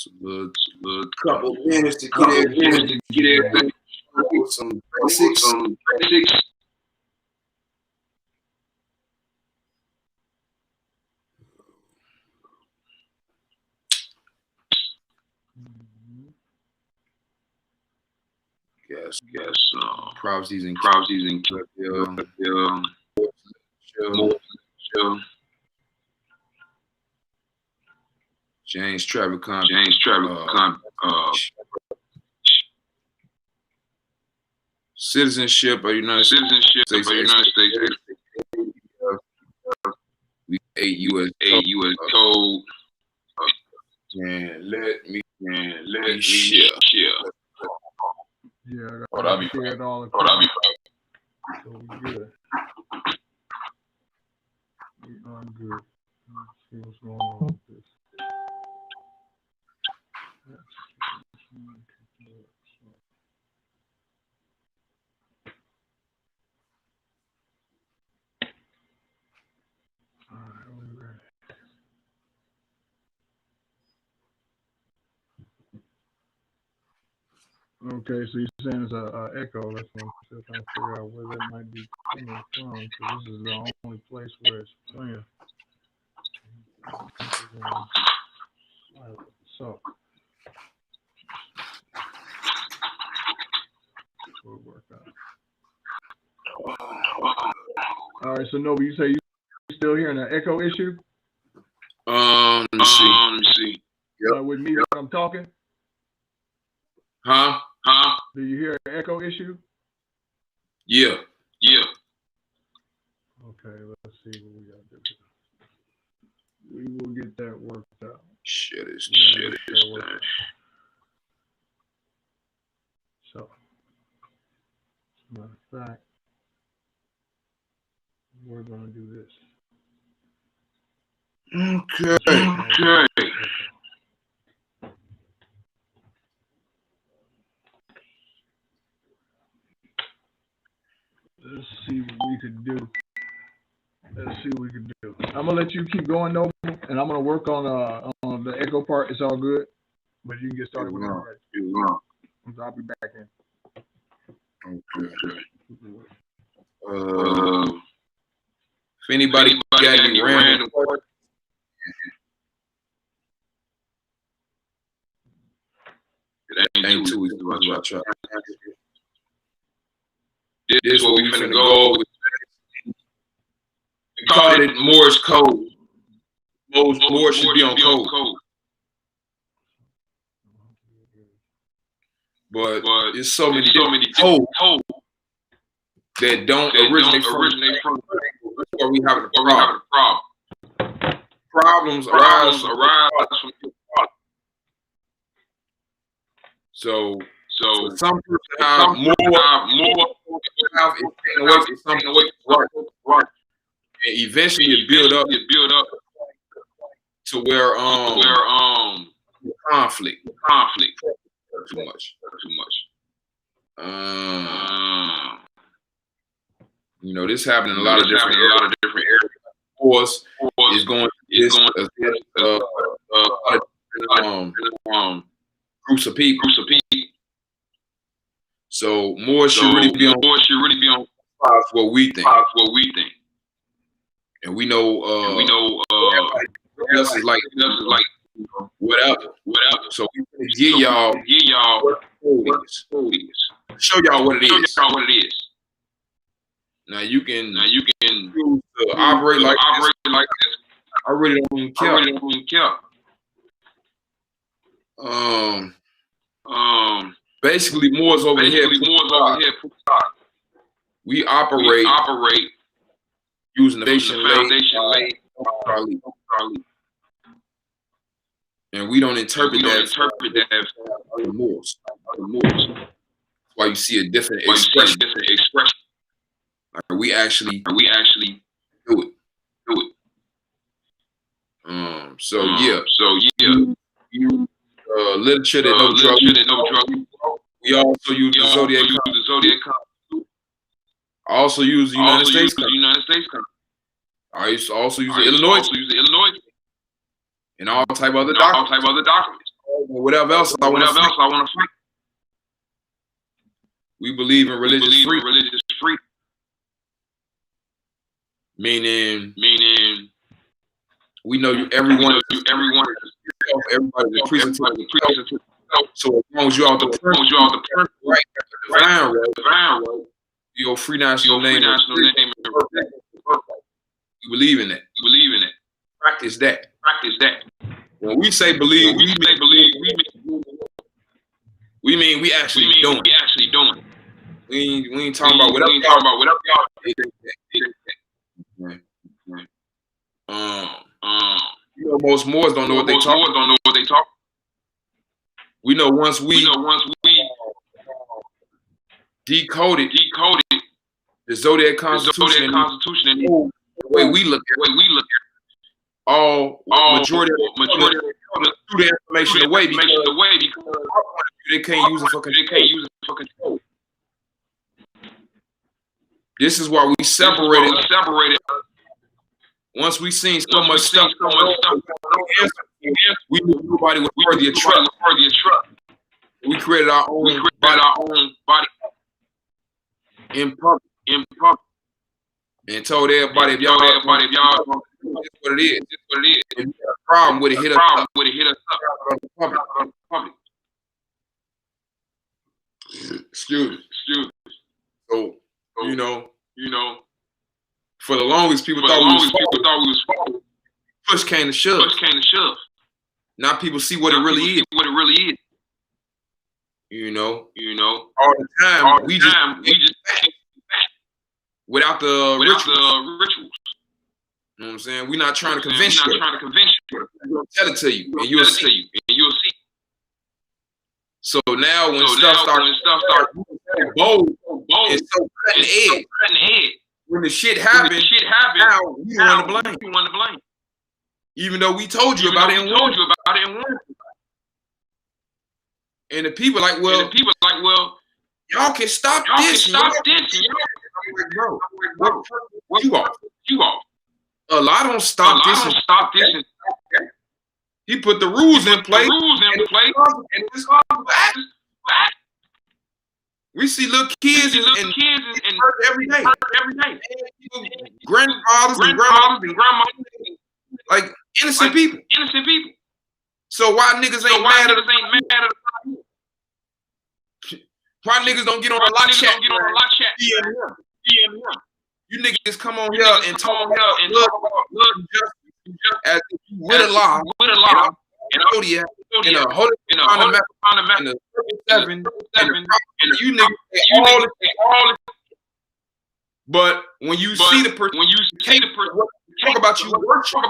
a couple minutes to get everything. Some basics. Guess. Prophecies and James Travis citizenship of United States. We 8 U.S. code. And let me share. Yeah, I got shared all the time. So we good. I'm good. Let's see what's going on with this. All right, we're ready. Okay, so you're saying it's a echo. That's what I'm still trying to figure out where that might be coming from, because this is the only place where it's playing. So we'll work out. All right, so Nobi, you say you still hearing an echo issue? Let me see. Yep. With me when I'm talking? Huh? Do you hear an echo issue? Yeah. Okay, let's see what we got to do. We will get that worked out. Shit is So, as a matter of fact, we're going to do this. Okay. Let's see what we could do. I'm gonna let you keep going, Noble, and I'm gonna work on the echo part. It's all good, but you can get started with it. I'll be back in. Okay. If anybody got any random questions, it ain't too easy to try. This is what we finna go with. We call it Moorish code. Moorish should be on code. But there's so many codes that don't originate from that's where we having a problem. Problems arise from your problem. So some people have more have it taken away from something right. And eventually it build up to where conflict too much. You know, this happened in a lot of different areas. Of course, is going groups of people. So more should really be on what we think. And we know everybody else is like whatever. So we can give y'all show y'all what it is. Now you can choose to operate like this. I really don't even care. Basically, Moore's over here. We operate using the foundation laid, and we don't interpret that as the Moors. That's why you see a different expression. Like we actually do it. So literature that no drug. We also use the zodiac code. I also use the United States code. I used to also use the Illinois and all type of other documents. Whatever else I want to fight. We believe in religious freedom. Meaning we know everybody's a priest unto himself. So as long as you out the right, divine road, your free national name. You believe in that. Practice that. When we say believe, we mean we actually doing. We ain't talking about whatever y'all. You know, most Moors don't know what they talk. We know once we decoded the Zodiac Constitution and the way we look at it, all majority of the information away because they can't use it for control. This is why we separated. Once we seen so much stuff, we knew nobody was worthy of trust. We created our own body in public, and told everybody, if y'all, it's what it is. If you got a problem with it, hit us up. Public. Excuse me. So you know, for the longest, people thought we was falling. Push came to shove. Now people see what it really is. You know, all the time we just without the rituals. You know what I'm saying? We're not trying to convince you. We're gonna tell it to you, and you'll see. So now when stuff starts bold and so cutting edge, when the shit happened, now you want to blame. Even though we told you about it and warned you. And the people like, well, y'all can stop this. I'm like, bro, you off. A lot don't stop this. He put the rules in place. We see little kids and hurt every day. Grandfathers and grandmas, like innocent people. So why niggas ain't mad at us? Why niggas don't get on a lot chat? You niggas come on here and talk about blood as if you with a law and Zodiac and a holy and a 7 and you niggas all this. But when you see the person, talk about you worship.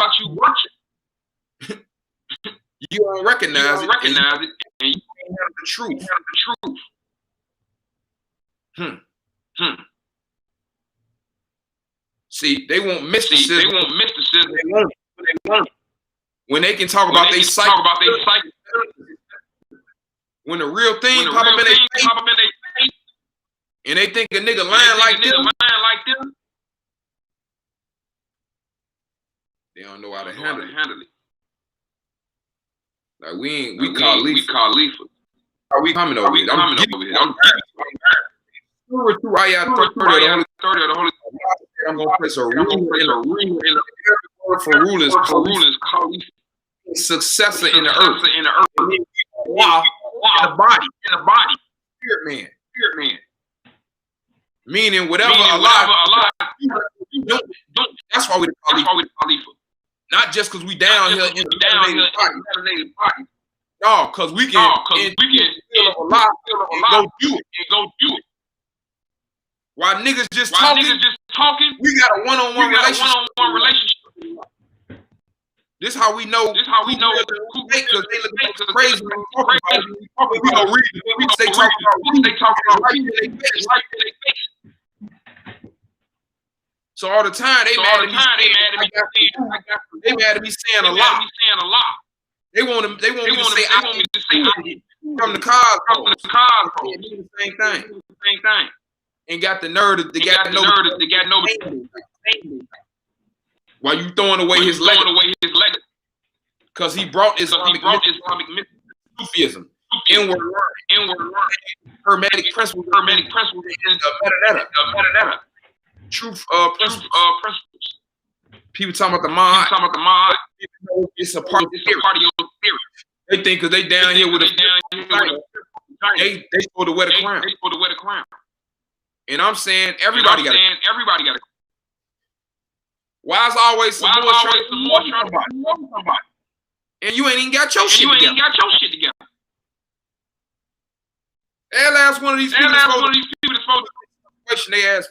You don't recognize it, and you can't have the truth. See, they want mysticism. They want when they can talk about they psych. When the real thing pop up in their face, and they think a nigga lying like them, they don't know how to handle it. Like we call Leafa. Are we coming over here? I'm gonna place a rule in the for rulers successor in the earth. In the body. Spirit man. Meaning whatever Allah don't. That's why we call Leafa. Not just because we down here in the body. No, because we can feel a lot and go do it. While niggas just talking, we got a one-on-one relationship. This how we know. Because they look crazy. We gonna read it. We say talk about right in their face. So all the time they mad at me saying a lot. They want me to say from the cars. The same thing. And got the nerve. They got no. While you throwing away his legacy. Because he brought Islamic myth. Sufism, inward learning, Hermetic principles, metadata, truth principles. People talking about the mind. It's a part of your theory. They think because they down here with they supposed to wear the crown. And I'm saying everybody got it. Why is always some more trying to somebody? And you ain't even got your shit together. That last one of these people that's supposed to question they ask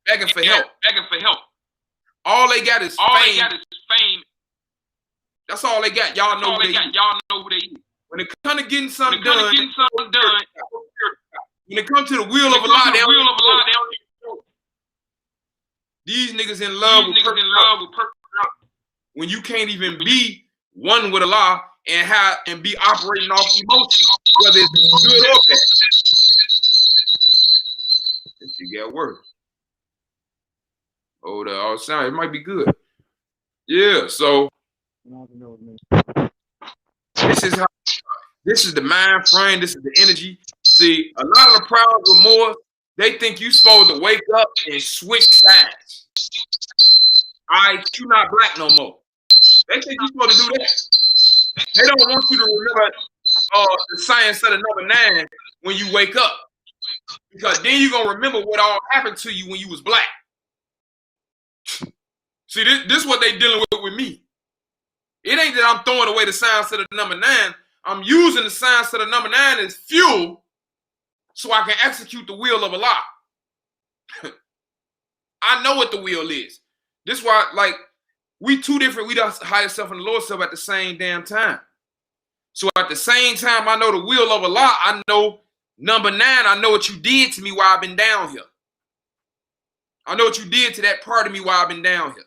begging for help. All they got is fame. That's all they got. Y'all know who they is. When it comes to getting something done, when it comes to the wheel of Allah, these niggas in love with purpose. When you can't even be one with Allah and be operating off emotion, whether it's good or bad. That shit get worse. Oh, the sound, it might be good. Yeah, so this is the mind frame, this is the energy. See, a lot of the problems with more, they think you supposed to wake up and switch sides. You not black no more. They think you supposed to do that. They don't want you to remember the science of the number 9 when you wake up. Because then you're going to remember what all happened to you when you was black. See, this is what they dealing with me. It ain't that I'm throwing away the science of the number 9. I'm using the science of the number 9 as fuel so I can execute the will of Allah. I know what the will is. This is why, like, we two different, we the higher self and the lower self at the same damn time. So at the same time, I know the will of Allah. I know number 9. I know what you did to me while I've been down here. I know what you did to that part of me while I've been down here.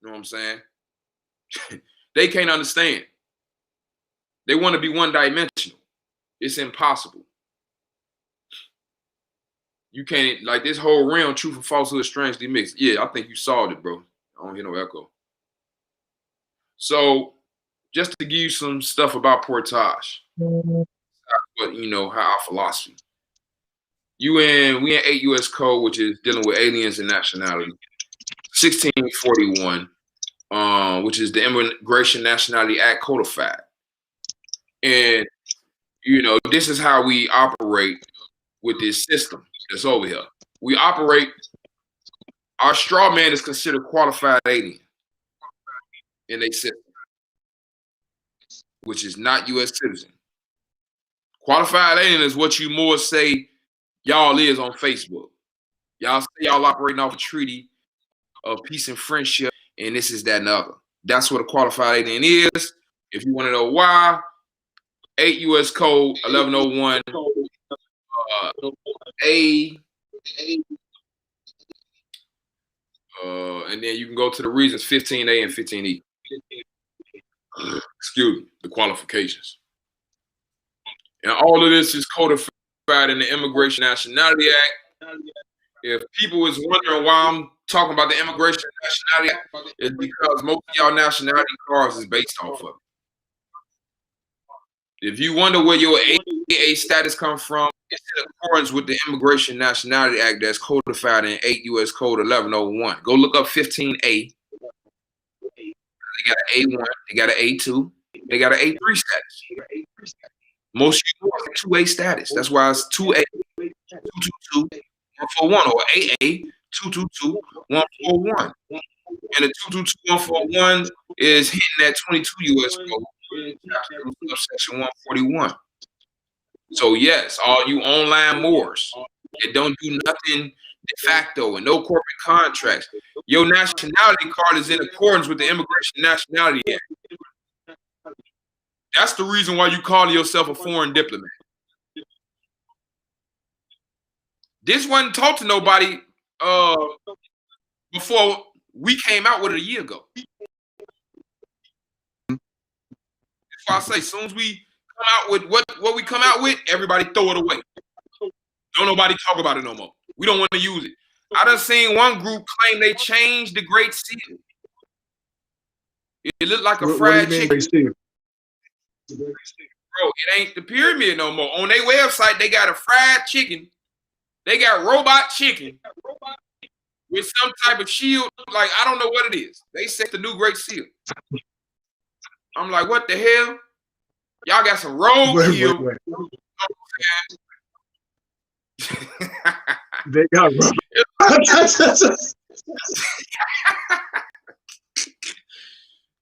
You know what I'm saying? They can't understand. They want to be one-dimensional. It's impossible. You can't, like this whole realm, truth and falsehood, strangely mixed. Yeah, I think you solved it, bro. I don't hear no echo. So, just to give you some stuff about Portage, but you know, how our philosophy. We in 8 U.S. Code, which is dealing with aliens and nationality. 1641, which is the Immigration Nationality Act codified. And, you know, this is how we operate with this system that's over here. We operate, our straw man is considered qualified alien in a system, which is not U.S. citizen. Qualified alien is what you more say y'all is on Facebook. Y'all say y'all operating off a treaty of peace and friendship, and this is that and the other. That's what a qualified alien is. If you want to know why, 8 U.S. Code 1101 and then you can go to the reasons 15A and 15E. Excuse me, the qualifications. And all of this is codified in the Immigration Nationality Act. If people is wondering why I'm talking about the Immigration Nationality Act, it's because most of y'all nationality cards is based off of it. If you wonder where your AAA status comes from, it's in accordance with the Immigration Nationality Act that's codified in 8 U.S. Code 1101. Go look up 15A. They got an A1, they got an A2, they got an A3 status. Most people have 2A status. That's why it's 2A, 222, 141, or AA, 222, 141. And the 222, 141 is hitting that 22 U.S. Code, section 141. So yes, all you online Moors that don't do nothing de facto and no corporate contracts, your nationality card is in accordance with the Immigration Nationality Act. That's the reason why you call yourself a foreign diplomat. This wasn't taught to nobody before we came out with it a year ago. That's why I say, as soon as we come out with what we come out with, everybody throw it away. Don't nobody talk about it no more. We don't want to use it. I done seen one group claim they changed the Great Seal. It looked like a fried chicken. Bro, it ain't the pyramid no more. On their website, they got a fried chicken. They got robot chicken with some type of shield. Like, I don't know what it is. They said the new Great Seal. I'm like, what the hell? Y'all got some roadkill. Wait. They got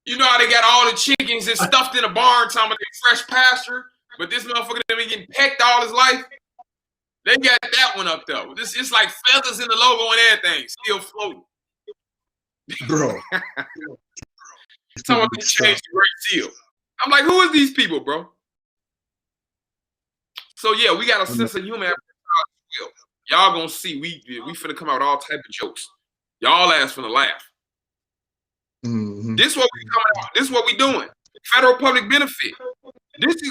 You know how they got all the chickens and stuffed in a barn, talking about fresh pasture, but this motherfucker been getting pecked all his life. They got that one up there. It's like feathers in the logo and everything, still floating. Bro. Someone changed the Great Seal. I'm like, who is these people, bro? So yeah, we got a sense of humor. Y'all gonna see we finna come out with all type of jokes. Y'all ass finna laugh. Mm-hmm. This what we coming out. This what we doing. Federal public benefit.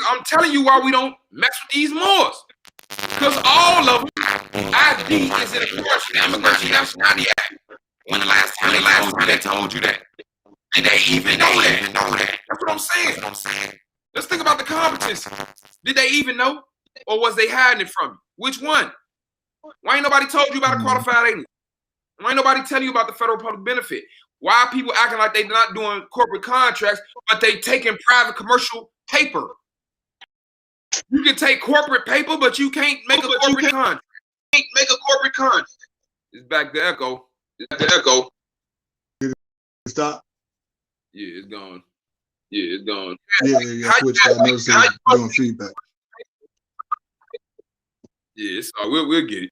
I'm telling you why we don't mess with these Moors. Because all of them, ID is in a portion of Immigration Nationality Act. When the last time they told you that? Did they even know that? That's what I'm saying. Let's think about the competency. Did they even know? Or was they hiding it from you? Which one? Why ain't nobody told you about a qualified alien? Why ain't nobody telling you about the federal public benefit? Why are people acting like they're not doing corporate contracts, but they taking private commercial paper? You can take corporate paper, but you can't make a corporate contract. It's back to echo. Stop. Yeah, it's gone. Yeah. Switch. I noticed it's doing feedback. Yeah, it's we'll get it.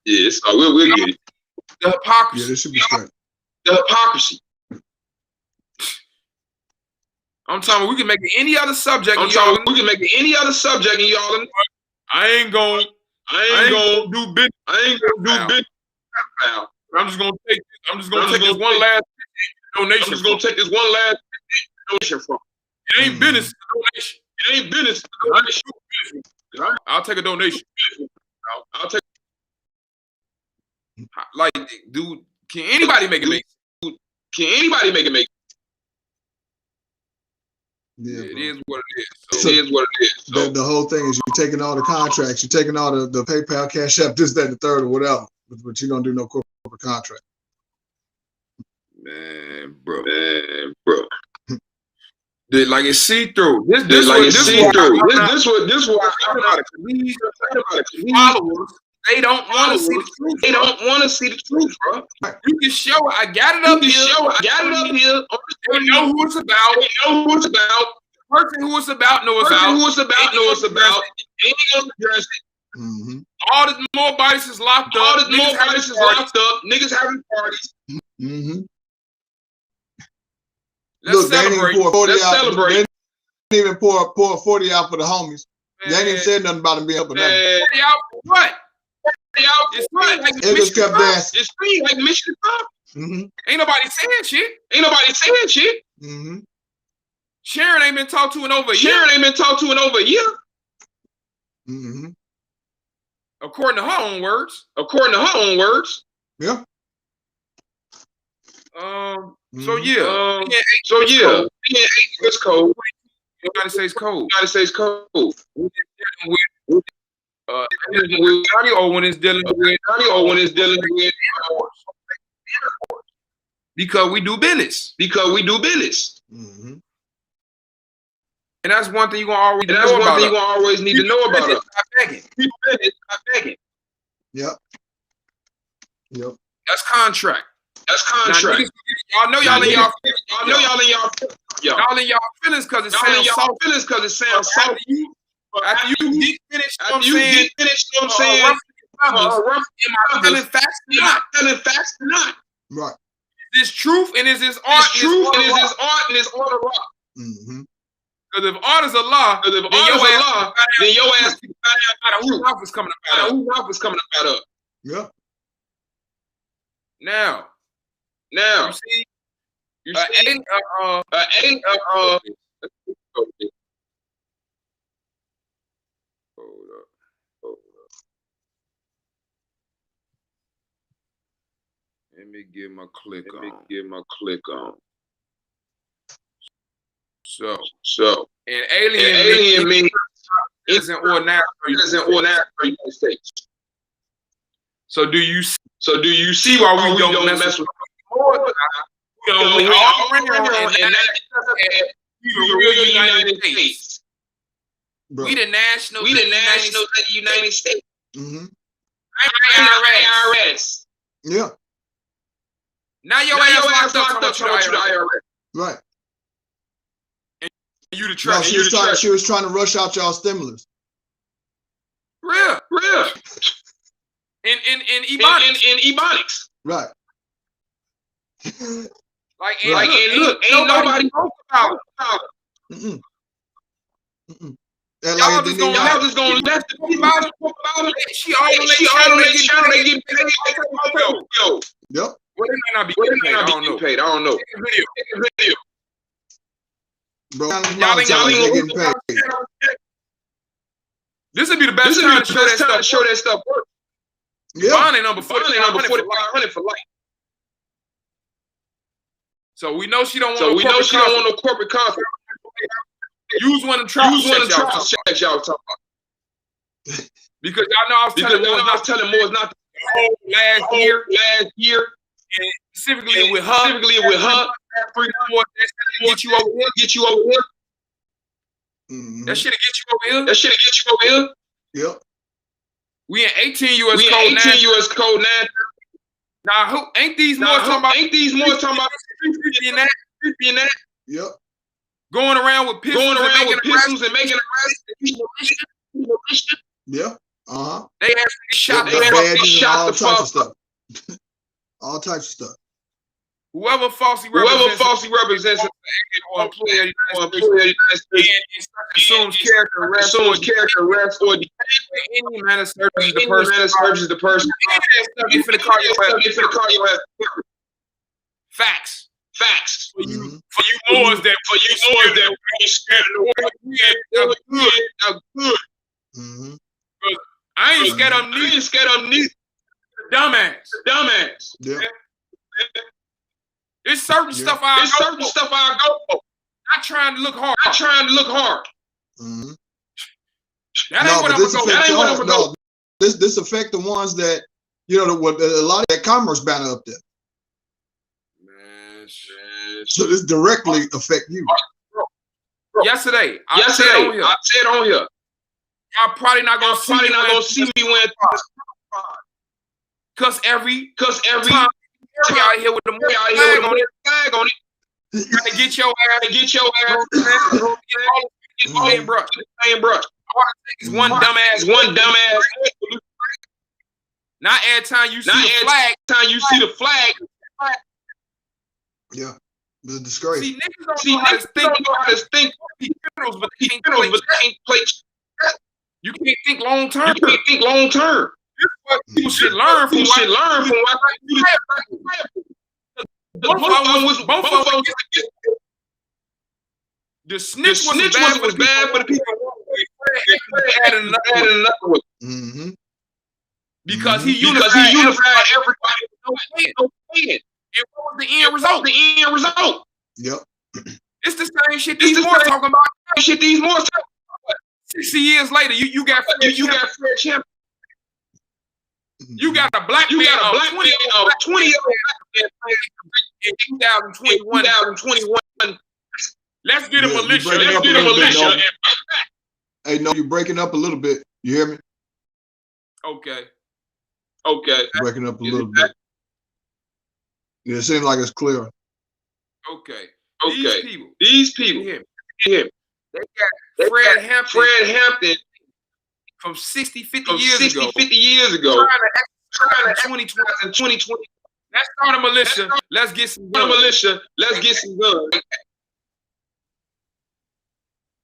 We'll get it. The hypocrisy. Yeah, this should be straight. The hypocrisy. I'm talking about we can make it any other subject. I ain't gonna do business. I'm just gonna take this one last donation. From. It ain't business donation. I'll take a donation. Like, dude, can anybody make it make? Yeah, it is what it is. So the whole thing is you're taking all the contracts, you're taking all the PayPal, Cash App, this, that, and the third, or whatever, but you don't do no corporate contract. Man, bro. Like it's see-through. This what followers. They don't want to see the truth. Bro. You can show it. I got it up here. They know who it's about. The person who it's about knows about. Ain't gonna address it. Mm-hmm. All the more bodies is locked up. Niggas having parties. Mm-hmm. Let's celebrate. They didn't even pour 40 out for the homies. Man. They ain't even said nothing about them being up or nothing. 40 out for what? It's free like it just kept dancing. It's free like Mission Pop. Mm-hmm. Ain't nobody saying shit. Mm-hmm. Sharon ain't been talked to in over a year. Mm-hmm. According to her own words. Yeah. So yeah. What's code? United States Code. When it's dealing with because we do business. Mm-hmm. And that's one thing you're gonna always need to know about us. Begging. Yep. That's contract. Now, y'all know y'all in y'all feelings because it sounds soft. After you get finished, you know what I'm saying? Am I feeling facts or not? Right. Is this truth and is this art? It's art or rock? Mm-hmm. Because if art is a law, then your ass whose mouth is coming out of. Yeah. Now, you see, hold up. Let me get my click on. So and alien means isn't or United States. So do you see why we don't mess with Moors? We all around and the real United States. Bro. We the nationals of the United States. Mm-hmm. IRS. Yeah. Now your ass locked up to the IRS. Right. And you the trust. She was trying to rush out y'all stimulus. Real. In Ebonics. Right. Look, ain't nobody talk about it. Mm-mm. Mm-mm. Y'all just gonna let the people about it. She all on their channel, they get paid. Yo. Yep. Well, they might not be getting paid. I don't know. Take a video. Bro, y'all ain't getting paid. This would be the best time to show that stuff work. Yeah. Bond ain't number 4,500 for life. So we know she don't want no corporate conflict. Use one of the checks y'all talking about. Because y'all know I was telling Moors not to last year. And specifically with her, 3 4 get you over here. Mm-hmm. That shit'll get you over here. Yep. We in 18 U.S. code 9. Now who ain't these Moors talking about? Being that? Yep. Going around with pistols and making arrests. Yeah. Uh-huh. They actually shot all types of stuff. All types of stuff. Whoever falsely represents or employee of the United States assumes character arrest or any manner searches the person. They finna call your ass. Facts. For you Moors that we scared of the war, good. Mm-hmm. I ain't scared of neither. Dumbass. Yeah. It's certain stuff I go for. Not trying to look hard. Mm-hmm. That ain't what I'm gonna go. This affect the ones that a lot of that commerce banner up there. Man. So this directly affect you. Yesterday, I said on here. Y'all probably not gonna see me when Cause every time out here with the flag on it, trying to get your ass, paint brush. All it takes is one dumbass. Not every time you see the flag. Yeah, it's a disgrace. See, niggas don't know how to think. But they can't play. You can't think long term. This is what people should learn from what both of them. The snitch was bad for the people. Mm-hmm. Because he unified everybody. No paying. And what was the end result? Yep. It's the same shit these Moors talking about. 60 years later, you got Fred Champion. You got a black man of 20 in 2021. Let's get a militia. Hey, no, you're breaking up a little bit. You hear me? Okay. Breaking up a little bit. Yeah, it seems like it's clear. Okay. These people. Him. They got Fred Hampton from 50 years ago. Trying to 2020. Let's start a militia. Let's get some guns.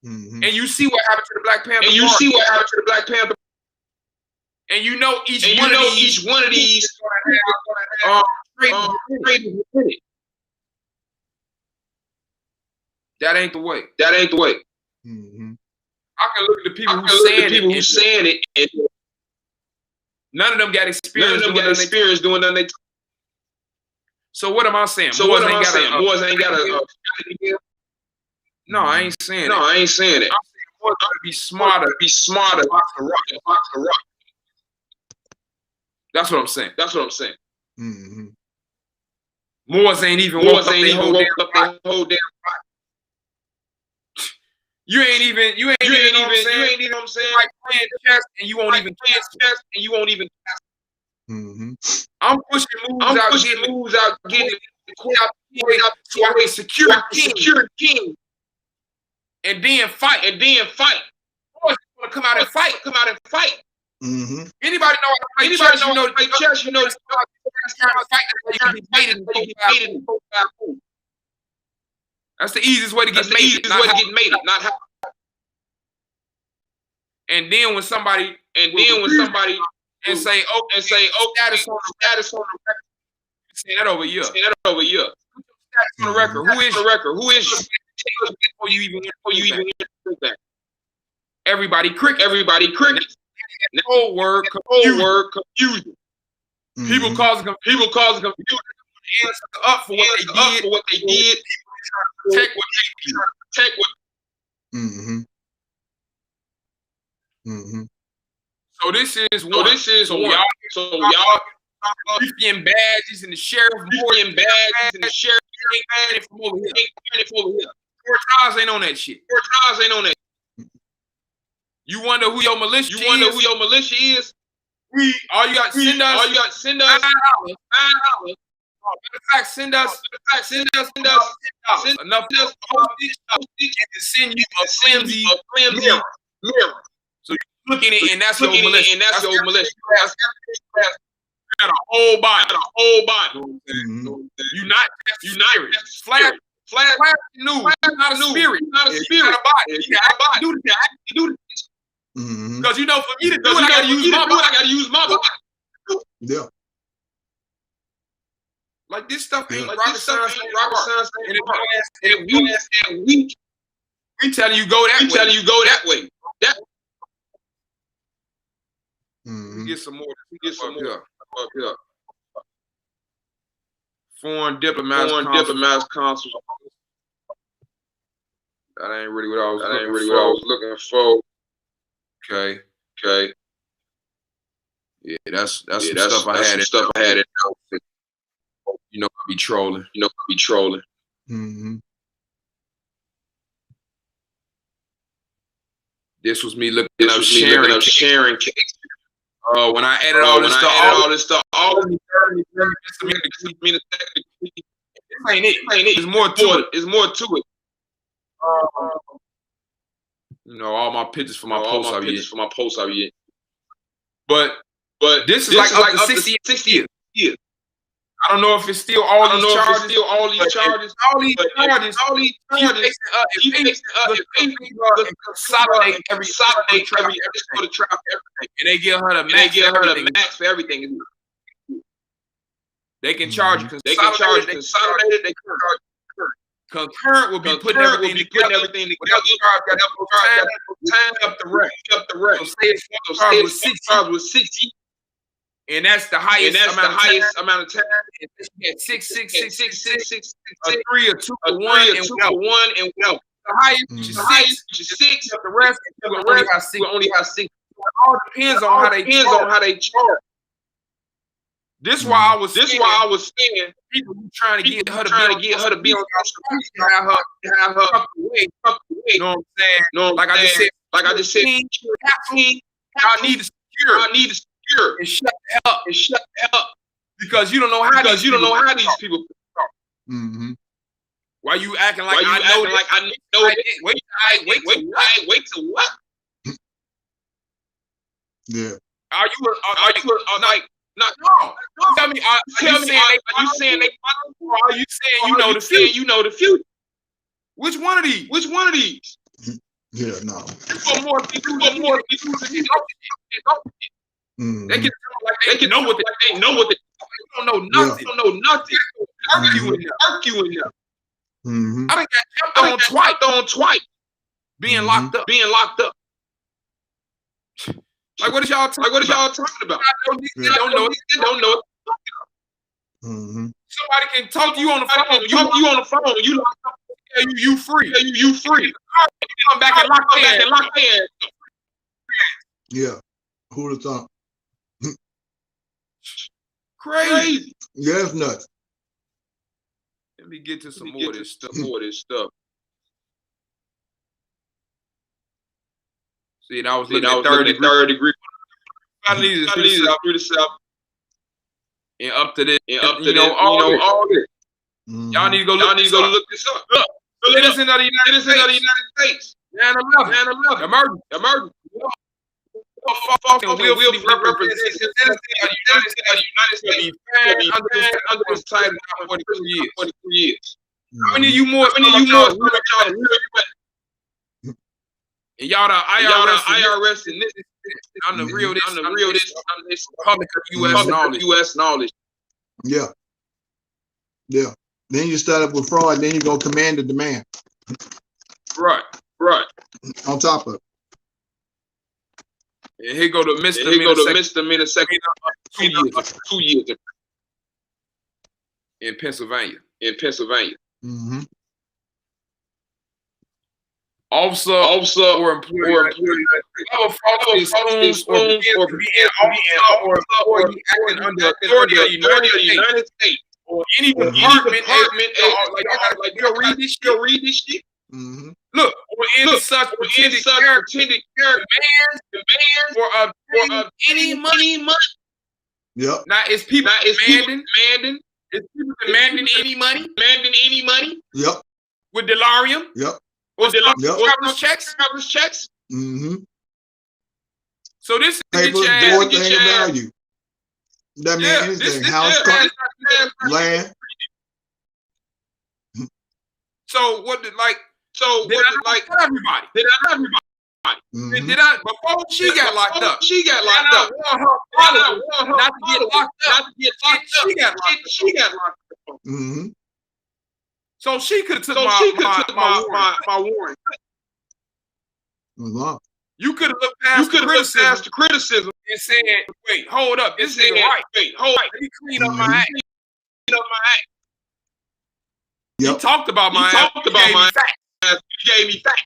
Mm-hmm. And you see what happened to the Black Panther. And you know each one of these that ain't the way. Mm-hmm. I can look at the people who saying it, and none of them got experience doing nothing. So what am I saying? Moors ain't got a No, I ain't saying that. I'm saying more to be smarter. Box the rock. That's what I'm saying. Mm-hmm. Moors ain't even woke up their whole damn body. You ain't even you ain't even know what I'm saying. Like playing chess and you won't even cast. Mm-hmm. I'm pushing moves out, getting out so I can secure the king. And then fight. Boys want to come out and fight. Mm-hmm. Anybody know how to play chess? You know, that's the easiest way to get mated. Not how. And then when somebody and say, oh, status on the record. Say that over here. Status on the record. Who is you? Before you even do that. Everybody cricket. The whole word confusion. Mm-hmm. People causing confusion. Answer up for what they did. Protect what. Mm-hmm. Mm-hmm. So this is one. So y'all Christian badges and the sheriff ain't from over here. Portage ain't on that shit. You wonder who your militia is? All you got to send us. $9. Matter of fact, send us enough postage and to send you a flimsy mirror. So you look in it and that's your militia. You got a whole body. Mm-hmm. You not just flash news. Not a spirit. You got a body. You got to do this. Mm-hmm. Because you know, for me to do it, I got to use my body. Yeah. Like this stuff ain't Yeah. rocket science. And we telling you go that way. Mm-hmm. Get some more. Up here. Foreign diplomats consuls. That ain't really what I was looking for. Okay. Yeah, that's some stuff I had. You know, I be trolling. Mm-hmm. This was me looking up sharing. When I added all this stuff, this ain't it. There's more to it. You know, all my pictures for my posts I be. But this is like up to 60 years. I don't know if it's still all these charges. All these charges. Consolidate everything. And they give her the max for everything. They can charge consolidated. They can charge concurrent will be putting everything together. Time up the rest. So say it's charged with 60. And that's the highest amount of time. And 6, 3 or 2 for 1, and the highest is 6. The rest we only have 6. It all depends on how they charge. This why I was saying people trying to get her to be on social media, have her tucked away. You know what I'm saying? Like I just said, I need to secure and shut the hell up because you don't know how these people talk. Mm-hmm. Why you acting like I know it? Wait till what? Yeah. Are you like? No. Tell me, are you saying they or are you saying you know the future? Which one of these? Yeah, no. You more people. They can like they know what they know. They don't know nothing. Yeah. Don't know nothing. Arguing. Mm-hmm. I got jumped on twice. Being locked up. Like what is y'all talking about? They don't know it. Mm-hmm. Somebody can talk to you on the phone. You locked up. tell you free. You free. Come back and lock in. Yeah. Who'd have thought? Crazy. Yeah, it's nuts. Let me get to some more of this stuff. See, I was looking at third degree. I needed to through the South. And up to this, all this. Y'all need to go look this up. Look, citizen of the United States. 9/11. Emergency. Will representation of the United States under this title for 43 years. How many of you more? And y'all the IRS and this. I'm the real this. I'm this public U.S. knowledge. Yeah. Yeah. Then you start up with fraud. Then you go command and demand. Right. On top of it. And here go the misdemeanor second 2 years in Pennsylvania. Mm-hmm. Officer or employee or acting under authority of the United States or any department. Like you'll read this shit. Mm-hmm. Look, or in such pretended character demands or any money. Yep. Now it's people demanding. It's people demanding any money. Yep. With delirium. Yep. Or traveler's checks. Mm-hmm. So this is paper, door, thing of value. That means anything. House, car, land. So what did everybody? Mm-hmm. Did I before she got locked up? I want her not to get locked up. She got locked up. Mm-hmm. So she could have took my warrant. Mm-hmm. You could have looked past the criticism and said, "Wait, hold up, this nigga right. Let me clean up my act." Yep. He talked about my act. He gave me facts.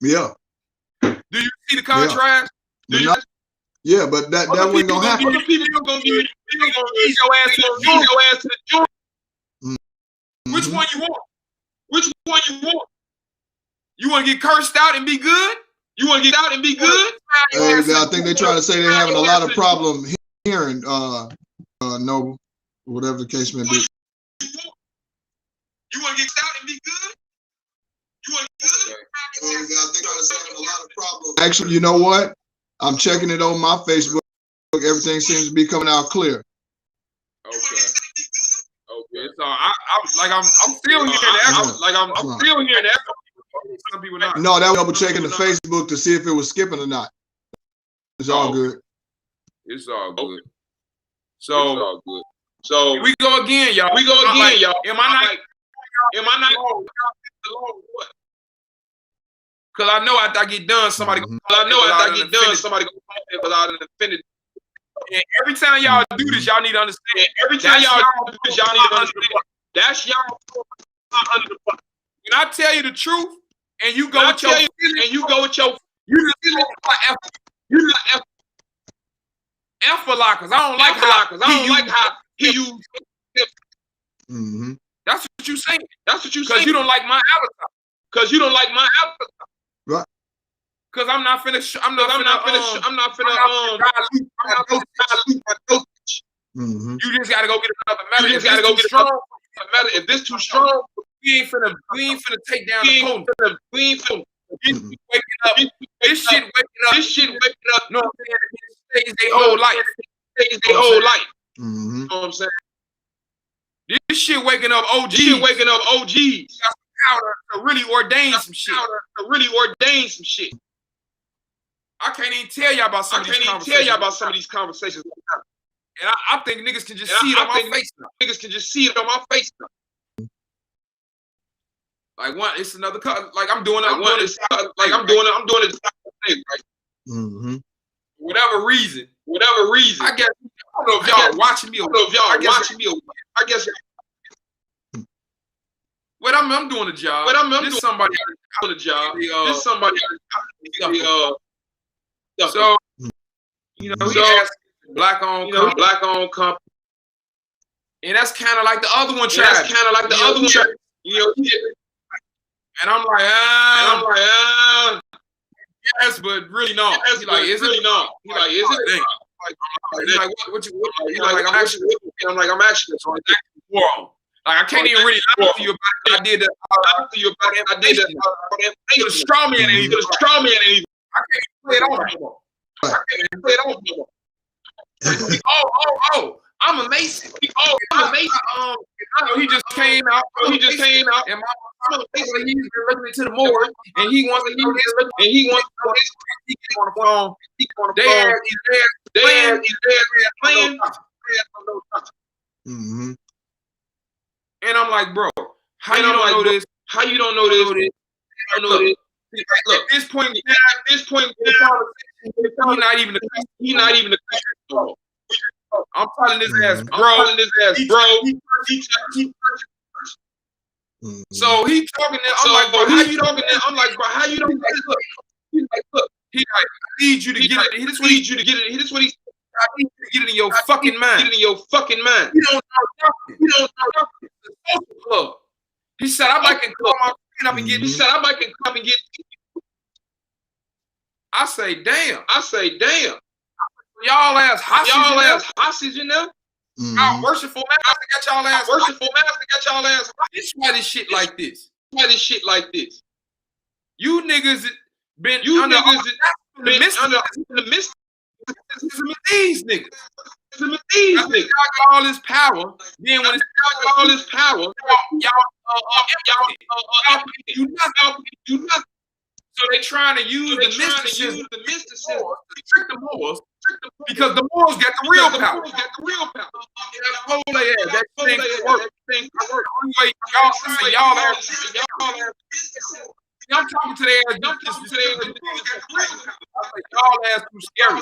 Yeah. Do you see the contrast? Yeah, but that wasn't gonna happen. Other people gonna ease your ass to the joint. Mm-hmm. Which one you want? You want to get cursed out and be good? Hey, I think they're trying to say they're having a lot of problem hearing, Noble, whatever the case may be. You want to get out and be good? Actually, you know what? I'm checking it on my Facebook. Everything seems to be coming out clear. Okay. So I'm still hearing that. I'm still hearing that. Some people not. No, that was double checking the Facebook to see if it was skipping or not. It's all good. It's all good. So we go again, y'all. Am I not? Because I know after I get done, somebody. Mm-hmm. Somebody gonna come in because I done offended. And every time y'all do this, y'all need to understand. That's y'all under the fuck. When I tell you the truth, and you go with your feelings, you just F for lockers. I don't like how he used. Mm-hmm. That's what you saying. Because you don't like my avatar. Right. Because I'm not finna. Mm-hmm. You just gotta go get another medal. If this too strong, we ain't finna take down the opponent. This shit waking up. No, stays their whole life. Mm-hmm. You know what I'm saying? This shit waking up OGs. Got some powder to really ordain some shit. I can't even tell y'all about some of these conversations. And I think niggas can just see it on my face now. Like one, it's another cut. Like I'm doing it. Right? Mm-hmm. Whatever reason. I guess I don't know if y'all watching me. I guess Well, I'm doing the job. But I'm this doing somebody the job. This somebody. So he asked black-owned company. And that's kind of like the other one tried. And I'm like, yes, but really no. He's like, is it? He's like, is it? He's like, what you? He's like, I'm actually. So it's actually wrong. Like I can't even really lie to you about it. I did the. You could straw man and you could straw man and I can't play it on anymore. Oh, I'm a Mason. He just came out. And my he's been listening to the Moorish, and he wants to know this, and he wants to know this. He get on the phone. They playing. And I'm like, bro, how you don't know this? How you don't know this? Look, at this point, he's not even the I'm telling his ass, bro. So he talking there. I'm like, bro, how you talking there? I'm like, bro, how you don't? He's like, look. He like, I need you to get it. This what he need you to get it. This what he. I need you to get it in your fucking mind. Get it in your fucking mind. You don't know nothing. You don't know nothing. It's a social club. He said, I might can call my friend up and get. He said, I might can come and get. I say, damn. Y'all ass hostage in there. Y'all worshipful master got y'all ass. That's why this shit like this. You niggas been under the midst of these niggas. Y'all got all this power. Then when it's got all this power, y'all do nothing. So they trying to use the mysticism to trick the Moors. Because the Moors got the real power. That thing work. I'm talking to their ass. Y'all ass too scary.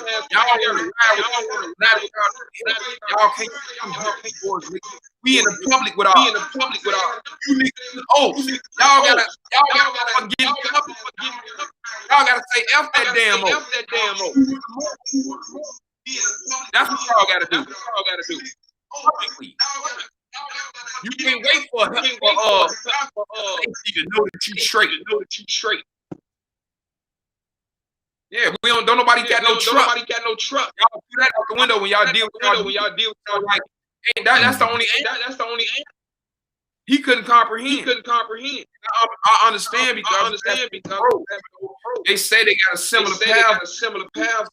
Y'all can't force me. We in the public with our. You niggas. Oh, y'all gotta forgive. Y'all gotta say F that damn O. That's what y'all gotta do. Publicly. You can't wait for safety to know that you straight. Yeah, we don't nobody got no truck. Y'all do that out the window when y'all deal with y'all like, hey, that's the only he couldn't comprehend. I understand because they say they got a similar path.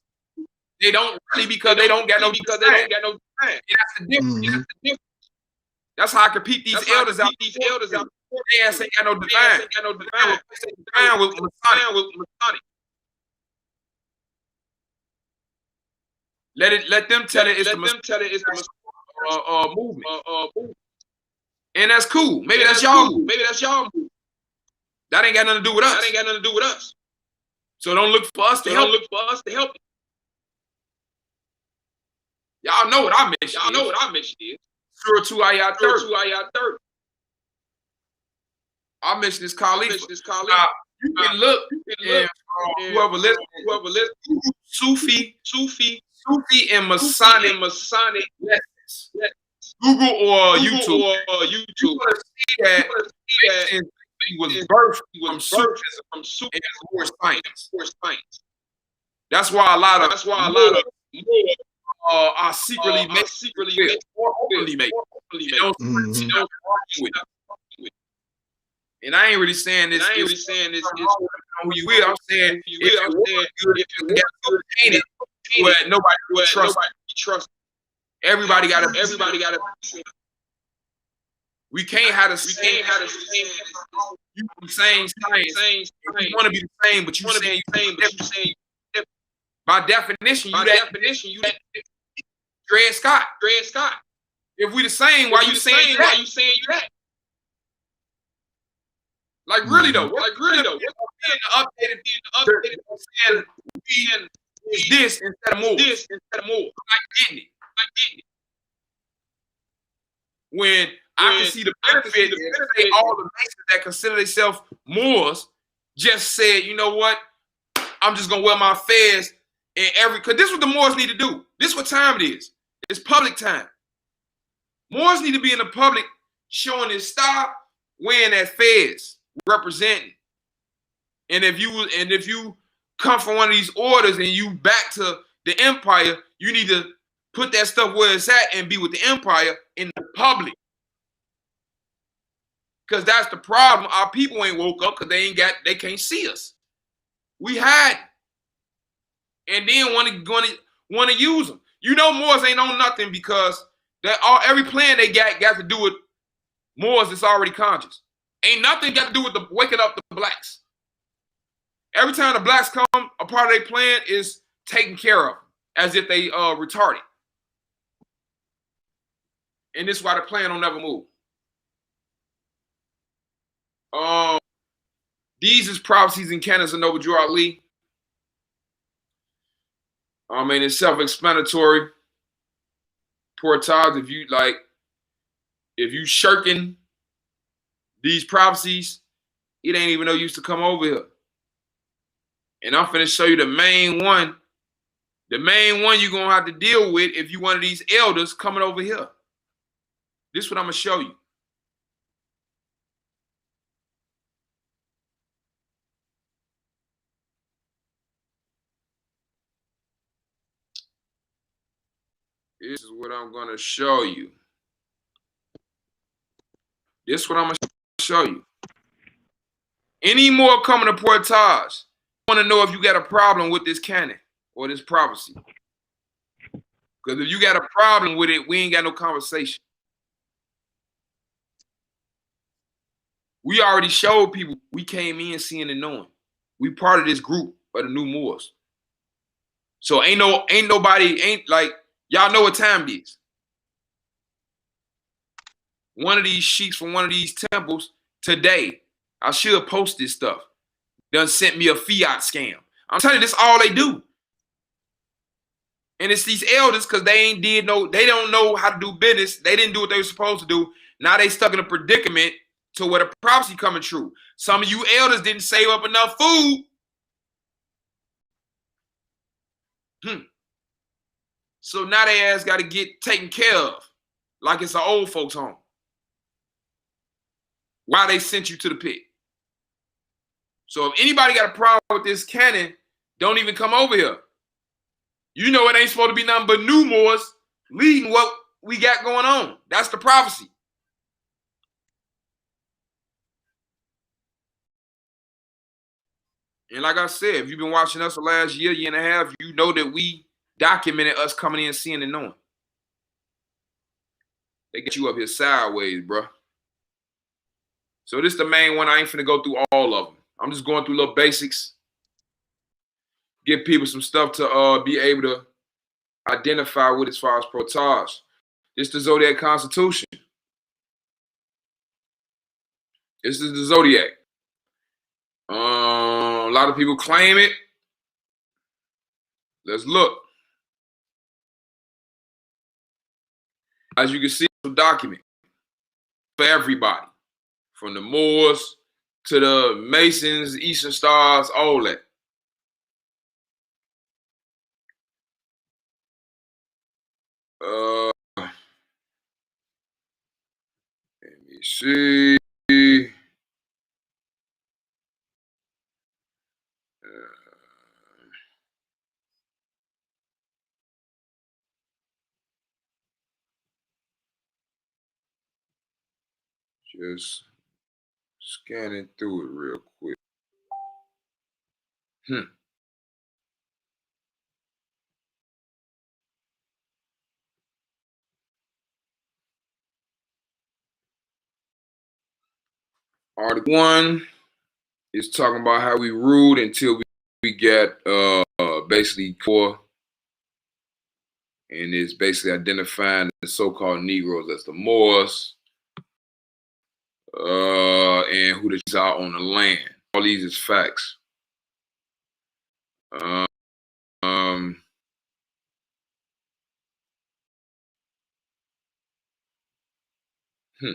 They don't really because they don't got no That's the difference. That's how I can peep these elders out. They ass ain't got no divine. Divine with Masonic. Let them tell it. It's the movement. And that's cool. Maybe that's y'all move. That ain't got nothing to do with us. So don't look for us to help. Y'all know what our mission is. 02 IR 30. Our mission is Khalif. You can look and whoever listens. Sufi and Masonic lessons. Google or YouTube. You gonna see that he was birthed from Sufism and Moorish science. That's why a lot of are secretly made or openly made. And I ain't really saying this. Who you will? I'm saying but nobody would trust. Everybody got to. We can't have the same. You saying science. You want to be the same, but you saying different. By definition, you that. Dred Scott. If we the same, why you saying that? Like really though. Being updated. Being this instead of more. Like getting it. when I can see the benefit if say all the Masons that consider themselves Moors just said, you know what, I'm just gonna wear my fez in because this is what the Moors need to do. This is what time it is. It's public time. Moors need to be in the public showing his star, wearing that fez, representing. And if you come from one of these orders and you back to the empire, you need to put that stuff where it's at and be with the empire in the public. Because that's the problem. Our people ain't woke up because they can't see us. We hide. And then want to use them. You know Moors ain't on nothing because every plan they got to do with Moors that's already conscious. Ain't nothing got to do with the waking up the blacks. Every time the blacks come, a part of their plan is taken care of as if they retarded. And this is why the plan don't never move. These is prophecies and canons of Noble Drew Ali. I mean, it's self-explanatory. Portage, if you shirking these prophecies, it ain't even no use to come over here. And I'm finna show you the main one. The main one you're gonna have to deal with if you one of these elders coming over here. This is what I'm gonna show you. This is what I'm gonna show you. This is what I'm gonna show you. Any more coming to Portage? I want to know if you got a problem with this canon or this prophecy. Because if you got a problem with it, we ain't got no conversation. We already showed people we came in seeing and knowing. We part of this group of the new Moors. So ain't nobody like, y'all know what time it is. One of these sheiks from one of these temples today, I should post this stuff, done sent me a fiat scam. I'm telling you, this all they do. And it's these elders because they don't know how to do business. They didn't do what they were supposed to do. Now they stuck in a predicament to where the prophecy coming true. Some of you elders didn't save up enough food. So now they ass got to get taken care of like it's an old folks home. Why they sent you to the pit. So if anybody got a problem with this canon, don't even come over here. You know it ain't supposed to be nothing but new Moors leading what we got going on. That's the prophecy. And like I said, if you've been watching us the last year and a half, you know that we documented us coming in, seeing and knowing. They get you up here sideways, bro. So this is the main one. I ain't finna go through all of them. I'm just going through little basics. Give people some stuff to be able to identify with as far as Portage. This is the Zodiac Constitution. This is the Zodiac. A lot of people claim it. Let's look. As you can see, it's a document for everybody. From the Moors to the Masons, Eastern Stars, all that. Let me see. Just scanning through it real quick. Article 1 is talking about how we ruled until we get basically core, and it's basically identifying the so-called Negroes as the Moors, and who these are on the land. All these is facts. The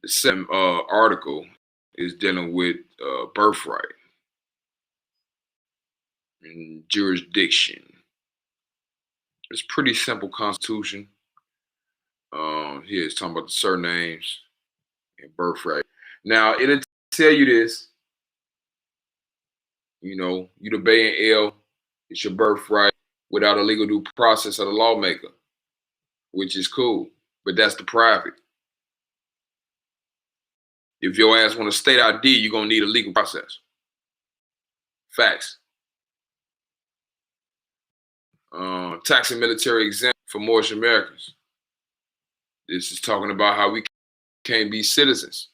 second article is dealing with birthright and jurisdiction. It's pretty simple constitution. Here it's talking about the surnames and birthright. Now it'll tell you this. You know, you the Bay and L, it's your birthright without a legal due process of the lawmaker, which is cool, but that's the private. If your ass want a state ID, you're gonna need a legal process. Facts. Tax and military exempt for Moorish Americans. This is talking about how we can't be citizens.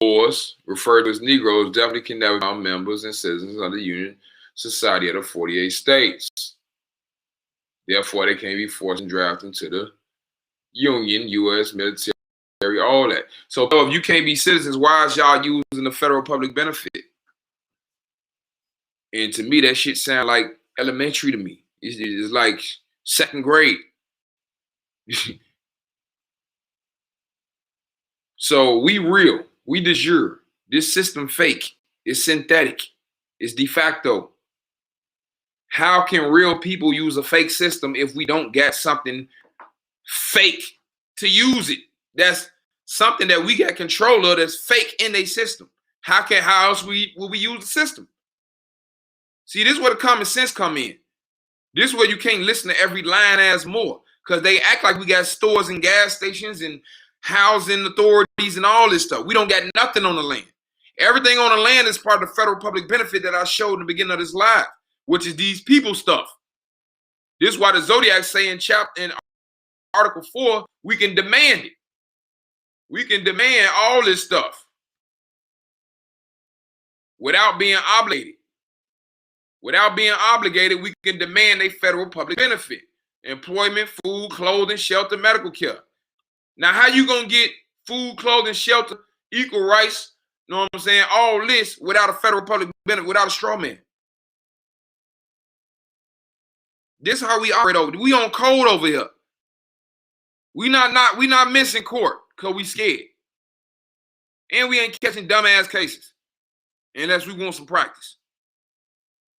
Moors, referred to as Negroes, definitely can never become members and citizens of the Union Society of the 48 states. Therefore, they can't be forced and drafted into the Union, U.S. military, all that. So if you can't be citizens, why is y'all using the federal public benefit? And to me, that shit sound like elementary to me. It's like second grade. So we real. We de jure. This system fake. It's synthetic. It's de facto. How can real people use a fake system if we don't get something fake to use it? That's something that we got control of that's fake in a system. How else will we use the system? See, this is where the common sense come in. This is where you can't listen to every lying ass Moor, because they act like we got stores and gas stations and housing authorities and all this stuff. We don't got nothing on the land. Everything on the land is part of the federal public benefit that I showed in the beginning of this live, which is these people stuff. This is why the Zodiac say in Article 4, we can demand it. We can demand all this stuff without being obligated. Without being obligated, we can demand a federal public benefit. Employment, food, clothing, shelter, medical care. Now, how you going to get food, clothing, shelter, equal rights, you know what I'm saying, all this without a federal public benefit, without a straw man? This is how we operate over. We on code over here. We not missing court because we scared. And we ain't catching dumbass cases unless we want some practice.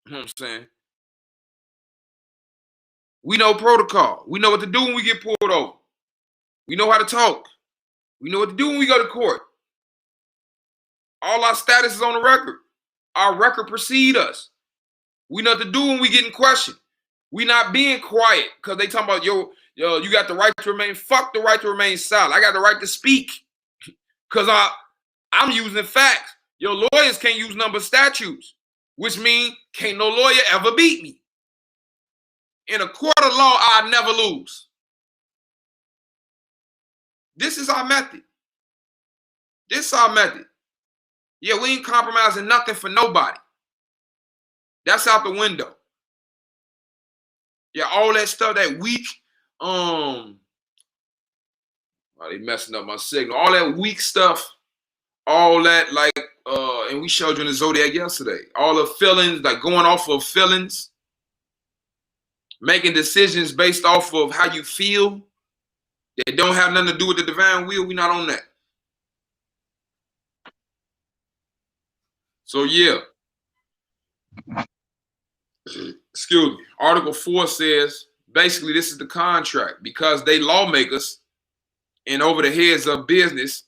You know what I'm saying? We know protocol. We know what to do when we get pulled over. We know how to talk. We know what to do when we go to court. All our status is on the record. Our record precede us. We know what to do when we get in question. We not being quiet because they talking about, yo, you got the right to remain. Fuck the right to remain silent. I got the right to speak because I'm using facts. Your lawyers can't use number statutes, which means can't no lawyer ever beat me. In a court of law, I never lose. This is our method. This is our method. Yeah, we ain't compromising nothing for nobody. That's out the window. Yeah, all that stuff, that weak, oh, they messing up my signal. All that weak stuff, all that, like, and we showed you in the Zodiac yesterday. All the feelings, like going off of feelings, making decisions based off of how you feel, that don't have nothing to do with the divine will. We not on that. So yeah. Excuse me. Article 4 says, basically, this is the contract. Because they lawmakers and over the heads of business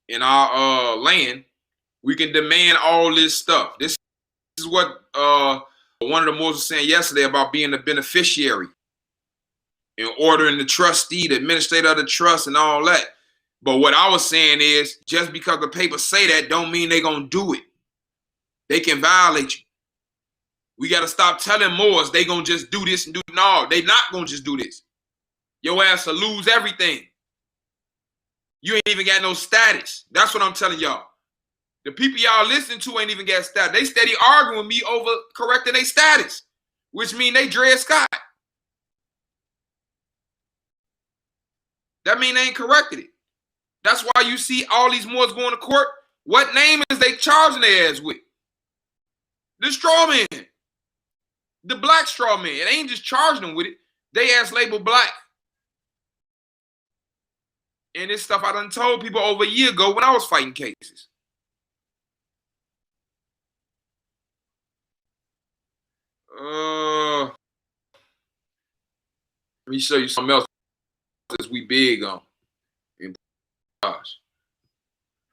in our land, we can demand all this stuff. This is what one of the Moors was saying yesterday about being the beneficiary and ordering the trustee, the administrator of the trust and all that. But what I was saying is, just because the papers say that don't mean they're going to do it. They can violate you. We got to stop telling Moors they going to just do this and do no. They not going to just do this. Your ass will lose everything. You ain't even got no status. That's what I'm telling y'all. The people y'all listen to ain't even got status. They steady arguing with me over correcting their status, which mean they Dred Scott. That mean they ain't corrected it. That's why you see all these Moors going to court. What name is they charging their ass with? The straw man. The black straw man. It ain't just charging them with it. They ass labeled black. And this stuff I done told people over a year ago when I was fighting cases. Let me show you something else that we big on. In Portage.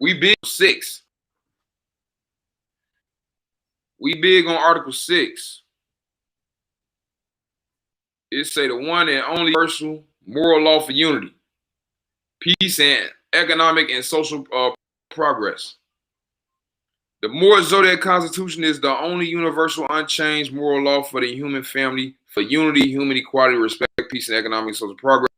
We big on 6. We big on Article 6. It say the one and only universal moral law for unity, peace, and economic and social progress. The Moorish Zodiac Constitution is the only universal, unchanged moral law for the human family, for unity, human equality, respect, peace, and economic and social progress.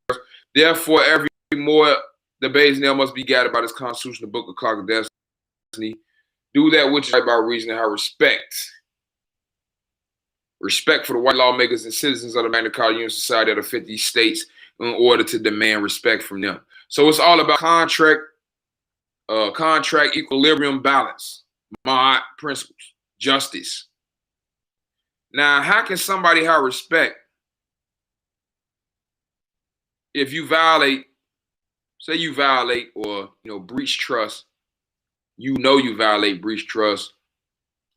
Therefore, every Moor debates now must be guided by this Constitution, the Book of Clock of Destiny. Do that which is right by reason and have respect. Respect for the white lawmakers and citizens of the Magna Carta Union Society of the 50 states in order to demand respect from them. So it's all about contract equilibrium, balance, my principles, justice. Now, how can somebody have respect if you violate, say you violate or breach trust? You violate, breach trust,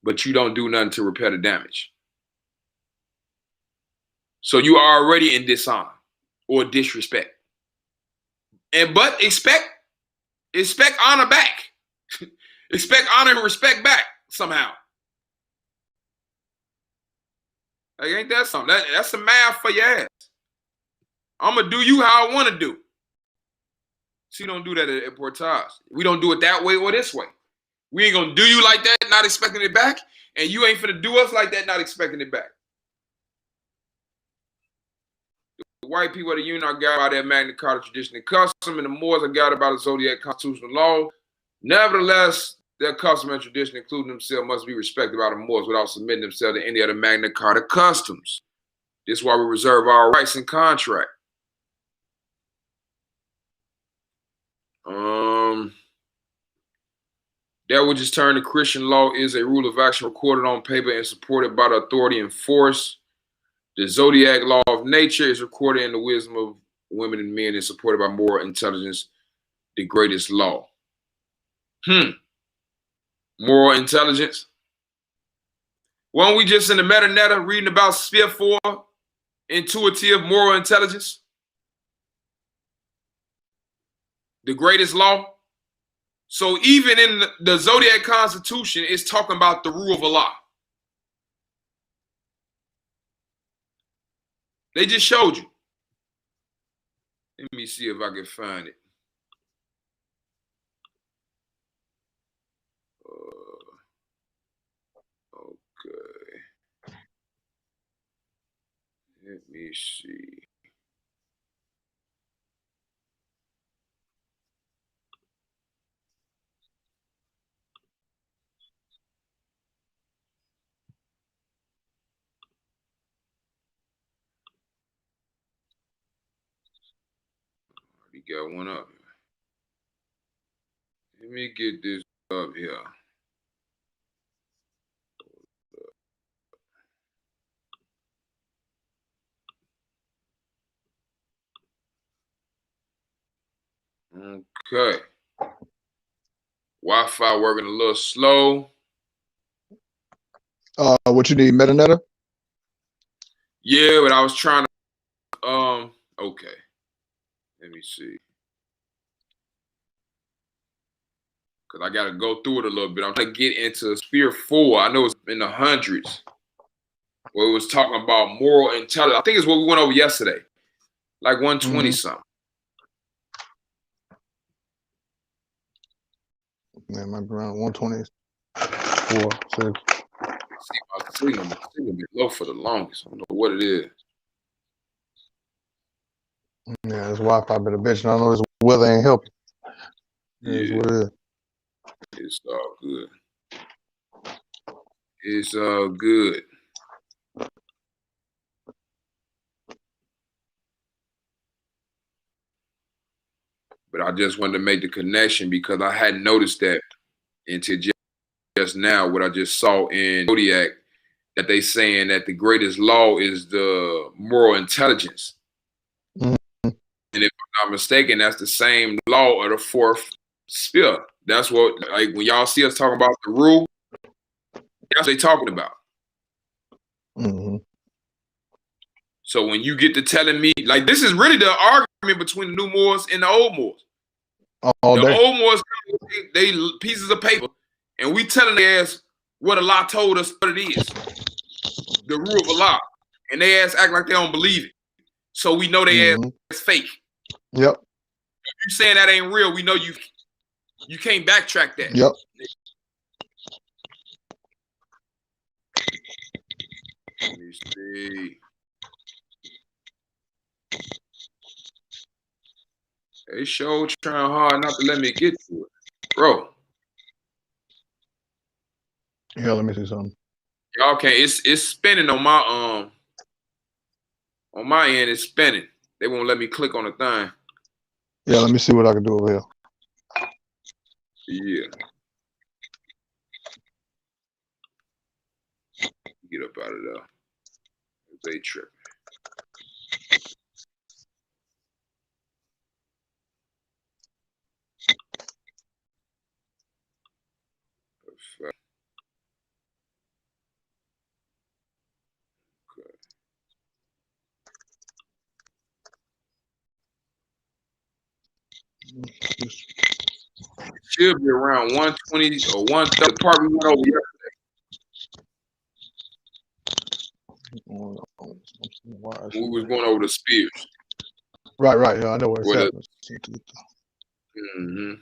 but you don't do nothing to repair the damage. So you are already in dishonor or disrespect. But expect honor back. Expect honor and respect back somehow. Like, ain't that something? That's some math for your ass. I'm going to do you how I want to do. See, don't do that at Portage. We don't do it that way or this way. We ain't going to do you like that, not expecting it back. And you ain't finna do us like that, not expecting it back. The white people of the Union are guided by their Magna Carta tradition and custom, and the Moors are guided by the Zodiac constitutional law. Nevertheless, their custom and tradition, including themselves, must be respected by the Moors without submitting themselves to any other Magna Carta customs. This is why we reserve our rights in contract. That which is termed the Christian law is a rule of action recorded on paper and supported by the authority and force. The Zodiac law of nature is recorded in the wisdom of women and men and supported by moral intelligence, the greatest law. Moral intelligence. Weren't we just in the meta reading about Sphere 4, intuitive moral intelligence? The greatest law. So even in the Zodiac Constitution, it's talking about the rule of Allah. They just showed you. Let me see if I can find it. Okay. Let me see. We got one up here. Let me get this up here. Okay. Wi-Fi working a little slow. What you need, metadata? Yeah, but I was trying to okay. Let me see. Because I got to go through it a little bit. I'm trying to get into Sphere 4. I know it's in the hundreds. Where it was talking about moral intelligence. I think it's what we went over yesterday. Like 120 something. Yeah, might be around 124. So. See, my signal been low for the longest. I don't know what it is. Yeah, this Wi-Fi been a bitch. I don't know this weather ain't helping. Yeah. What it is. It's all good. It's all good. But I just wanted to make the connection because I hadn't noticed that until just now, what I just saw in Zodiac, that they saying that the greatest law is the moral intelligence. Mhm. And if I'm not mistaken, that's the same law of the fourth sphere. That's what, like, when y'all see us talking about the rule, that's what they talking about. Mm-hmm. So when you get to telling me, like, this is really the argument between the new Moors and the old Moors. The old Moors, they pieces of paper, and we telling their ass what Allah told us what it is, the rule of Allah, and they ass act like they don't believe it. So we know they ass fake. Yep. If you saying that ain't real, we know you can't backtrack that. Yep. Let me see. They sure trying hard not to let me get to it, bro. Yeah, let me see something. Y'all can't. It's spinning on my end. It's spinning. They won't let me click on the thing. Yeah, let me see what I can do over here. Yeah. Get up out of there. They tripping. It should be around 120 or 130. The part we went over yesterday. We was going over the spears. Right. Yeah, I know where it's at. Mm-hmm.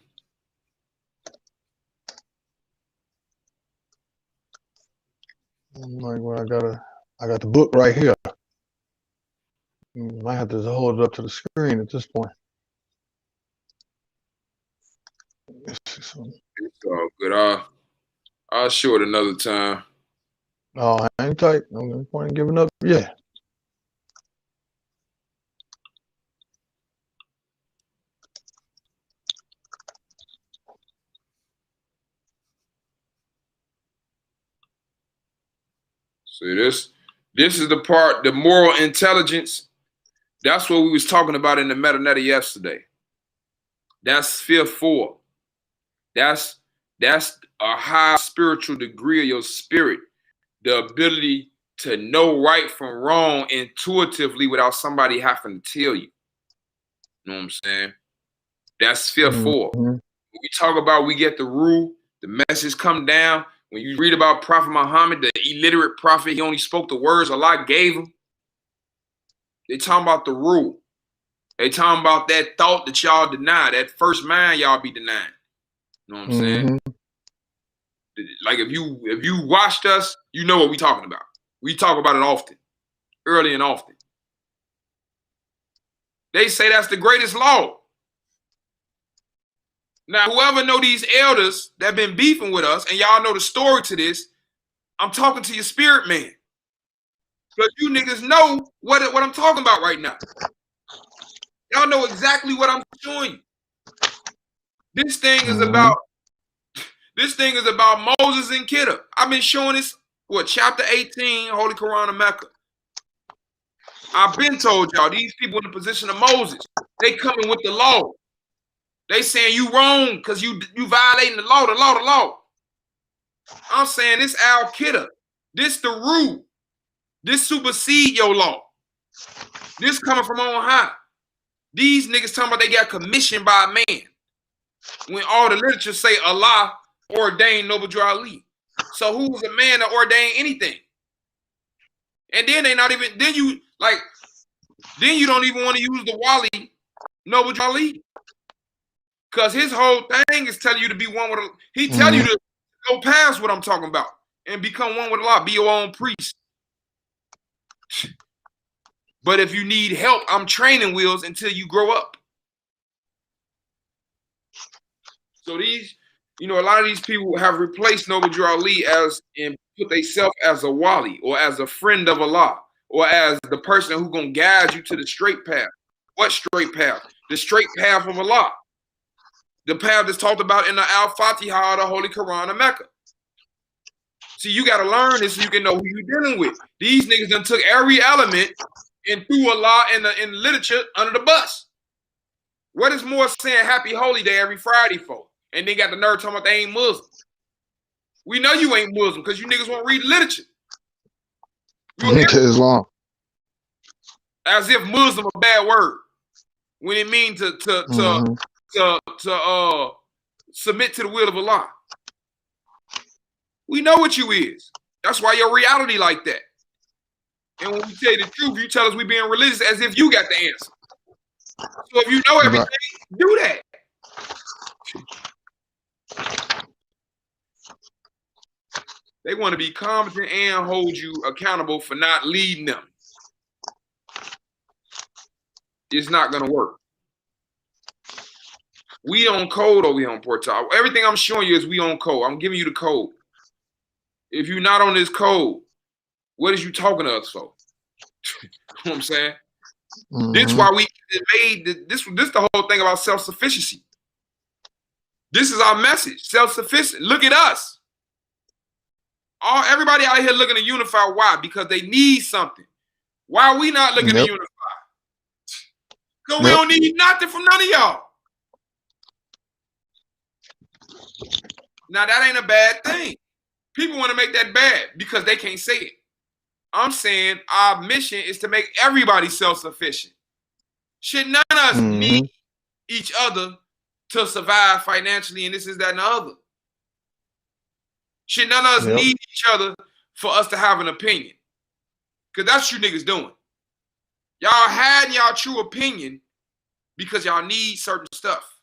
Like, well, I got the book right here. Might have to hold it up to the screen at this point. It's all good. I'll show it another time. Oh, hang tight. I'm going to point giving up. Yeah. See, this is the part, the moral intelligence. That's what we was talking about in the Metanetta yesterday. That's sphere 4. That's a high spiritual degree of your spirit. The ability to know right from wrong intuitively without somebody having to tell you. You know what I'm saying? That's sphere 4. When we talk about we get the rule, the message come down. When you read about Prophet Muhammad, the illiterate prophet, he only spoke the words Allah gave him. They talking about the rule. They talking about that thought that y'all deny, that first mind y'all be denying. You know what I'm saying? Like if you watched us, you know what we talking about. We talk about it often, early and often. They say that's the greatest law. Now, whoever know these elders that been beefing with us, and y'all know the story to this, I'm talking to your spirit man. Because you niggas know what I'm talking about right now. Y'all know exactly what I'm showing you. This thing is about Moses and Kidda. I've been showing this, chapter 18, Holy Quran of Mecca. I've been told y'all, these people in the position of Moses, they coming with the law. They saying you wrong because you violating the law. I'm saying this Al-Qaeda, this the rule. This supersede your law. This coming from on high. These niggas talking about they got commissioned by a man. When all the literature say Allah ordained Noble Drew Ali. So who was a man that ordained anything? And then they not even, then you don't even want to use the Wali Noble Drew Ali. Because his whole thing is telling you to be one with Allah. He tell you to go past what I'm talking about and become one with Allah. Be your own priest. But if you need help, I'm training wheels until you grow up. So these, a lot of these people have replaced Noble Drew Ali and put themselves as a wali or as a friend of Allah or as the person who's going to guide you to the straight path. What straight path? The straight path of Allah. The path that's talked about in the Al-Fatiha, the Holy Quran of Mecca. See, you got to learn this so you can know who you're dealing with. These niggas done took every element and threw a law in the literature under the bus. What is Moore saying Happy Holy Day every Friday for? And they got the nerve talking about they ain't Muslim. We know you ain't Muslim because you niggas won't read literature. Islam. As if Muslim a bad word when it means to submit to the will of Allah. We know what you is. That's why your reality like that. And when we tell you the truth, you tell us we being religious as if you got the answer. So if you know everything, do that. They want to be competent and hold you accountable for not leading them. It's not going to work. We on code over here on Portage. Everything I'm showing you is we on code. I'm giving you the code. If you're not on this code, what is you talking to us for? You know what I'm saying? This is why we made this the whole thing about self-sufficiency. This is our message, self-sufficient. Look at us. Everybody out here looking to unify. Why? Because they need something. Why are we not looking to unify? Because we don't need nothing from none of y'all. Now, that ain't a bad thing. People want to make that bad because they can't say it. I'm saying our mission is to make everybody self-sufficient. Should none of us need each other to survive financially and this is that and the other? Should none of us need each other for us to have an opinion? Because that's what you niggas doing. Y'all hiding y'all true opinion because y'all need certain stuff.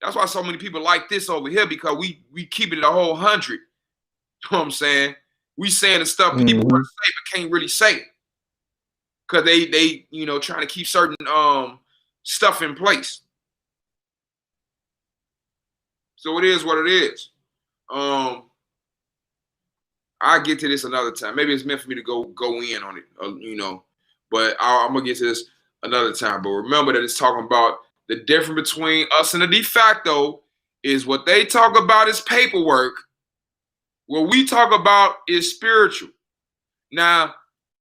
That's why so many people like this over here, because we keep it a whole 100. You know what I'm saying? We saying the stuff people want to say but can't really say it. Because they trying to keep certain stuff in place. So it is what it is. I'll get to this another time. Maybe it's meant for me to go in on it, but I'm going to get to this another time. But remember that it's talking about the difference between us and the de facto is what they talk about is paperwork. What we talk about is spiritual. Now,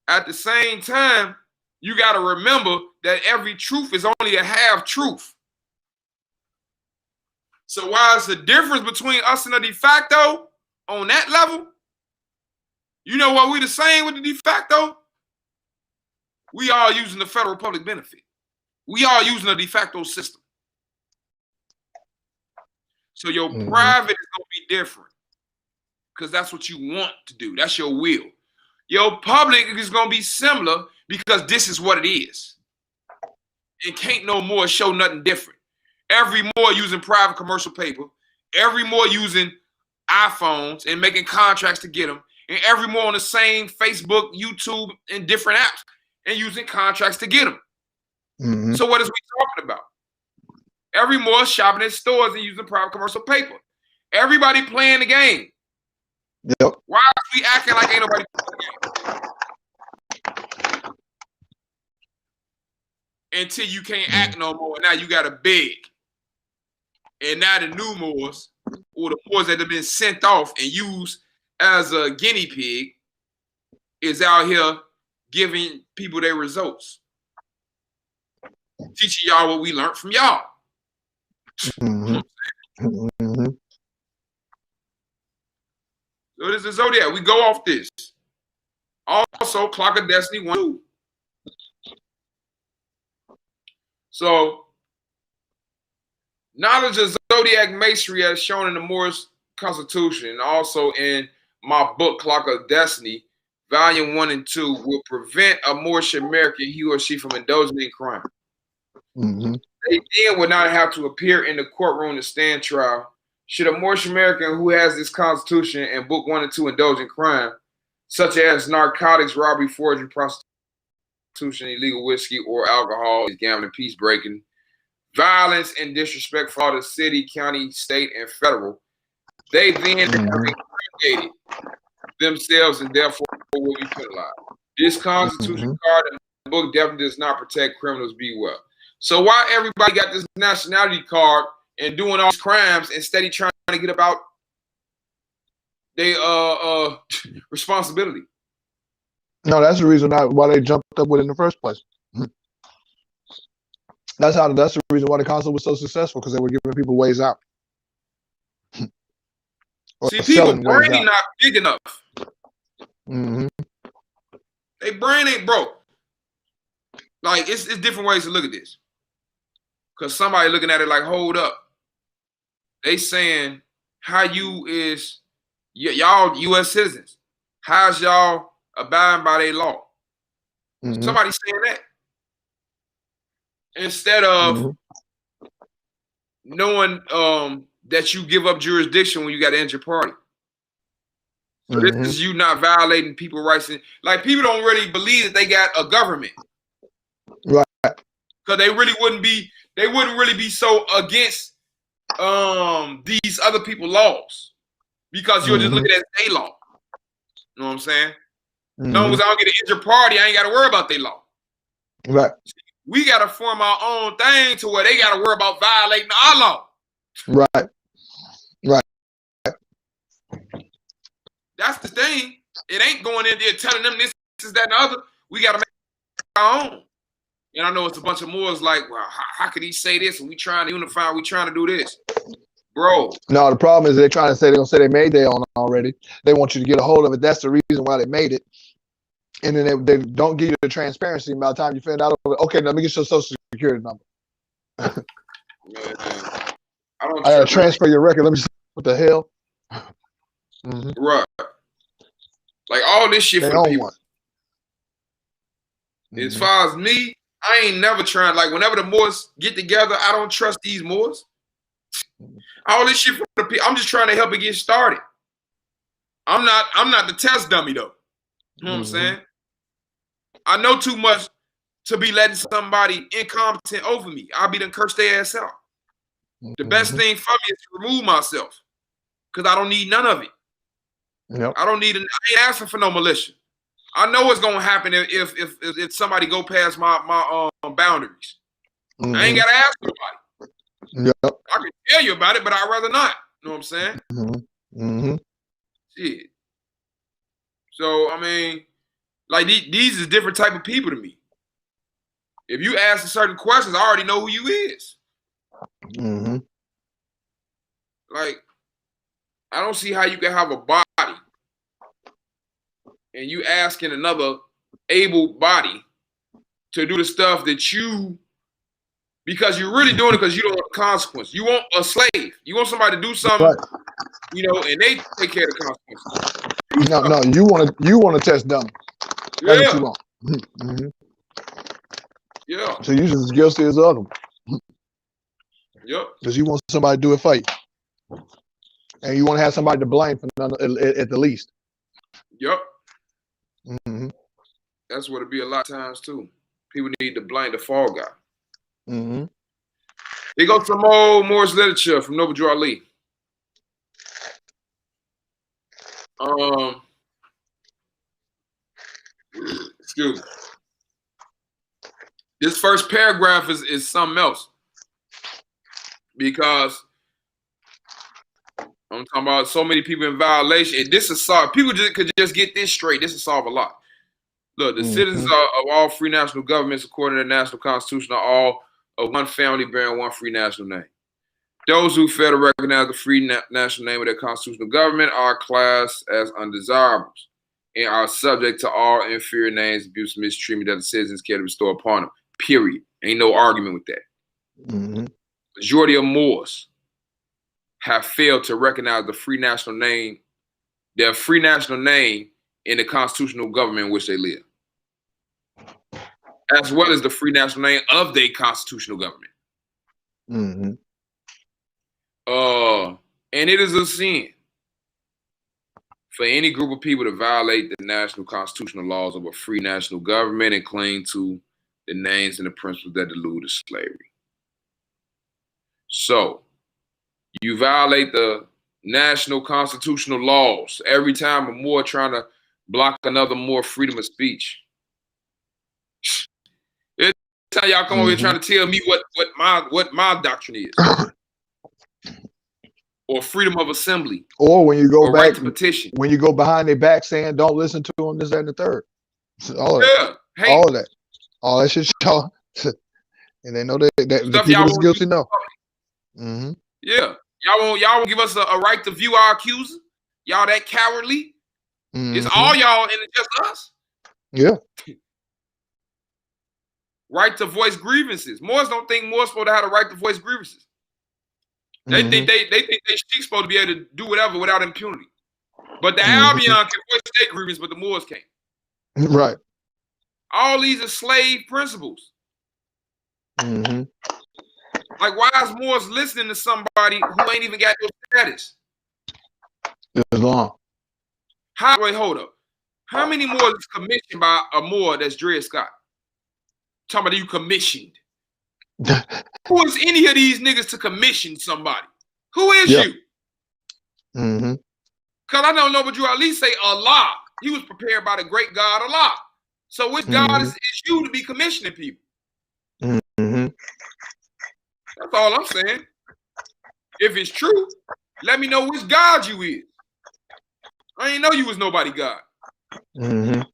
at the same time, you got to remember that every truth is only a half truth. So while it's the difference between us and the de facto on that level, you know what we the same with the de facto? We all using the federal public benefit. We all using a de facto system. So your private is going to be different because that's what you want to do. That's your will. Your public is going to be similar because this is what it is. It can't no more show nothing different. Every more using private commercial paper, every more using iPhones and making contracts to get them, and every more on the same Facebook, YouTube, and different apps and using contracts to get them. So what is we talking about? Every more shopping at stores and using private commercial paper. Everybody playing the game. Yep. Why are we acting like ain't nobody playing the game? Until you can't act no more. Now you got to beg. And now the new Moors, or the Moors that have been sent off and used as a guinea pig, is out here giving people their results. Teaching y'all what we learned from y'all. So this is Zodiac. We go off this. Also, Clock of Destiny 1. So, knowledge of Zodiac Masonry as shown in the Moorish Constitution and also in my book, Clock of Destiny, Volume 1 and 2, will prevent a Moorish American, he or she, from indulging in crime. They then would not have to appear in the courtroom to stand trial. Should a Moorish American who has this Constitution and Book 1 and 2 indulge in crime, such as narcotics, robbery, forgery, prostitution, illegal whiskey or alcohol, gambling, peace breaking, violence, and disrespect for all the city, county, state, and federal, they then have incriminated themselves and therefore will be penalized. This Constitution card and the book definitely does not protect criminals. Be well. So why everybody got this nationality card and doing all these crimes and steady trying to get about responsibility. No, that's the reason why they jumped up with it in the first place. That's the reason why the consul was so successful, because they were giving people ways out. See, people brain not big enough. Mm-hmm. They brain ain't broke. Like it's different ways to look at this. Cause somebody looking at it like, hold up. They saying how you is y'all U.S. citizens. How's y'all abiding by their law? Mm-hmm. Somebody's saying that. Instead of knowing that you give up jurisdiction when you got to enter party. So this is you not violating people's rights. Like people don't really believe that they got a government. Right. Because they wouldn't really be so against these other people's laws. Because you're just looking at their law. You know what I'm saying? As long as I don't get an injured party, I ain't got to worry about their law. Right. We got to form our own thing to where they got to worry about violating our law. Right. Right. That's the thing. It ain't going in there telling them this, that, and the other. We got to make our own. And I know it's a bunch of Moors like, well, how could he say this? And we trying to unify. We trying to do this. Bro. No, the problem is they're going to say they made their own already. They want you to get a hold of it. That's the reason why they made it. And then they don't give you the transparency by the time you find out. Okay, let me get your social security number. Man, I gotta transfer your record. Let me see what the hell. Right. Like all this shit for the people. As far as me, I ain't never trying. Like whenever the Moors get together, I don't trust these Moors. All this shit for the people. I'm just trying to help it get started. I'm not the test dummy though. You know what I'm saying? I know too much to be letting somebody incompetent over me. I'll be done curse their ass out. The best thing for me is to remove myself. Because I don't need none of it. Yep. I ain't asking for no militia. I know what's gonna happen if somebody go past my boundaries. I ain't gotta ask nobody. Yep. I can tell you about it, but I'd rather not. You know what I'm saying? Shit. So I mean, like these is different type of people to me. If you ask certain questions, I already know who you is. Like, I don't see how you can have a body and you asking another able body to do the stuff that you, because you're really doing it because you don't want the consequence. You want a slave. You want somebody to do something, and they take care of the consequences. No, you want to test dumb. That's what you want. Yeah. So you're just as guilty as the other one. Yep. Because you want somebody to do a fight. And you want to have somebody to blame for none, at the least. Yep. That's what it be a lot of times too. People need to blame the fall guy. Here goes some old Moorish literature from Noble Drew Ali. Excuse me. This first paragraph is something else. Because I'm talking about so many people in violation. And this is solve. People could just get this straight. This will solve a lot. Look, the citizens of all free national governments, according to the national constitution, are all of one family bearing one free national name. Those who fail to recognize the free national name of their constitutional government are classed as undesirables and are subject to all inferior names, abuse, mistreatment that the citizens care to bestow upon them. Period. Ain't no argument with that. Majority of Moors have failed to recognize the free national name, their free national name in the constitutional government in which they live, as well as the free national name of their constitutional government. And it is a sin for any group of people to violate the national constitutional laws of a free national government and claim to the names and the principles that delude to slavery. So, you violate the national constitutional laws every time a Moor trying to block another Moor freedom of speech. Every time y'all come over here trying to tell me what my doctrine is, or freedom of assembly, or when you go or back, right to petition. when you go behind their back saying don't listen to them, this, that, and the third. All Yeah, hey, all of that. All that shit, y'all. And they know that the stuff people y'all that's won't guilty do. know. Mm-hmm. Yeah, y'all won't give us a right to view our accuser. Y'all that cowardly. It's all y'all and it's just us. Yeah. Right to voice grievances. Moors don't think Moors supposed to have the right to voice grievances. They think they think they she's supposed to be able to do whatever without impunity. But the Albion can voice their grievance, but the Moors can't. Right. All these are slave principles. Like, why is Moors listening to somebody who ain't even got no status? Islam. Wait, hold up. How many Moors is commissioned by a Moor that's Dred Scott? Talking about you commissioned. Who is any of these niggas to commission somebody? Who is you? Because I don't know, but you at least say Allah. He was prepared by the great God Allah. So which God is you to be commissioning people? That's all I'm saying. If it's true, let me know which God you is. I ain't know you was nobody God. See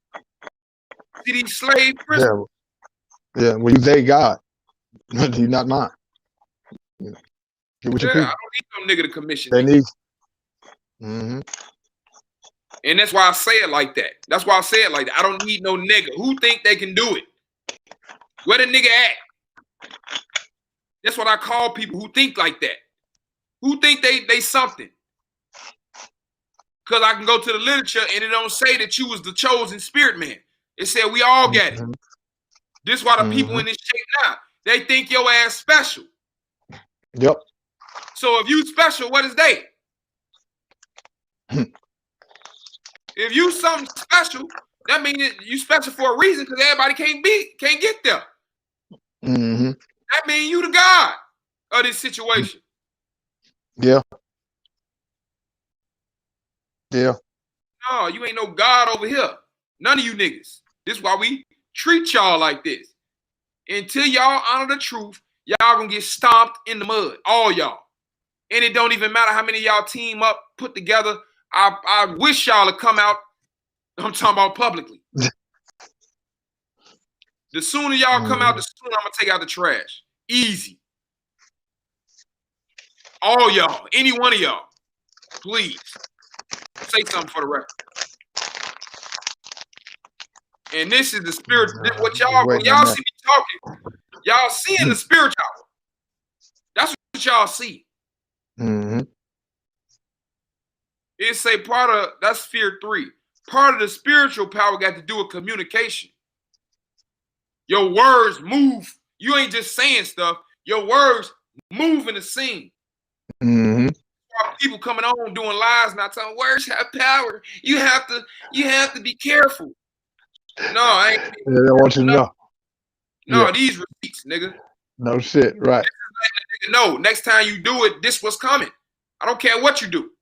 these slave principles? Yeah, well, you they God. You not mine. You know, get with your people. I don't need no nigga to commission they me. Need. And that's why I say it like that. That's why I say it like that. I don't need no nigga. Who think they can do it? Where the nigga at? That's what I call people who think like that. Who think they something. Because I can go to the literature and it don't say that you was the chosen spirit man. It said we all got it. This is why the people in this shape now, they think your ass special. Yep. So if you special, what is they? If you something special, that means you special for a reason because everybody can't get there. That means you the God of this situation. Yeah. Yeah. No, you ain't no God over here. None of you niggas. This is why we treat y'all like this. Until y'all honor the truth, y'all gonna get stomped in the mud. All y'all. And it don't even matter how many of y'all team up, put together. I wish y'all to come out. I'm talking about publicly. The sooner y'all come out, the sooner I'm gonna take out the trash. Easy. All y'all, any one of y'all, please say something for the record. And this is the spirit. What y'all, when y'all see me talking, y'all seeing the spiritual. That's what y'all see. It say part of that's sphere 3. Part of the spiritual power got to do with communication. Your words move. You ain't just saying stuff. Your words move in the scene. People coming on doing lies now telling words have power. You have to be careful. No, I ain't. They want you to know. No, these receipts, nigga. No shit, right. No, next time you do it, this what's coming. I don't care what you do.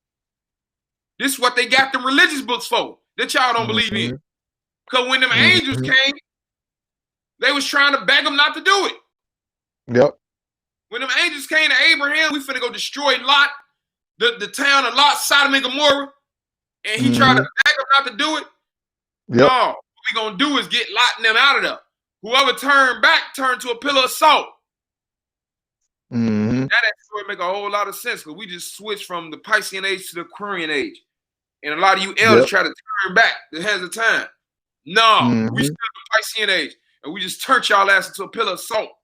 This is what they got them religious books for that y'all don't believe in. Because when them angels came, they was trying to beg them not to do it. Yep. When them angels came to Abraham, we finna go destroy Lot, the town of Lot, Sodom and Gomorrah, and he tried to beg them not to do it. Yep. No, what we gonna do is get Lot and them out of there. Whoever turned back turned to a pillar of salt. That story make a whole lot of sense because we just switched from the Piscean age to the Aquarian age. And a lot of you elders try to turn back the hands of time. No, we still the Piscean age. And we just turned y'all ass into a pillar of salt.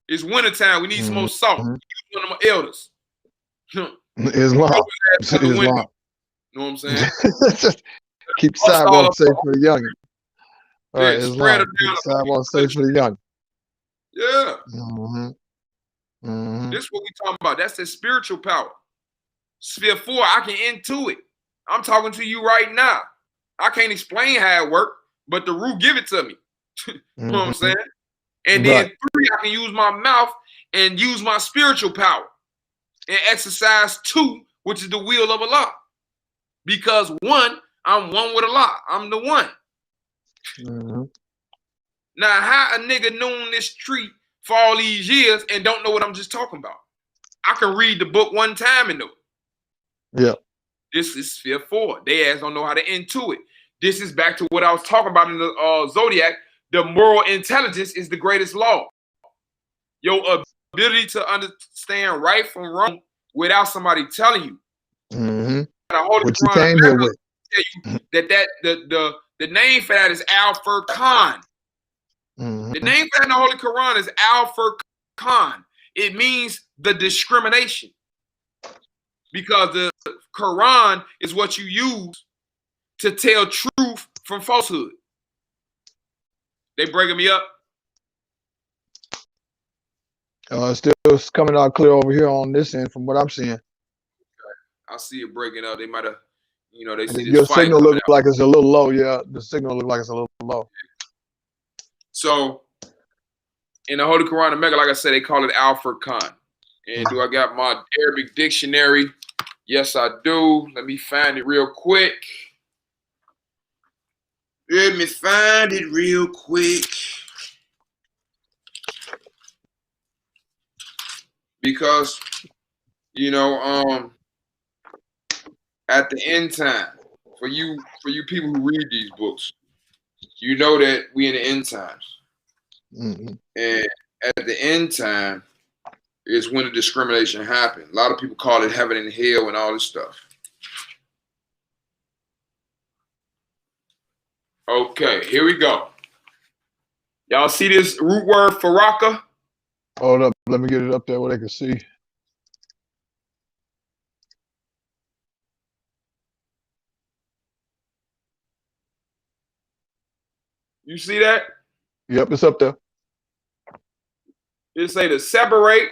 It's wintertime. We need some more salt. One of my elders. Islam. You know what I'm saying? Keep sidewalk safe for the young. All right, Islam. Keep sidewalk safe for the young. Yeah. This is what we talking about. That's the spiritual power. Sphere 4, I can into it. I'm talking to you right now. I can't explain how it works, but the root give it to me. You know what I'm saying? And then 3, I can use my mouth and use my spiritual power and exercise 2, which is the will of Allah. Because 1, I'm one with Allah. I'm the one. Now, how a nigga known this tree for all these years and don't know what I'm just talking about? I can read the book one time and know it. Yeah. This is sphere 4. They ass don't know how to intuit. This is back to what I was talking about in the Zodiac. The moral intelligence is the greatest law. Your ability to understand right from wrong without somebody telling you. Mm-hmm. What you came here with. The name for that is Al-Furqan. Mm-hmm. The name for that in the Holy Quran is Al-Furqan. It means the discrimination. Because the Quran is what you use to tell truth from falsehood. They breaking me up? Still coming out clear over here on this end from what I'm seeing. I see it breaking up. They might have, they see your this fight signal coming looks out. like it's a little low. Yeah, the signal looks like it's a little low. So, in the Holy Quran of Mecca, like I said, they call it Al-Furqan. And do I got my Arabic dictionary? Yes, I do. Let me find it real quick. Because, at the end time, for you people who read these books, you know that we in the end times. Mm-hmm. And at the end time is when the discrimination happened. A lot of people call it heaven and hell and all this stuff. Okay, here we go. Y'all see this root word faraka? Hold up, let me get it up there where they can see. You see that? Yep, it's up there. It say to separate,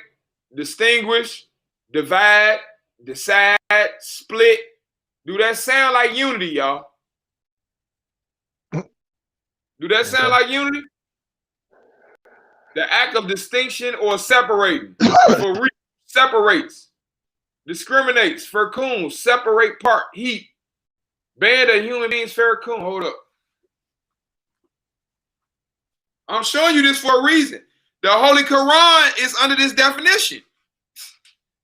distinguish, divide, decide, split. Do that sound like unity, y'all? Do that sound like unity? The act of distinction or separating. For separates. Discriminates. Furqun, separate part, heap. Band of human beings, Furqun. Hold up. I'm showing you this for a reason. The Holy Quran is under this definition.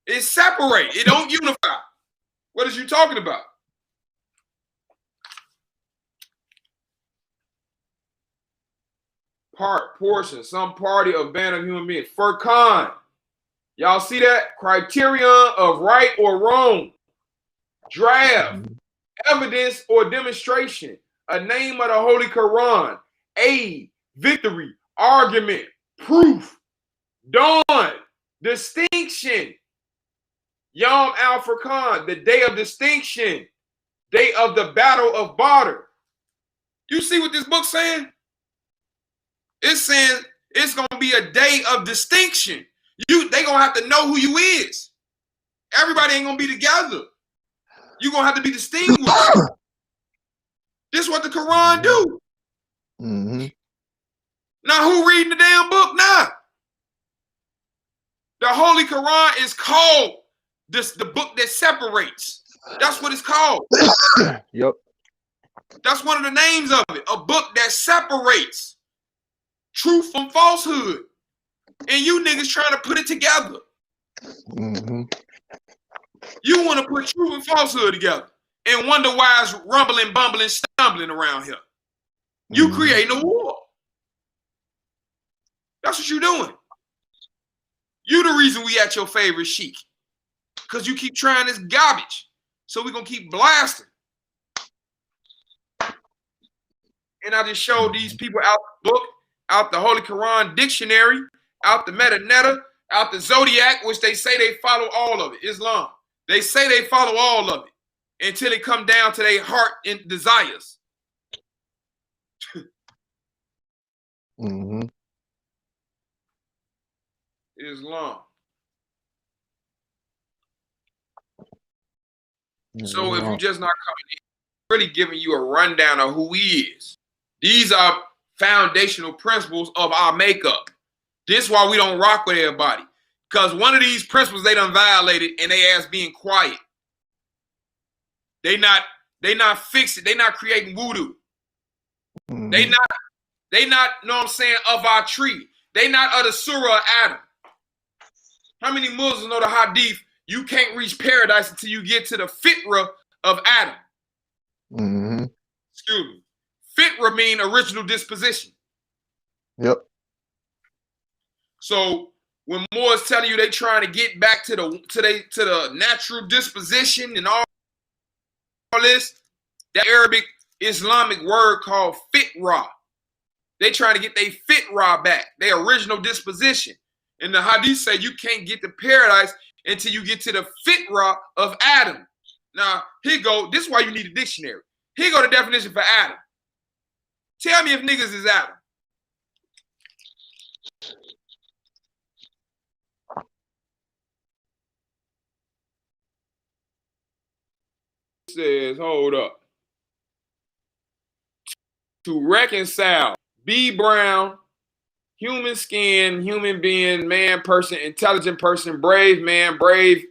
It separate. It don't unify. What is you talking about? Part, portion, some party of band of human beings. Furqan. Y'all see that? Criterion of right or wrong. Draft. Evidence or demonstration. A name of the Holy Quran. Aid. Victory. Argument. Proof. Dawn. Distinction. Yom al-Furqan. The day of distinction. Day of the battle of Badr. You see what this book's saying? It's saying it's gonna be a day of distinction. They gonna have to know who you is. Everybody ain't gonna be together. You gonna have to be distinguished. This is what the Quran do. Mm-hmm. Now who reading the damn book now? The Holy Quran is called the book that separates. That's what it's called. Yep. That's one of the names of it. A book that separates truth from falsehood. And you niggas trying to put it together. Mm-hmm. You want to put truth and falsehood together and wonder why it's rumbling, bumbling, stumbling around here. You creating a war. That's what you're doing. You the reason we at your favorite sheik. Because you keep trying this garbage. So we're going to keep blasting. And I just showed these people out the book, out the Holy Quran dictionary, out the Metanetta, out the Zodiac, which they say they follow all of it, Islam. They say they follow all of it until it come down to their heart and desires. Mm-hmm. Islam. So if you're just not coming in, really giving you a rundown of who he is. These are foundational principles of our makeup. This is why we don't rock with everybody. Because one of these principles they done violated and they ass being quiet. They not fixing, they not creating voodoo. Mm-hmm. They not, know what I'm saying, of our tree. They not of the Surah of Adam. How many Muslims know the hadith? You can't reach paradise until you get to the fitra of Adam. Mm-hmm. Excuse me. Fitra mean original disposition. Yep. So when Moors telling you they trying to get back to the natural disposition and all this, that Arabic Islamic word called fitra. They trying to get their fitra back, their original disposition. And the hadith say you can't get to paradise until you get to the fitra of Adam. Now, here go. This is why you need a dictionary. Here go the definition for Adam. Tell me if niggas is Adam. It says, hold up. To reconcile, be brown, human skin, human being, man, person, intelligent person, brave man, brave,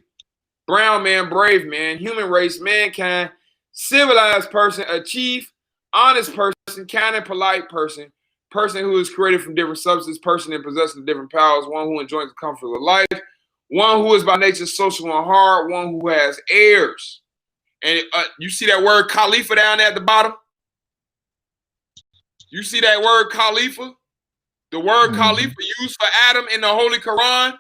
brown man, brave man, human race, mankind, civilized person, a chief, honest person, kind and polite person, person who is created from different substances, person in possession of different powers, one who enjoys the comfort of life, one who is by nature social and hard, one who has heirs. And you see that word Khalifa down there at the bottom? You see that word Khalifa? The word Khalifa used for Adam in the Holy Quran?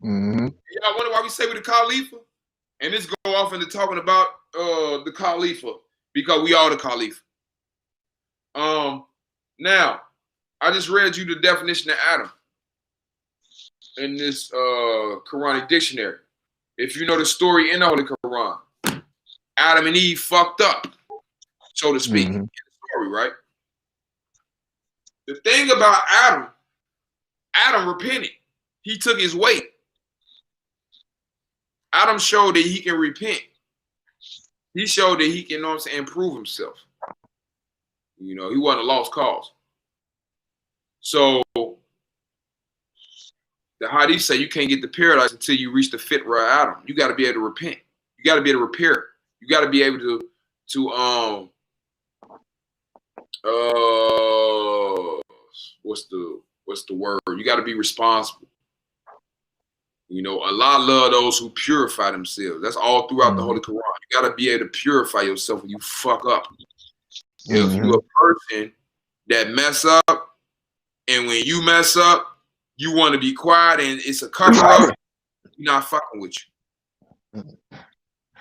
Y'all wonder why we say with the Khalifa? And this go off into talking about the Khalifa, because we are the Khalifa. Now, I just read you the definition of Adam in this Quranic dictionary. If you know the story in the Holy Quran, Adam and Eve fucked up, so to speak, in the story, right? The thing about Adam repented. He took his weight. Adam showed that he can repent. He showed that he can, you know what I'm saying, improve himself. You know, he wasn't a lost cause. So the hadith say you can't get to paradise until you reach the fitra of Adam. You got to be able to repent. You got to be able to repair. You got to be able to what's the word? You got to be responsible. You know, Allah love those who purify themselves. That's all throughout the Holy Quran. You got to be able to purify yourself when you fuck up. If you're a person that mess up, and when you mess up, you want to be quiet and it's a cover up, you're not fucking with you.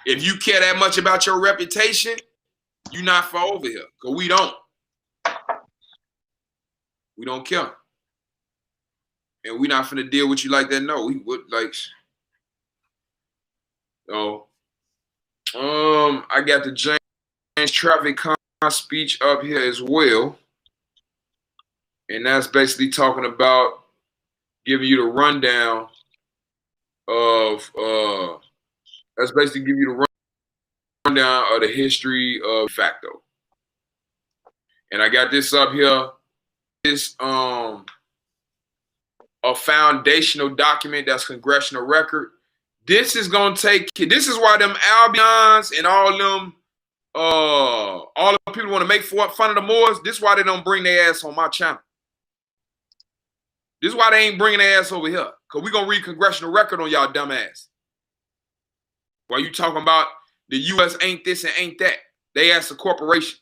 If you care that much about your reputation, you're not for over here. Because we don't. We don't care. And we're not finna deal with you like that. No, we would like. So, I got the James Traffic speech up here as well. And that's basically talking about giving you the rundown of that's basically giving you the rundown of the history of facto. And I got this up here. This a foundational document that's congressional record. This is gonna take. This is why them Albions and all the people want to make fun of the Moors. This is why they don't bring their ass on my channel. This is why they ain't bringing their ass over here. Because we're going to read congressional record on y'all dumb ass. While you talking about the U.S. ain't this and ain't that. They ass a corporation.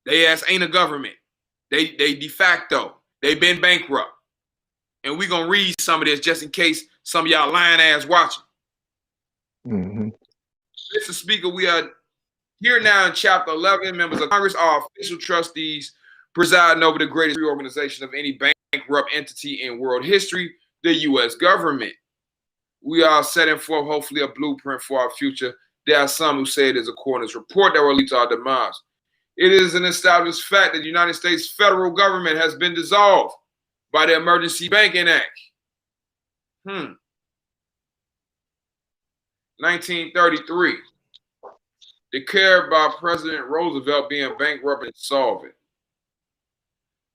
They ass ain't a government. They de facto. They been bankrupt. And we're going to read some of this just in case some of y'all lying ass watching. Mr. Speaker, we are here now in Chapter 11. Members of Congress are official trustees presiding over the greatest reorganization of any bankrupt entity in world history, the U.S. government. We are setting forth, hopefully, a blueprint for our future. There are some who say it is a corner's report that will lead to our demise. It is an established fact that the United States federal government has been dissolved by the Emergency Banking Act. 1933. Declared by President Roosevelt being bankrupt and insolvent.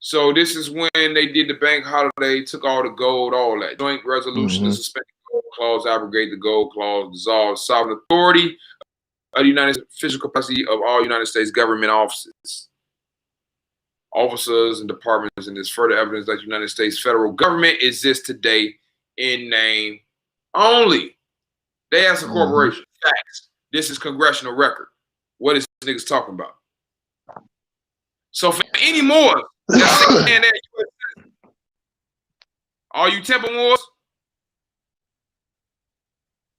So this is when they did the bank holiday, took all the gold, all that. Joint resolution to suspend the gold clause, abrogate the gold clause, dissolve sovereign authority of the United States, physical capacity of all United States government offices. officers and departments, and there's further evidence that the United States federal government exists today in name only. They asked a corporation. Facts. This is congressional record. What is niggas talking about? So for any more that's saying that all you Temple Moors,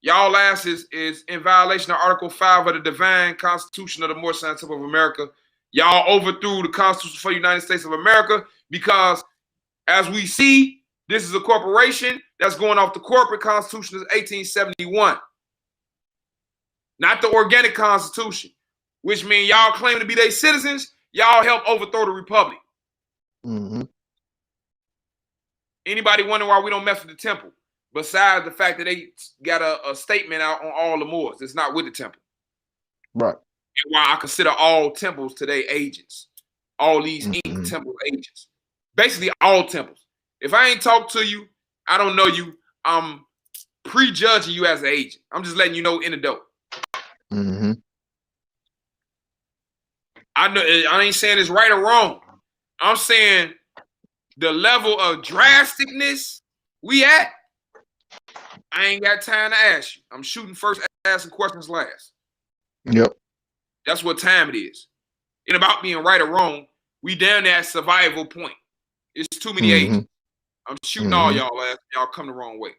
y'all ass is in violation of Article 5 of the Divine Constitution of the Moorish Temple of America. Y'all overthrew the Constitution for the United States of America because, as we see, this is a corporation that's going off the corporate Constitution of 1871, not the organic Constitution, which means y'all claim to be their citizens. Y'all help overthrow the Republic. Anybody wonder why we don't mess with the temple? Besides the fact that they got a statement out on all the Moors. It's not with the temple. Right. And why I consider all temples today agents. All these ink temple agents. Basically all temples. If I ain't talked to you, I don't know you, I'm prejudging you as an agent. I'm just letting you know in the dope. I know I ain't saying it's right or wrong. I'm saying the level of drasticness we at, I ain't got time to ask you. I'm shooting first, asking questions last. Yep. That's what time it is. And about being right or wrong, we down there at survival point. It's too many agents. I'm shooting all y'all ass. Y'all come the wrong way.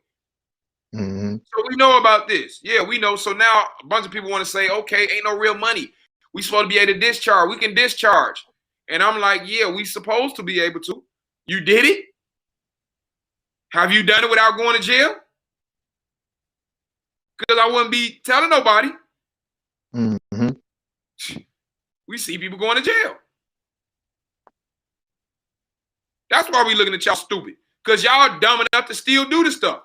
So we know about this. Yeah, we know. So now a bunch of people want to say, okay, ain't no real money. We supposed to be able to discharge. We can discharge. And I'm like, yeah, we supposed to be able to. You did it? Have you done it without going to jail? Because I wouldn't be telling nobody. We see people going to jail. That's why we looking at y'all stupid. Because y'all dumb enough to still do this stuff.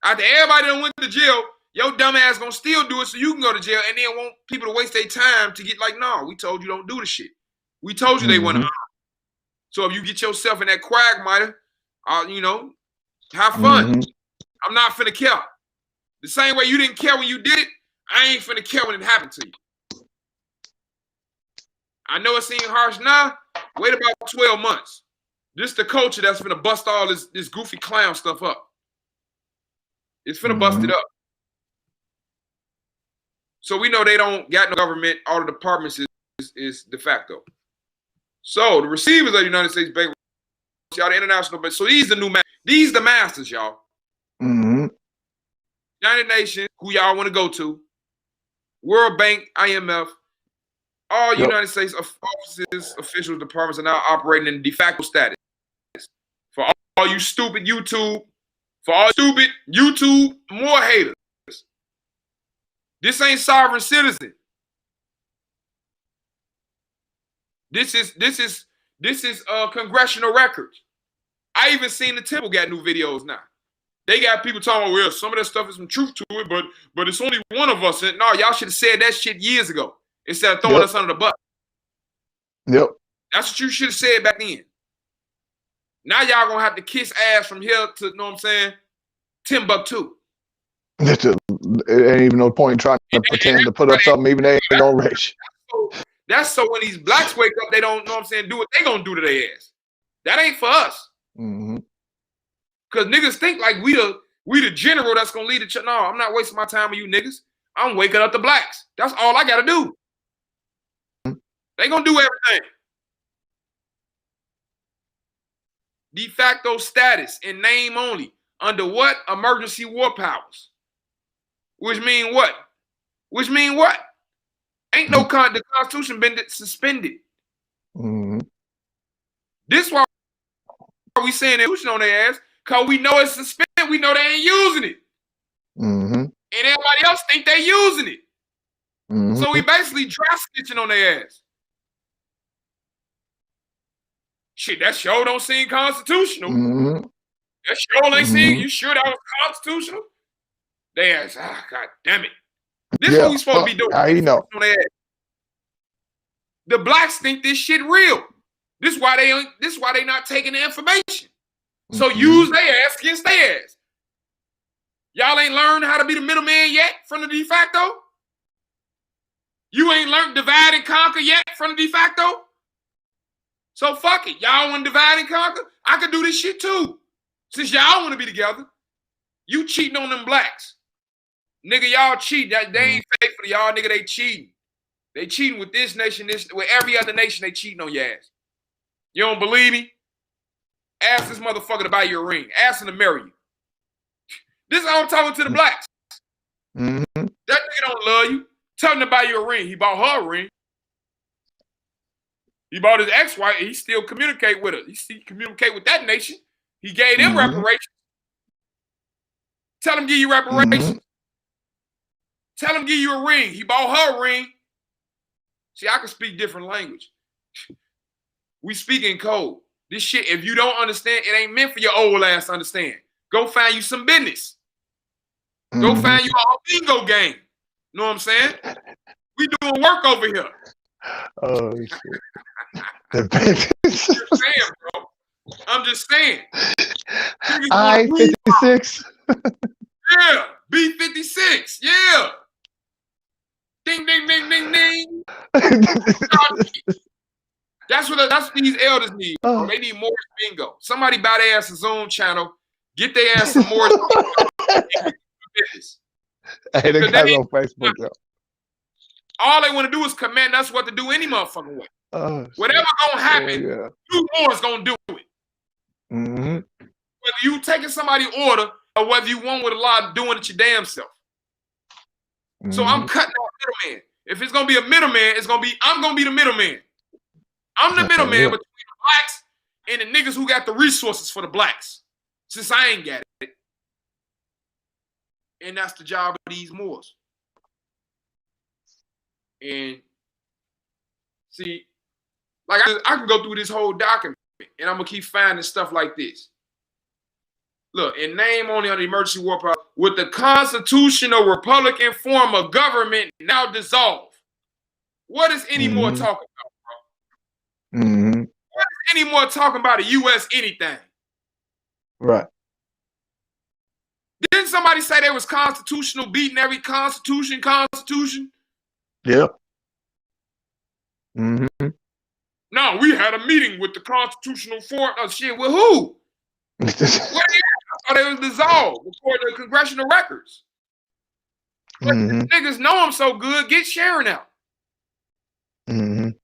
After everybody done went to jail, your dumb ass gonna still do it so you can go to jail and then want people to waste their time to get like, no, we told you don't do the shit. We told you they want to. So if you get yourself in that quagmire, you know, have fun. I'm not finna care. The same way you didn't care when you did it, I ain't finna care when it happened to you. I know it seems harsh now. Wait about 12 months. This the culture that's finna bust all this goofy clown stuff up. It's finna bust it up. So we know they don't got no government. All the departments is de facto. So the receivers of the United States Bank, y'all the international bank. So these the new these the masters, y'all. United Nations, who y'all want to go to, World Bank, IMF, all United States offices, officials, departments are now operating in de facto status. For all you stupid YouTube, more haters. This ain't sovereign citizen. This is congressional records. I even seen the temple got new videos now. They got people talking, well, some of that stuff is some truth to it, but it's only one of us. No, y'all should have said that shit years ago instead of throwing us under the bus. Yep. That's what you should have said back then. Now y'all gonna have to kiss ass from here to, you know what I'm saying, Timbuktu. It ain't even no point trying to pretend to put up something even they ain't no race. That's so when these blacks wake up, they don't know what I'm saying, do what they gonna do to their ass. That ain't for us. Because niggas think like we the general that's gonna lead the no, I'm not wasting my time with you niggas. I'm waking up the blacks. That's all I gotta do. They gonna do everything. De facto status in name only. Under what? Emergency war powers. Which mean what? Ain't no the Constitution been suspended. This why we saying Constitution on their ass, because we know it's suspended. We know they ain't using it. And everybody else think they using it. So we basically dry stitching on their ass. Shit, that show don't seem constitutional. That show ain't seem, you sure that was constitutional? They ask, God damn it. This is what we supposed to be doing. How you know? The blacks think this shit real. This is why they not taking the information. So use their ass against their ass. Y'all ain't learned how to be the middleman yet from the de facto? You ain't learned divide and conquer yet from the de facto? So fuck it. Y'all want to divide and conquer? I could do this shit too. Since y'all want to be together. You cheating on them blacks. Nigga, y'all cheat. They ain't faithful to y'all, nigga. They cheating. They cheating with this nation, with every other nation, they cheating on your ass. You don't believe me? Ask this motherfucker to buy you a ring. Ask him to marry you. This is how I'm talking to the blacks. Mm-hmm. That nigga don't love you. Tell him to buy you a ring. He bought her a ring. He bought his ex-wife. He still communicate with her. He communicate with that nation. He gave them reparations. Tell him give you reparations. Tell him give you a ring. He bought her a ring. See, I can speak different language. We speak in code. This shit, if you don't understand, it ain't meant for your old ass to understand. Go find you some business. Go find you a bingo game. You know what I'm saying? We doing work over here. Oh, shit. I'm just saying, bro. I'm just saying. I-56. Yeah. B-56. Yeah. Ding, ding, ding, ding, ding. That's what these elders need. Bro. They need Moorish bingo. Somebody buy their ass a Zoom channel. Get their ass some Moorish bingo. Hey, they got it on Facebook, though. All they want to do is command us what to do any motherfucking way. Whatever gonna happen, you Moors gonna do it. Whether you taking somebody's order or whether you want with a lot of doing it your damn self. So I'm cutting out middleman. If it's gonna be a middleman, I'm gonna be the middleman. I'm the middleman between the blacks and the niggas who got the resources for the blacks. Since I ain't got it. And that's the job of these Moors. And see, like I can go through this whole document and I'm gonna keep finding stuff like this. Look, in name only on the emergency war power, with the constitutional Republican form of government now dissolved. What is any more talking about, bro? What is any more talking about a U.S. anything? Right. Didn't somebody say there was constitutional beating every constitution? Yep. No, we had a meeting with the constitutional form. Oh shit, with who? Where they at? Oh, they was dissolved before the congressional records. But niggas know them so good, get sharing out. You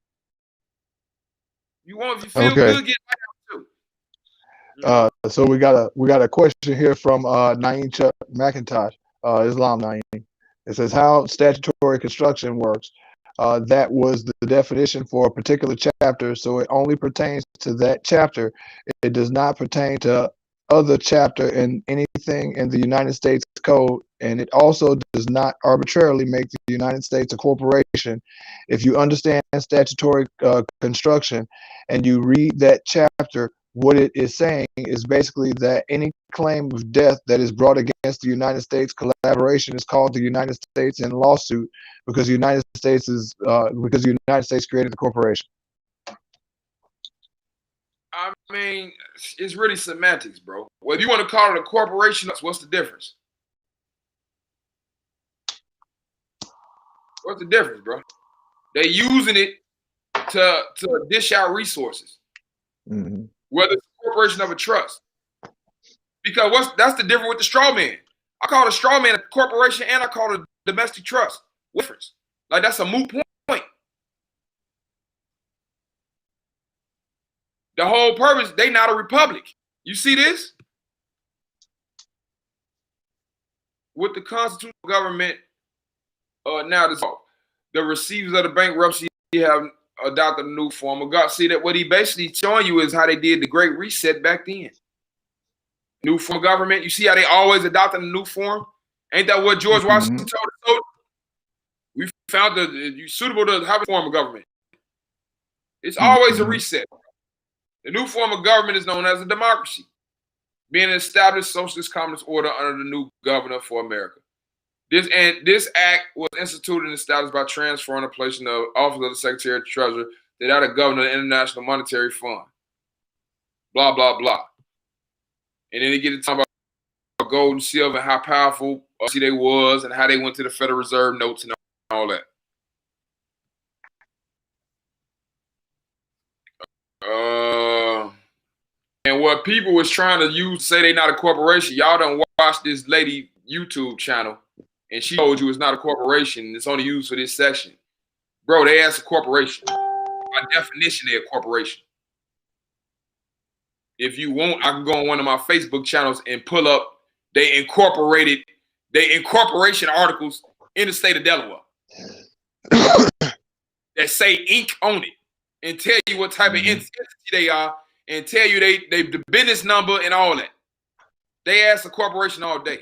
want, if you feel good, get out too. So we got a question here from Naeem Chuck McIntosh, Islam Naeem. It says how statutory construction works. That was the definition for a particular chapter, so it only pertains to that chapter. It does not pertain to other chapter in anything in the United States Code, and it also does not arbitrarily make the United States a corporation. If you understand statutory construction and you read that chapter, what it is saying is basically that any claim of death that is brought against the United States collaboration is called the United States in lawsuit because the United States created the corporation. I mean, it's really semantics, bro. Whether you want to call it a corporation, what's the difference? What's the difference, bro? They're using it to dish out resources. Whether it's a corporation of a trust. Because that's the difference with the straw man. I call a straw man a corporation and I call it a domestic trust. What difference? Like that's a moot point. The whole purpose, they not a republic. You see this? With the constitutional government now dissolved. The receivers of the bankruptcy have adopted a new form of God. See that what he basically showing you is how they did the Great Reset back then. New form of government. You see how they always adopted a new form? Ain't that what George Washington told us? We found that suitable to have a form of government. It's always a reset. The new form of government is known as a democracy, being an established socialist communist order under the new governor for America. This act was instituted and established by transferring the place in the office of the Secretary of the Treasury to that of Governor of the International Monetary Fund. Blah, blah, blah. And then they get to talk about gold and silver and how powerful they was and how they went to the Federal Reserve notes and all that. And what people was trying to use say they not a corporation, y'all don't watch this lady YouTube channel, and she told you it's not a corporation. It's only used for this section. Bro, they asked a corporation. By definition, they're a corporation. If you want, I can go on one of my Facebook channels and pull up they incorporation articles in the state of Delaware that say Inc. on it and tell you what type of entity they are and tell you they the business number and all that. They ask a corporation all day.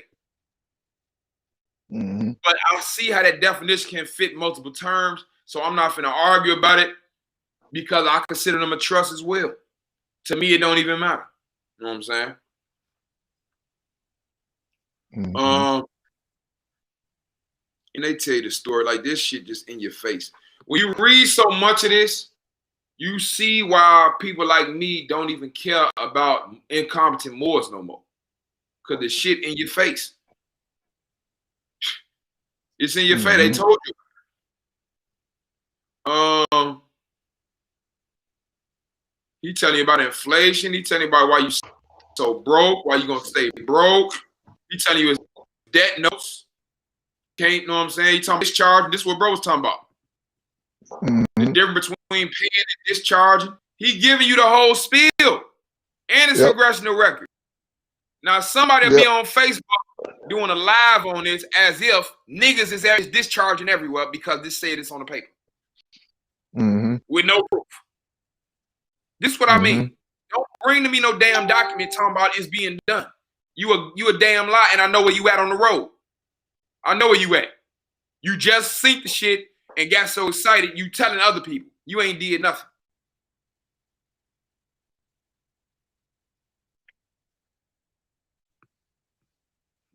But I see how that definition can fit multiple terms, so I'm not finna argue about it because I consider them a trust as well. To me, it don't even matter. You know what I'm saying? And they tell you the story like this shit just in your face. When you read so much of this, you see why people like me don't even care about incompetent Moors no more. Because the shit in your face. It's in your face. They told you. He telling you about inflation. He telling you about why you so broke, why you gonna stay broke. He telling you his debt notes. Can't know what I'm saying? He talking discharge. This is what bro was talking about. The difference between paying and discharging. He giving you the whole spiel and his congressional record. Now somebody will be on Facebook doing a live on this as if niggas is discharging everywhere because this said it's on the paper. With no proof. This is what I mean. Don't bring to me no damn document talking about it's being done. You a damn lie, and I know where you at on the road. I know where you at. You just synced the shit and got so excited you telling other people. You ain't did nothing.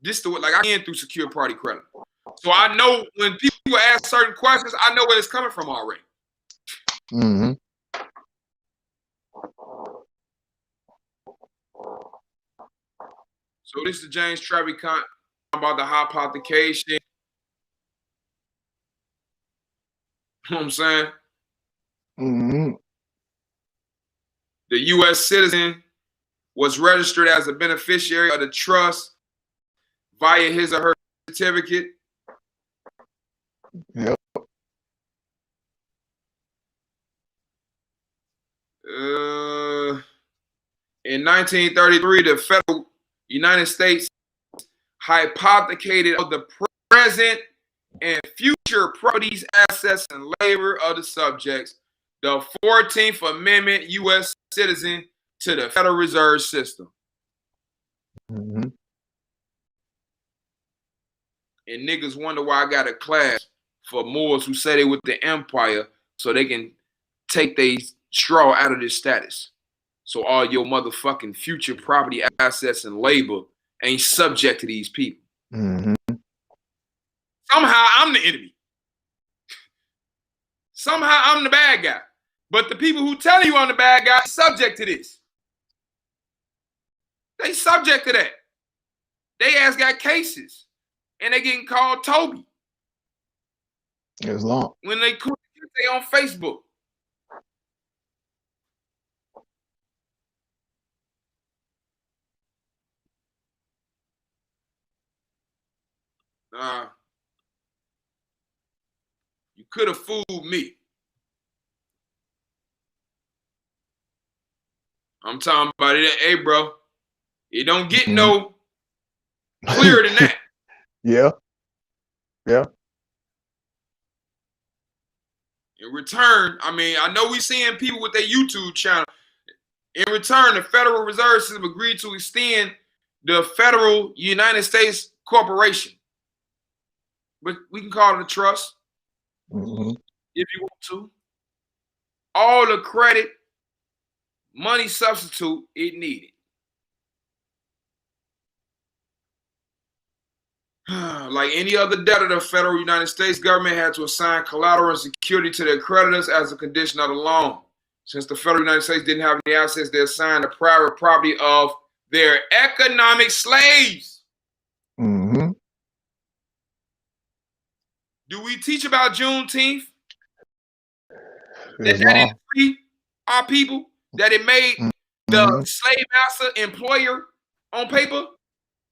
This the like I can through secure party credit. So I know when people ask certain questions, I know where it's coming from already. So this is James Trevicut about the hypothecation. You know what I'm saying? The U.S. citizen was registered as a beneficiary of the trust via his or her certificate. In 1933, the federal United States hypothecated of the present and future properties, assets, and labor of the subjects, the 14th Amendment U.S. citizen to the Federal Reserve System. And niggas wonder why I got a class for Moors who say they with the empire so they can take their straw out of this status. So all your motherfucking future property, assets, and labor ain't subject to these people. Somehow I'm the enemy. Somehow I'm the bad guy. But the people who tell you I'm the bad guy are subject to this. They subject to that. They ass got cases. And they getting called Toby. It's long. When they on Facebook. You could have fooled me. I'm talking about it. Hey, bro, it don't get no clearer than that. Yeah. In return, I mean, I know we seeing people with their YouTube channel. In return, the Federal Reserve System agreed to extend the Federal United States Corporation. But we can call it a trust if you want to. All the credit, money substitute it needed. Like any other debtor, the federal United States government had to assign collateral and security to their creditors as a condition of the loan. Since the federal United States didn't have any assets, they assigned the private property of their economic slaves. Do we teach about Juneteenth? That didn't free our people? that it made the slave master employer on paper,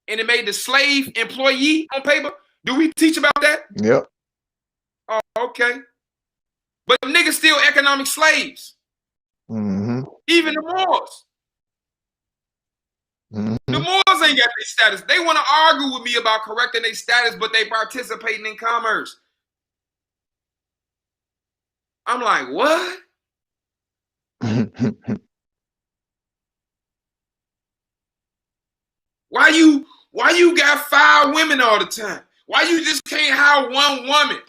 and it made the slave employee on paper? Do we teach about that? Yep. Oh, okay. But niggas still economic slaves. Mm-hmm. Even the Moors. Mm-hmm. The Moors ain't got their status. They want to argue with me about correcting their status, but they participating in commerce. I'm like, what? Why you got 5 women all the time? Why you just can't hire one woman?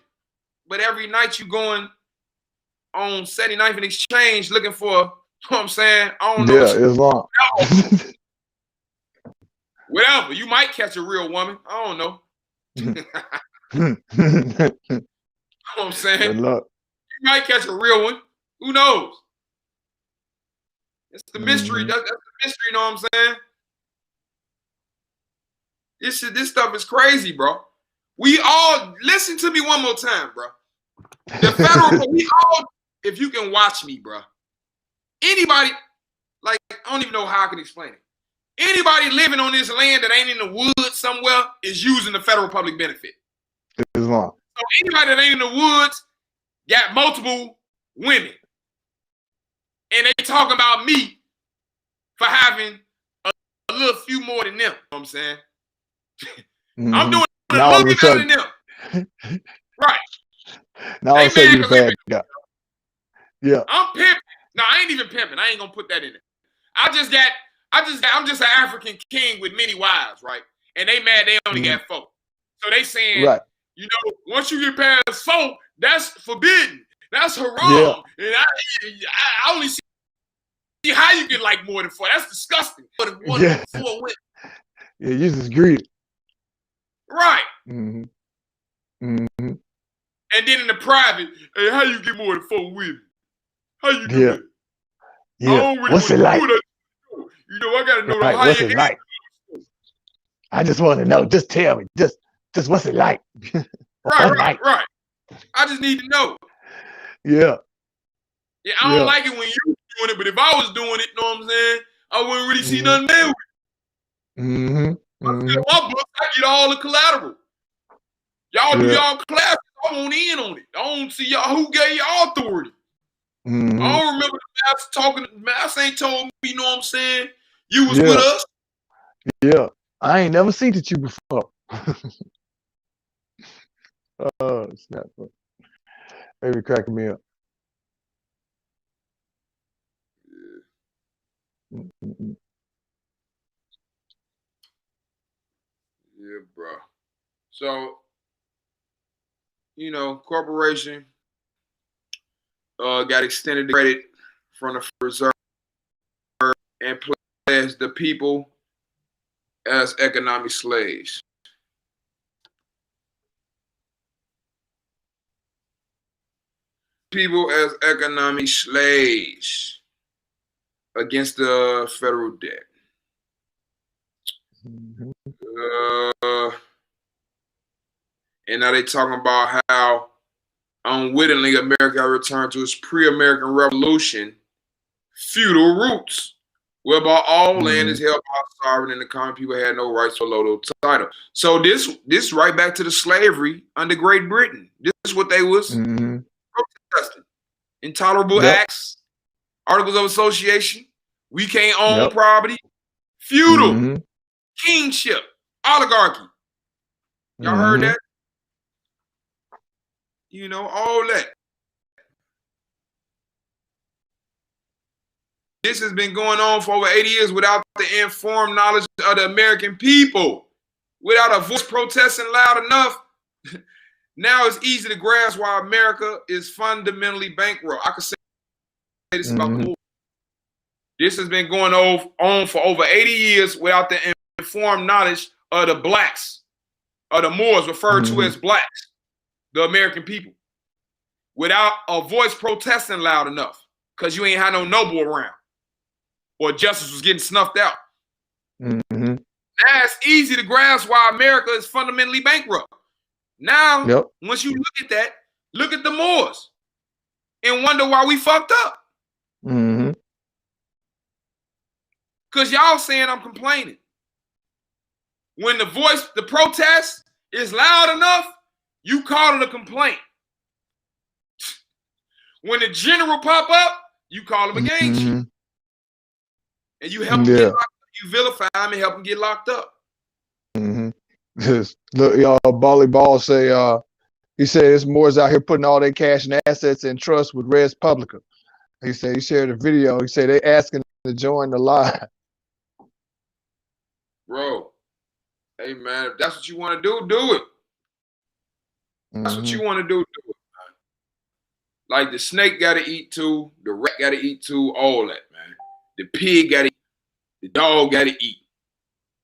But every night you going on 79th and Exchange looking for, you know what I'm saying? I don't know. Yeah, Islam. Whatever. You might catch a real woman. I don't know. You know what I'm saying? Good luck. You might catch a real one. Who knows? It's the mystery. That's the mystery, you know what I'm saying? This stuff is crazy, bro. We all, listen to me one more time, bro. The federal, we all, if you can watch me, bro. Anybody, like, I don't even know how I can explain it. Anybody living on this land that ain't in the woods somewhere is using the federal public benefit. Islam. So anybody that ain't in the woods got multiple women. And they talking about me for having a little few more than them. You know what I'm saying? I'm doing a little bit better than them. Right. Now I'll say you the bad guy. Yeah. I'm pimping. No, I ain't even pimping. I ain't gonna put that in there. I'm just an African king with many wives, right? And they mad they only got 4. So they saying, right. You know, once you get past 4, that's forbidden. That's haram. Yeah. And I only see how you get like more than 4. That's disgusting. More than 4 women. Yeah, you just greedy. Right. Mm-hmm. And then in the private, hey, how you get more than 4 women? How you do that? Yeah. I don't really What's it like? You know, I gotta know right. What's it like? I just want to know. Just tell me. Just what's it like? Right. I just need to know. Yeah. Yeah, I don't like it when you doing it, but if I was doing it, you know what I'm saying? I wouldn't really see nothing there with it. My book, I get all the collateral. Y'all do y'all classes. I want in on it. I don't see y'all who gave y'all authority. I don't remember the master talking. The master ain't told me, you know what I'm saying? You was with us. Yeah. I ain't never seen it you before. Oh, snap. Maybe cracking me up. Yeah, bro. So, you know, corporation got extended credit from the reserve and pledged the people as economic slaves. People as economic slaves against the federal debt. And now they talking about how unwittingly America returned to its pre-American Revolution feudal roots, whereby all land is held by sovereign and the common people had no rights or local title. So this right back to the slavery under Great Britain. This is what they was protesting. Intolerable acts, articles of association. We can't own property. Feudal, kingship, oligarchy. Y'all heard that? You know, all that. This has been going on for over 80 years without the informed knowledge of the American people. Without a voice protesting loud enough, now it's easy to grasp why America is fundamentally bankrupt. I could say this about the Moors. This has been going on for over 80 years without the informed knowledge of the blacks, of the Moors referred to as blacks, the American people. Without a voice protesting loud enough, because you ain't had no noble around, or justice was getting snuffed out. Now it's easy to grasp why America is fundamentally bankrupt. Now, once you look at that, look at the Moors and wonder why we fucked up. Because y'all saying I'm complaining. When the protest is loud enough, you call it a complaint. When the general pop up, you call him a gang chief. And you help him get locked up. You vilify him and help him get locked up. Look, y'all, Bally Ball say, he said it's Moors out here putting all their cash and assets in trust with Res Publica. He said he shared a video. He said they asking to join the lie. Bro, hey man, if that's what you want to do, do it. That's what you want to do it, man. Like the snake got to eat too, the rat got to eat too, all that, man. The pig got to eat, the dog got to eat.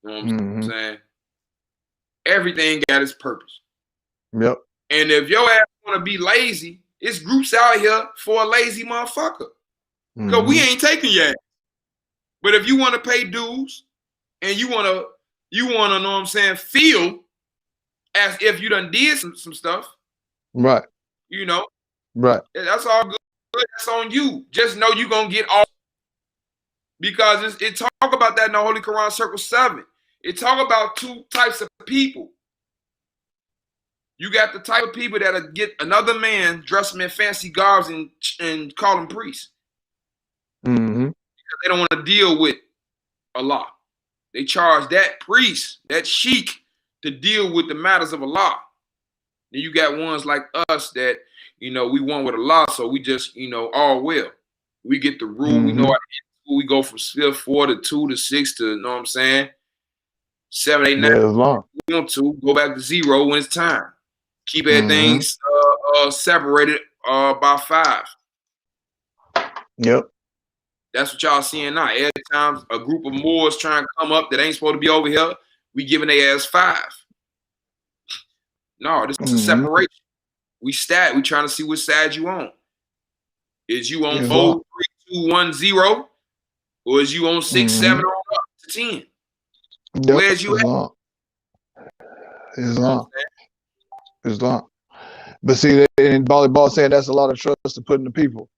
You know what I'm saying? Everything got its purpose. Yep. And if your ass want to be lazy, it's groups out here for a lazy motherfucker. Because we ain't taking your ass. But if you want to pay dues and you want to, know what I'm saying, feel as if you done did some stuff. Right. You know. Right. That's all good. That's on you. Just know you're going to get off. Because it talk about that in the Holy Quran, Circle 7. It talk about two types of people. You got the type of people that'll get another man, dress him in fancy garbs and call him priest. Because they don't want to deal with Allah. They charge that priest, that sheikh, to deal with the matters of Allah. Then you got ones like us that, we want with Allah, so we just, all well. We get the rule, we know how to get school. We go from 5th, 4 to 2 to 6 to, 7, 8, 9. We want to go back to 0 when it's time. Keep everything separated by 5. Yep. That's what y'all seeing now. Every time a group of Moors trying to come up that ain't supposed to be over here, we giving their ass 5. No, this is a separation. We trying to see which side you on. Is you on 4, 3, 2, 1, 0, or is you on 6, 7 on up to 10? Yep. Where's you at? Islam. But see, in volleyball saying that's a lot of trust to put in the people.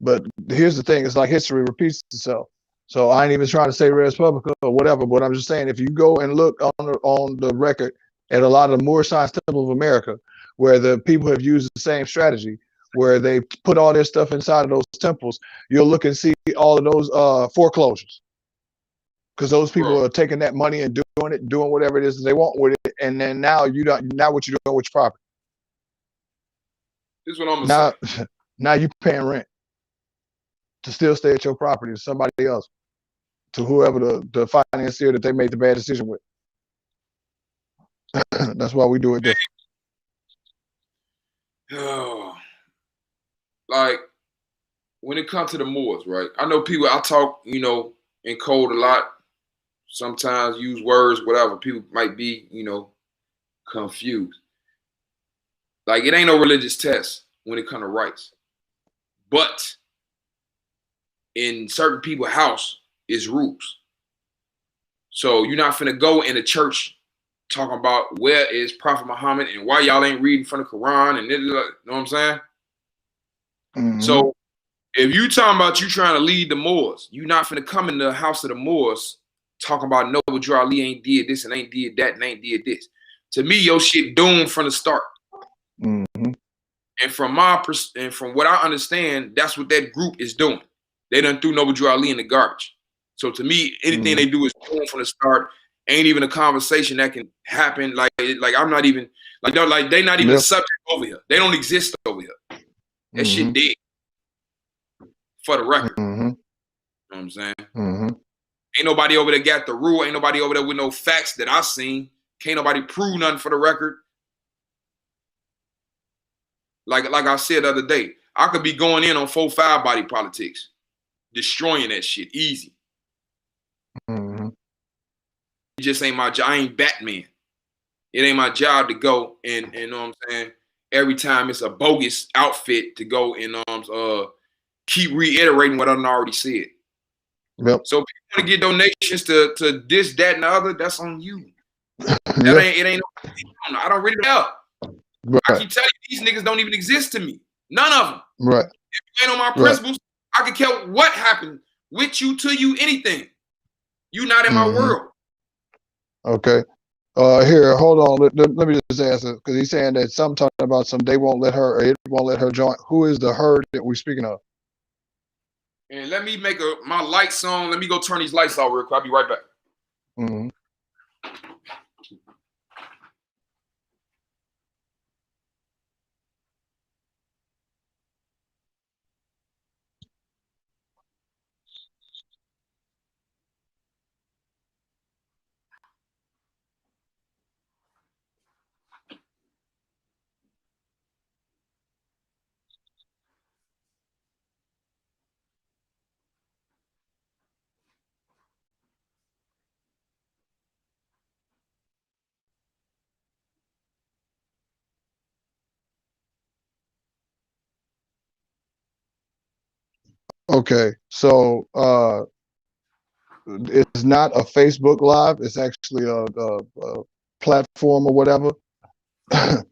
But here's the thing: it's like history repeats itself. So I ain't even trying to say Res Publica or whatever, but I'm just saying if you go and look on the record at a lot of the Moorish Science Temple of America, where the people have used the same strategy, where they put all their stuff inside of those temples, you'll look and see all of those foreclosures. Because those people are taking that money and doing whatever it is they want with it, and then now what you doing with your property? This is what I'm gonna say. Now you paying rent to still stay at your property to somebody else, to whoever the financier that they made the bad decision with. That's why we do it different. Like when it comes to the Moors, right? I know people. I talk, in code a lot. Sometimes use words, whatever. People might be, confused. Like it ain't no religious test when it comes to rights, but in certain people's house is rules. So you're not finna go in the church talking about where is Prophet Muhammad and why y'all ain't reading from the Quran and you know what I'm saying? So if you talking about you trying to lead the Moors, you not finna come in the house of the Moors talking about Noble Drew Ali ain't did this and ain't did that and ain't did this. To me, your shit doomed from the start. And from what I understand, that's what that group is doing. They done threw Noble Drew Ali in the garbage. So to me, anything they do is doomed from the start. Ain't even a conversation that can happen. Like I'm not even they not even a subject over here. They don't exist over here. That shit dead. For the record. You know what I'm saying? Ain't nobody over there got the rule. Ain't nobody over there with no facts that I seen. Can't nobody prove nothing for the record. Like I said the other day, I could be going in on 4-5 body politics, destroying that shit easy. It just ain't my job. I ain't Batman. It ain't my job to go and you know what I'm saying, every time it's a bogus outfit to go and keep reiterating what I done already said. Yep. So if you want to get donations to this, that, and the other, that's on you. It ain't I don't really know. Right. I keep telling you, these niggas don't even exist to me. None of them. Right. If you ain't on my principles, I can care what happened with you, to you, anything. You not in my world. Okay. Here, hold on. Let me just ask it because he's saying that some talking about some they won't let her, or it won't let her join. Who is the her that we're speaking of? And let me make my lights on. Let me go turn these lights off real quick. I'll be right back. Mm-hmm. Okay, so it's not a Facebook Live. It's actually a platform or whatever. I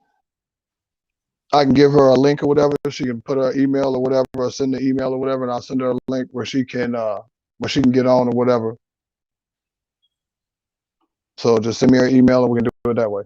can give her a link or whatever. She can put her email or whatever, or send the email or whatever, and I'll send her a link where she can get on or whatever. So just send me her email and we can do it that way.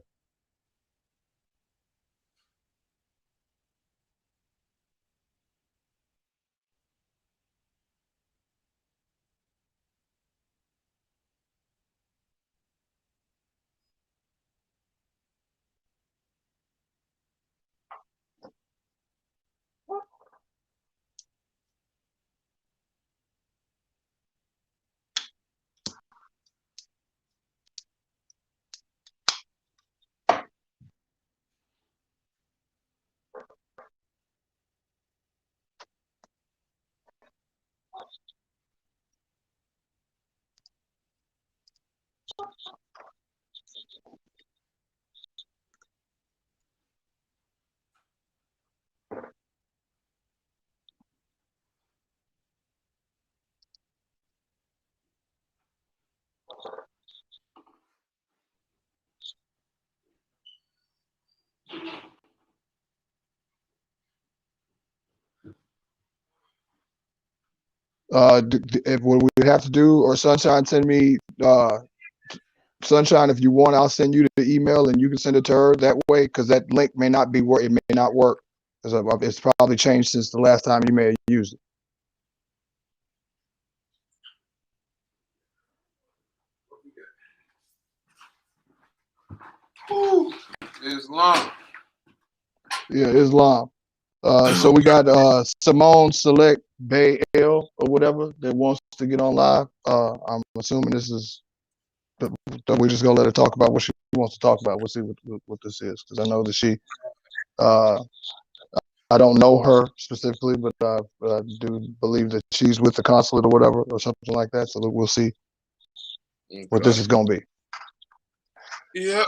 What we have to do, or Sunshine, send me Sunshine, if you want, I'll send you the email and you can send it to her that way, because that link may not be work. It may not work. It's probably changed since the last time you may have used it. Ooh, Islam. Yeah, Islam. So we got Simone Select Bay L or whatever that wants to get on live. I'm assuming this is. We're just gonna let her talk about what she wants to talk about. We'll see what this is, because I know that she. Uh, I don't know her specifically, but I do believe that she's with the consulate or whatever, or something like that. So we'll see what this is gonna be. Yeah.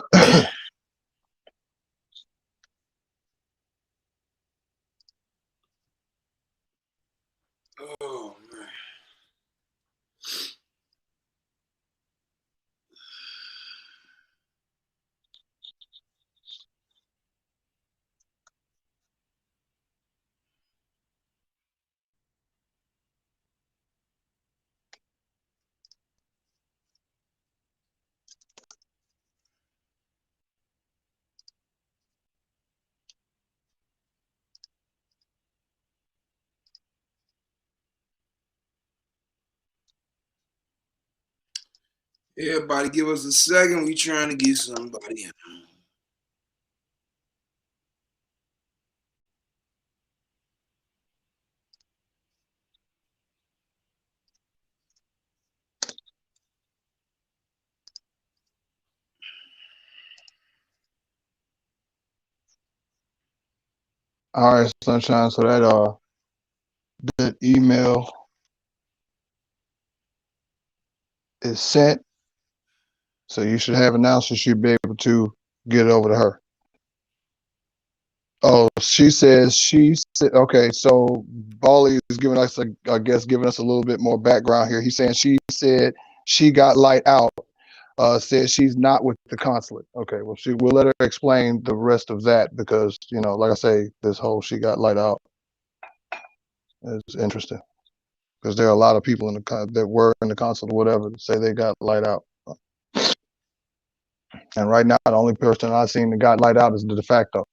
Oh man. Everybody give us a second. We trying to get somebody in. All right, Sunshine. So that email is sent. So you should have it now. So she'll be able to get it over to her. Oh, she said okay. So Bali is giving us I guess giving us a little bit more background here. He's saying she said she got light out. Said she's not with the consulate. Okay, well we'll let her explain the rest of that, because like I say, this whole she got light out is interesting. because there are a lot of people in that were in the consul or whatever that say they got light out. And right now, the only person I've seen that got light out is the de facto.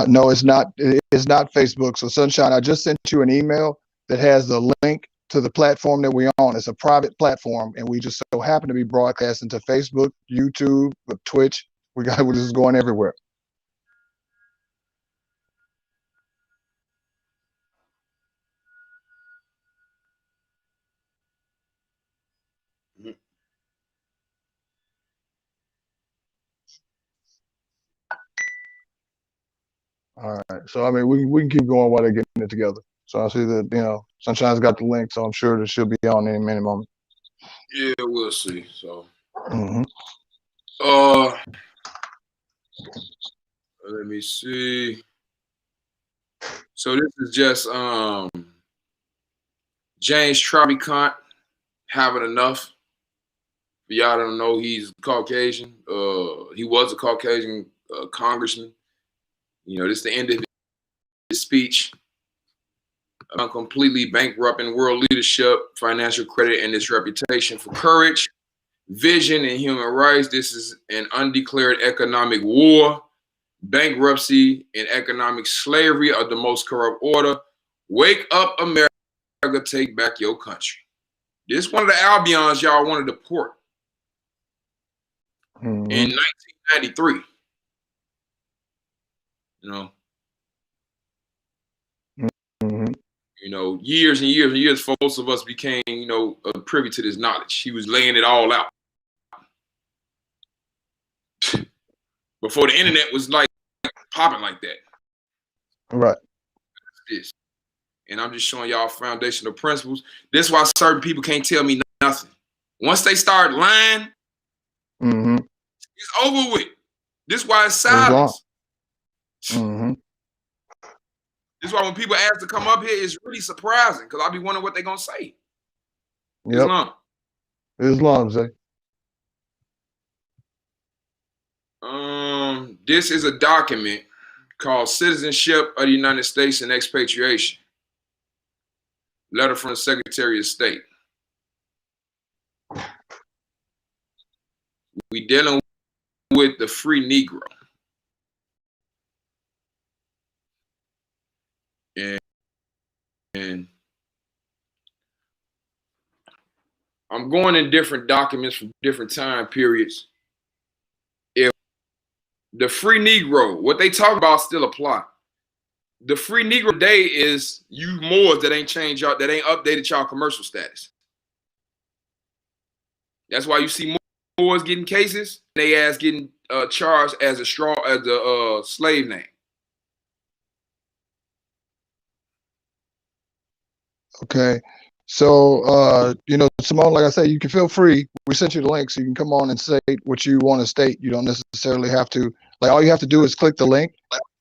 No, it's not. It's not Facebook. So, Sunshine, I just sent you an email that has the link to the platform that we're on. It's a private platform, and we just so happen to be broadcasting to Facebook, YouTube, Twitch. We're just going everywhere. All right. So I mean, we can keep going while they're getting it together. So I see that Sunshine's got the link, so I'm sure that she'll be on any minute moment. Yeah, we'll see. So, Mm-hmm. Let me see. So this is just James Trabicant having enough. For y'all don't know, he's Caucasian. He was a Caucasian congressman. This is the end of his speech. Completely bankrupting world leadership, financial credit, and its reputation for courage, vision, and human rights. This is an undeclared economic war. Bankruptcy and economic slavery are the most corrupt order. Wake up, America, take back your country. This is one of the Albions y'all wanted to deport in 1993. Years and years and years, for most of us became, privy to this knowledge. He was laying it all out. Before the internet was like popping like that. Right. This. And I'm just showing y'all foundational principles. This is why certain people can't tell me nothing. Once they start lying, it's over with. This is why it's silence. This is why when people ask to come up here, it's really surprising because I'll be wondering what they're going to say. Yep. Islam, Zay. This is a document called Citizenship of the United States and Expatriation. Letter from the Secretary of State. We dealing with the free Negro. And I'm going in different documents from different time periods. If the free Negro, what they talk about still apply. The free Negro today is you Moors that ain't changed y'all, that ain't updated y'all commercial status. That's why you see Moors getting cases. They ass getting charged as a slave name. Okay. So, Simone, like I say, you can feel free. We sent you the link so you can come on and say what you want to state. You don't necessarily have to, all you have to do is click the link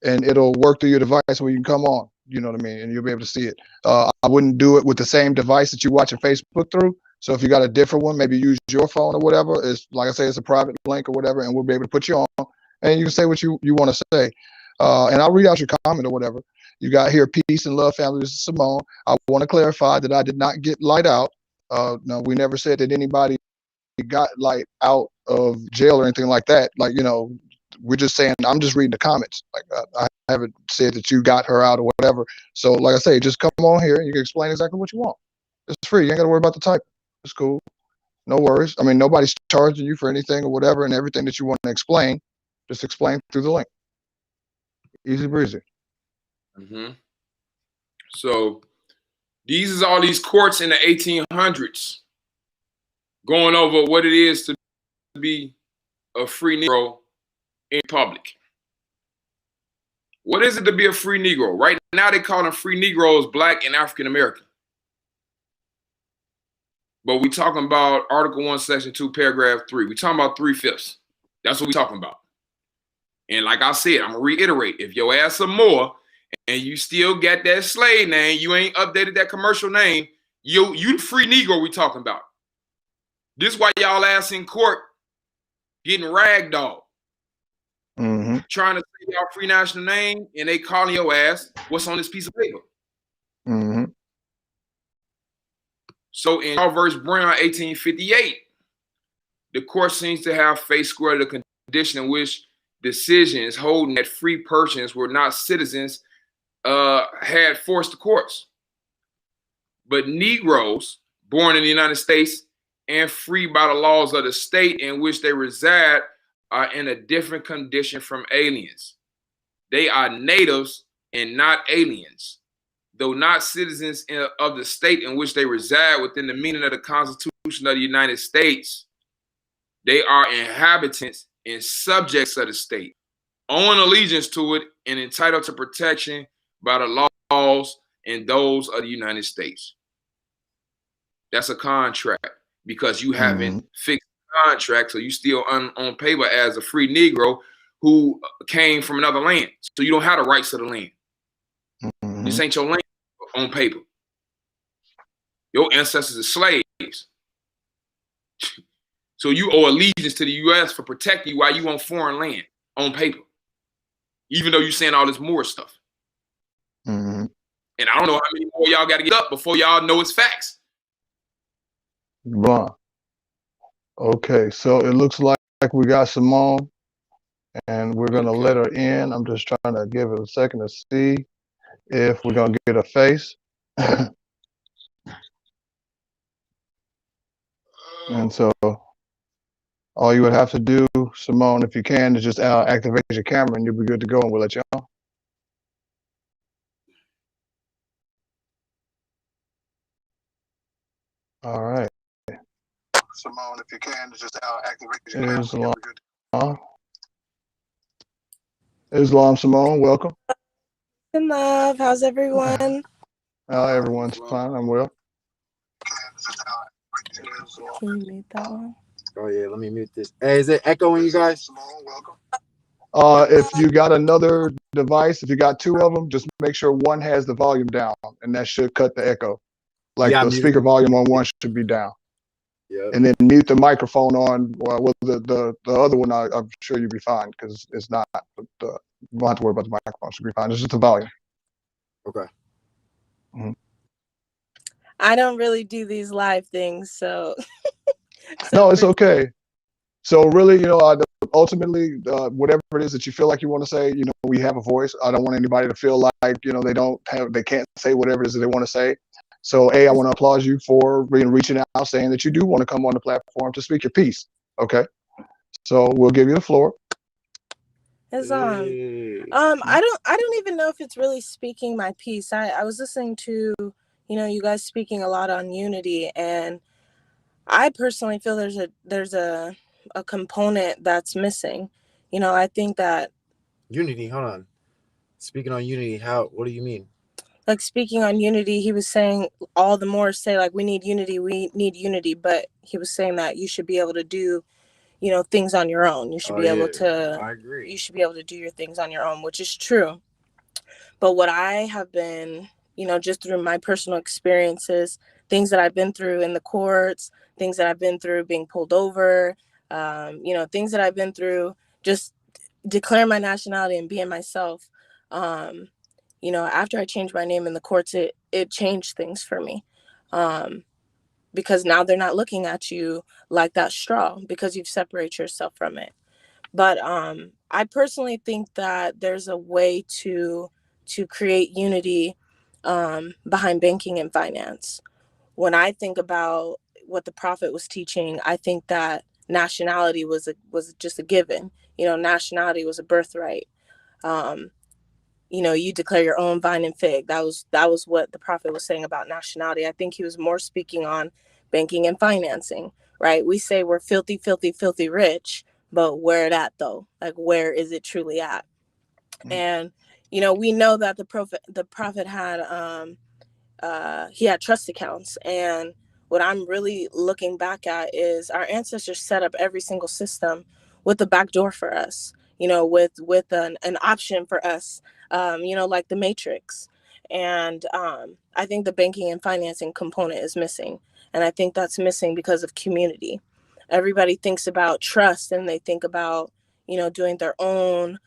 and it'll work through your device where you can come on, you know what I mean? And you'll be able to see it. I wouldn't do it with the same device that you're watching Facebook through. So if you got a different one, maybe use your phone or whatever. It's like I say, it's a private link or whatever, and we'll be able to put you on and you can say what you want to say. And I'll read out your comment or whatever. You got here, peace and love, family. This is Simone. I want to clarify that I did not get light out. No, we never said that anybody got light out of jail or anything like that. We're just saying, I'm just reading the comments. I haven't said that you got her out or whatever. So like I say, just come on here and you can explain exactly what you want. It's free. You ain't got to worry about the type. It's cool. No worries. I mean, nobody's charging you for anything or whatever, and everything that you want to explain, just explain through the link. Easy breezy. So these is all these courts in the 1800s going over what it is to be a free Negro in public. What is it to be a free Negro? Right now they call them free Negroes, Black and African American. But we talking about Article 1, Section 2, Paragraph 3. We talking about 3/5. That's what we talking about. And like I said, I'm gonna reiterate, if your ass some more and you still got that slave name, you ain't updated that commercial name, you the free Negro we talking about. This is why y'all ass in court getting ragdolled. Trying to say y'all free national name, and they calling your ass what's on this piece of paper. So in Charles versus Brown, 1858, the court seems to have faced square the condition in which decisions holding that free persons were not citizens had forced the courts. But Negroes born in the United States and free by the laws of the state in which they reside are in a different condition from aliens. They are natives and not aliens. Though not citizens of the state in which they reside within the meaning of the Constitution of the United States, they are inhabitants and subjects of the state, owing allegiance to it and entitled to protection by the laws and those of the United States. That's a contract because you haven't fixed the contract, so you still on paper as a free Negro who came from another land. So you don't have the rights to the land. This ain't your land on paper. Your ancestors are slaves. So you owe allegiance to the U.S. for protecting you while you on foreign land on paper, even though you're saying all this Moorish stuff. And I don't know how many more y'all got to get up before y'all know it's facts. Right. Okay, so it looks like we got Simone, and we're going to let her in. I'm just trying to give it a second to see if we're going to get a face. And so all you would have to do, Simone, if you can, is just activate your camera and you'll be good to go, and we'll let you on. All right. Simone, if you can, just activate your camera. Islam, Simone, welcome. In love. How's everyone? Everyone's fine. I'm well. Can you mute that one? Oh yeah, let me mute this. Hey, is it echoing, you guys? If you got another device, if you got two of them, just make sure one has the volume down, and that should cut the echo. Like the speaker volume on one should be down. Yeah. And then mute the microphone on. Well, the other one, I'm sure you'll be fine because it's not. You don't have to worry about the microphone. It should be fine. It's just the volume. Okay. I don't really do these live things, so. No, it's okay. So really, ultimately, whatever it is that you feel like you want to say, we have a voice. I don't want anybody to feel like, they can't say whatever it is that they want to say. So, I want to applaud you for reaching out, saying that you do want to come on the platform to speak your piece. Okay. So we'll give you the floor. It's I don't even know if it's really speaking my piece. I was listening to, you guys speaking a lot on unity, and I personally feel there's a component that's missing. I think that unity. Hold on. Speaking on unity, what do you mean? Like speaking on unity, he was saying all the Moors say like we need unity, but he was saying that you should be able to do, things on your own. You should be able to. I agree. You should be able to do your things on your own, which is true. But what I have been, just through my personal experiences, things that I've been through in the courts, things that I've been through being pulled over, things that I've been through, just declaring my nationality and being myself. After I changed my name in the courts, it changed things for me. Because now they're not looking at you like that straw because you've separated yourself from it. But I personally think that there's a way to create unity behind banking and finance. When I think about what the prophet was teaching, I think that nationality was just a given. Nationality was a birthright. You declare your own vine and fig. That was what the prophet was saying about nationality. I think he was more speaking on banking and financing, right? We say we're filthy, filthy, filthy rich, but where it at though? Like, where is it truly at? And, we know that the prophet had, he had trust accounts. And what I'm really looking back at is our ancestors set up every single system with a back door for us. with an option for us, like the Matrix. And I think the banking and financing component is missing. And I think that's missing because of community. Everybody thinks about trust and they think about, doing their own,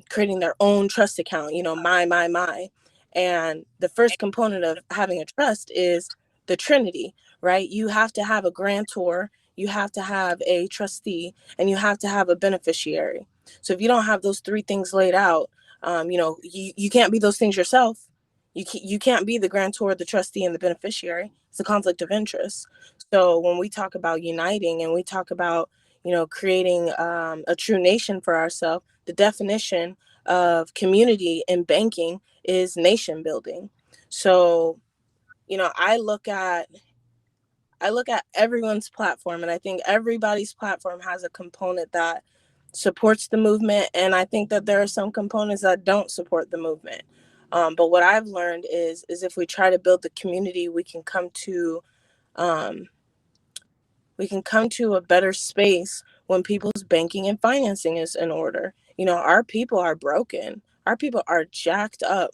creating their own trust account, my. And the first component of having a trust is the Trinity, right? You have to have a grantor, you have to have a trustee, and you have to have a beneficiary. So if you don't have those three things laid out, you can't be those things yourself. You can't be the grantor, the trustee, and the beneficiary. It's a conflict of interest. So when we talk about uniting and we talk about, creating a true nation for ourselves, the definition of community in banking is nation building. So, I look at everyone's platform, and I think everybody's platform has a component that supports the movement, and I think that there are some components that don't support the movement. But what I've learned is if we try to build the community, we can come to a better space when people's banking and financing is in order. Our people are broken. Our people are jacked up.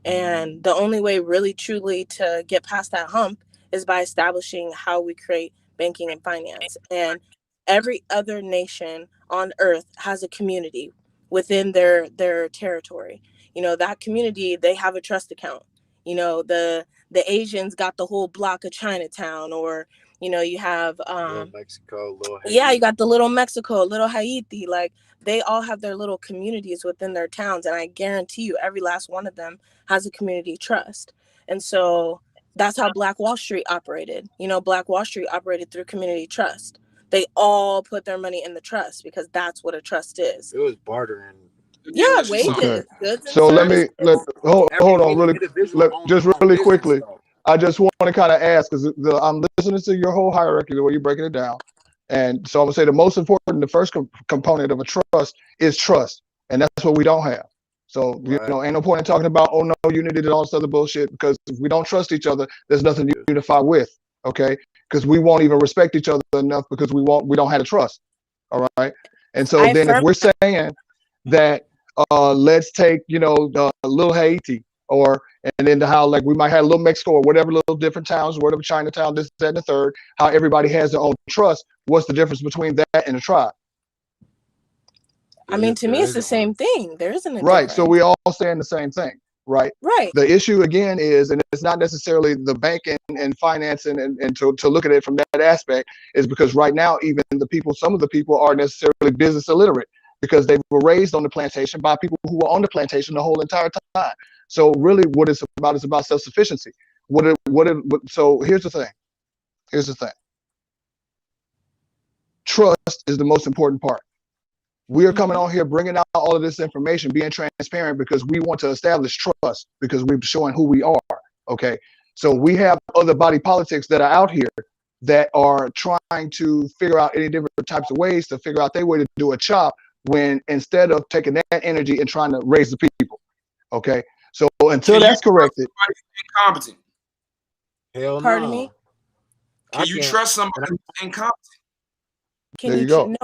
And the only way really truly to get past that hump is by establishing how we create banking and finance. And every other nation on earth has a community within their territory. That community, they have a trust account. The Asians got the whole block of Chinatown, or you have Little Mexico, little Haiti. yeah, you got the little Mexico, little Haiti. Like, they all have their little communities within their towns, and I guarantee you every last one of them has a community trust. And so that's how Black Wall Street operated. Black Wall Street operated through community trust. They all put their money in the trust because that's what a trust is. It was bartering. Yeah, wages, Okay. goods, and So services. hold on really just really business, quickly. though. I just want to kind of ask, because I'm listening to your whole hierarchy, the way you're breaking it down. And so I'm gonna say the most important, the first component of a trust is trust, and that's what we don't have. So Right. ain't no point in talking about, oh no, unity and all this other bullshit, because if we don't trust each other, there's nothing to unify with. Okay, because we won't even respect each other enough because we don't have a trust. All right, and so I then if affirm we're saying that let's take little Haiti, or and then how like we might have little Mexico or whatever, little different towns, whatever, Chinatown, this, that, and the third, how everybody has their own trust. What's the difference between that and a tribe? I mean, to me, it's the same thing. There isn't a Right. difference. So we all saying the same thing, right? Right. The issue again is, and it's not necessarily the banking and financing, and to look at it from that aspect, is because right now, even some of the people are necessarily business illiterate because they were raised on the plantation by people who were on the plantation the whole entire time. So really what it's about is about self-sufficiency. So here's the thing. Trust is the most important part. We are coming on here bringing out all of this information, being transparent, because we want to establish trust, because we're showing who we are. Okay. So we have other body politics that are out here that are trying to figure out any different types of ways to figure out their way to do a chop, when instead of taking that energy and trying to raise the people. Okay. So until that's corrected. Incompetent. Hell no. Pardon me? Can you trust somebody who's incompetent? There you go.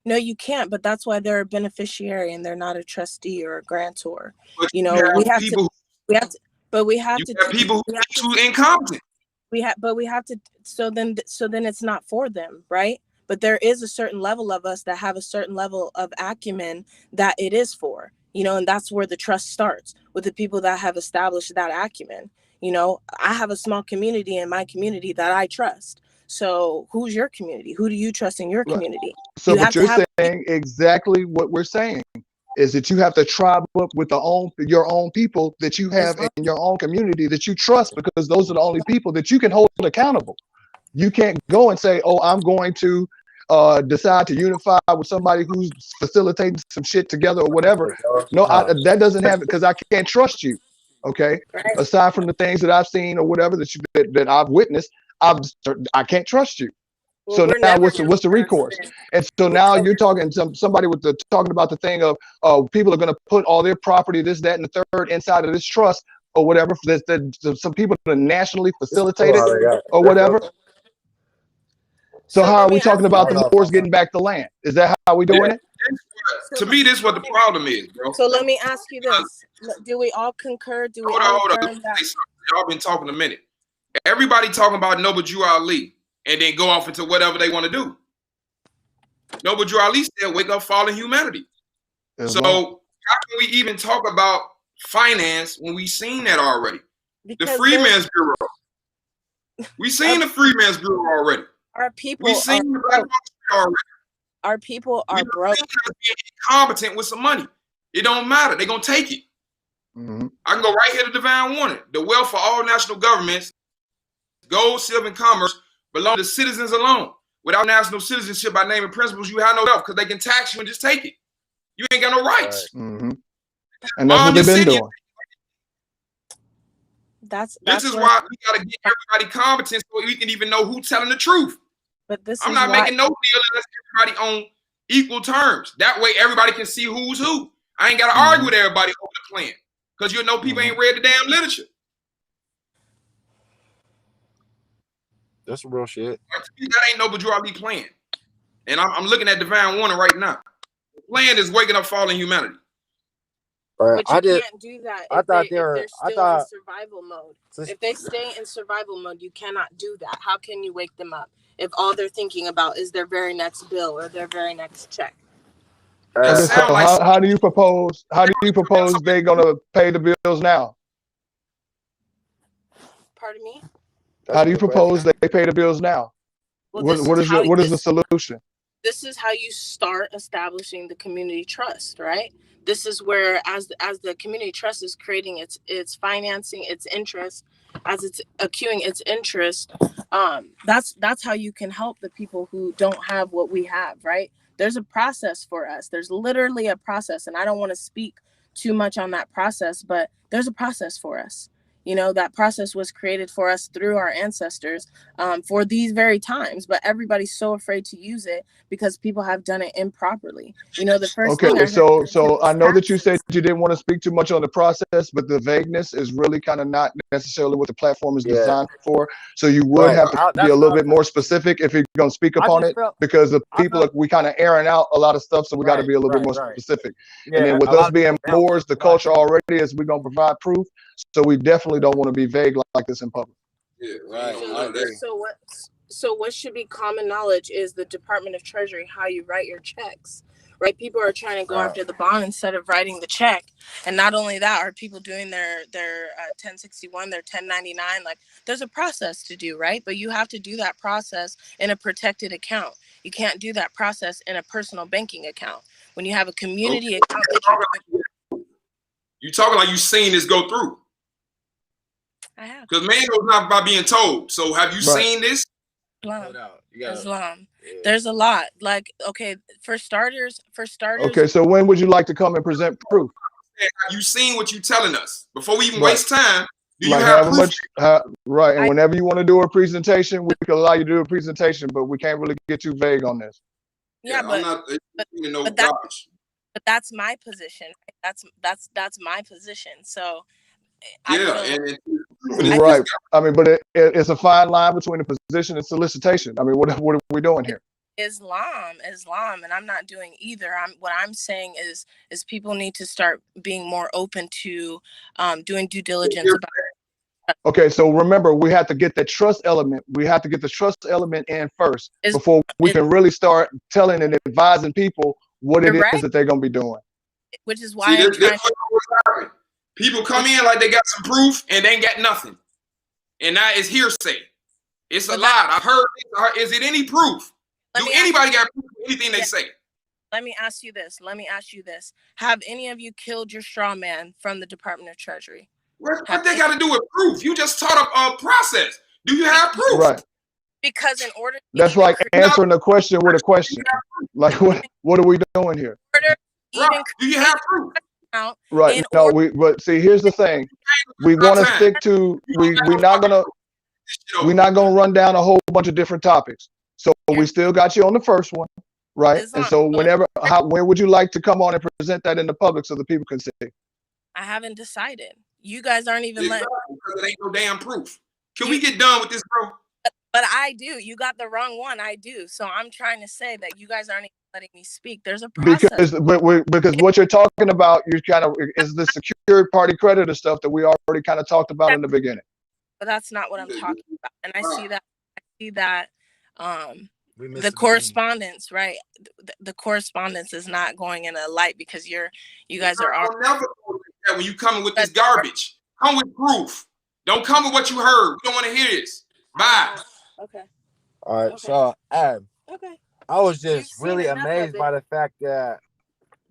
No, you can't. But that's why they're a beneficiary and they're not a trustee or a grantor. But We have have people, to. We have you to. have people who's incompetent. We have to. So then it's not for them, right? But there is a certain level of us that have a certain level of acumen that it is for. And that's where the trust starts, with the people that have established that acumen. I have a small community in my community that I trust. So who's your community? Who do you trust in your community? So, but you're saying exactly what we're saying, is that you have to tribe up with your own people that you have in your own community that you trust, because those are the only people that you can hold accountable. You can't go and say, oh, I'm going to decide to unify with somebody who's facilitating some shit together or whatever. No, that doesn't happen, because I can't trust you. Okay. Aside from the things that I've seen or whatever that I've witnessed, I can't trust you. Well, so now what's the recourse? And so now you're talking somebody talking about the thing of people are going to put all their property, this, that, and the third inside of this trust or whatever. Some people that are nationally facilitated or whatever. So how are we talking about the Moors getting back the land? Is that how we doing it? To me, this is what the problem is, bro. So let me ask you this: do we all concur? Do we all affirm that? Y'all been talking a minute. Everybody talking about Noble Drew Ali, and then go off into whatever they want to do. Noble Drew Ali said, "Wake up, fallen humanity." So how can we even talk about finance when we seen that already? Because the Freeman's Bureau. We seen the Freeman's Bureau already. Our people we seen the Black Wall Street already. Our people are broke. Being incompetent with some money. It don't matter. They're going to take it. Mm-hmm. I can go right here to Divine Warning. The wealth for all national governments, gold, silver, and commerce belong to citizens alone. Without national citizenship by name and principles, you have no wealth because they can tax you and just take it. You ain't got no rights. Right. Mm-hmm. And that's what they've been doing. This is why we got to get everybody competent so we can even know who's telling the truth. But I'm not making no deal unless everybody on equal terms. That way everybody can see who's who. I ain't got to argue with everybody over the plan because you know people ain't read the damn literature. That's some real shit. That ain't Noble Drew Ali plan. And I'm looking at Divine Warning right now. The plan is waking up fallen humanity. Right. But you can't do that if they're still in survival mode. If they stay in survival mode, you cannot do that. How can you wake them up if all they're thinking about is their very next bill or their very next check? So how do you propose they're gonna pay the bills now? Pardon me? How do you propose they pay the bills now? Well, what is the solution? This is how you start establishing the community trust, right? This is where, as the community trust is creating its financing, its interest, as it's accruing its interest, that's how you can help the people who don't have what we have, right? There's a process for us. There's literally a process, and I don't want to speak too much on that process, but there's a process for us. You know, that process was created for us through our ancestors for these very times, but everybody's so afraid to use it because people have done it improperly. You know, the first thing so I know that you said you didn't want to speak too much on the process, but the vagueness is really kind of not necessarily what the platform is designed for. So you would have to be a little bit more specific if you're going to speak upon it, because the people we kind of airing out a lot of stuff, so we got to be a little bit more specific. And then with us being Moors, the culture already is we're going to provide proof. So we definitely don't want to be vague like this in public. Yeah, right. So what should be common knowledge is the Department of Treasury, how you write your checks, right? People are trying to go after the bond instead of writing the check. And not only that, are people doing their 1061, their 1099? Like, there's a process to do, right? But you have to do that process in a protected account. You can't do that process in a personal banking account. When you have a community account that you're talking like you've seen this go through. I have. Because man goes not by being told. So have you seen this? Islam. There's a lot. Like, okay, for starters. Okay, so when would you like to come and present proof? Have you seen what you're telling us? Before we even waste time, do you like have proof? And whenever you want to do a presentation, we can allow you to do a presentation, but we can't really get too vague on this. Yeah, but that's my position. That's my position. So right. I mean, but it's a fine line between the position and solicitation. I mean, what are we doing here? Islam, and I'm not doing either. What I'm saying is people need to start being more open to doing due diligence about it. Okay, so remember, we have to get the trust element. We have to get the trust element in first before we can really start telling and advising people what it is that they're going to be doing. Which is why I'm trying to... People come in like they got some proof and they ain't got nothing. And now it's hearsay. It's a lie. I've heard it. Is it any proof? Do anybody got proof of anything they say? Let me ask you this. Have any of you killed your straw man from the Department of Treasury? What they got to do with proof? You just taught a process. Do you have proof? Right. Because in order... That's like answering a question with a question. Like, what are we doing here? Do you have proof? Right. No, but see, here's the thing. We want to stick to, we're not gonna run down a whole bunch of different topics. So we still got you on the first one, right? And so when would you like to come on and present that in the public so the people can see? I haven't decided. You guys aren't even letting... Because it ain't no damn proof. Can we get done with this, bro? But I do. You got the wrong one. I do. So I'm trying to say that you guys aren't even letting me speak. There's a process. Because what you're talking about, you're kind of is the secured party creditor stuff that we already kind of talked about in the beginning. But that's not what I'm talking about. And I see that the the correspondence, right? The correspondence is not going in a light because you guys are Don't never go like that when you coming with this garbage. Come with proof. Don't come with what you heard. We don't want to hear this. Bye. Okay. All right, Okay. so Okay. I was You've just seen really enough of amazed it. by the fact that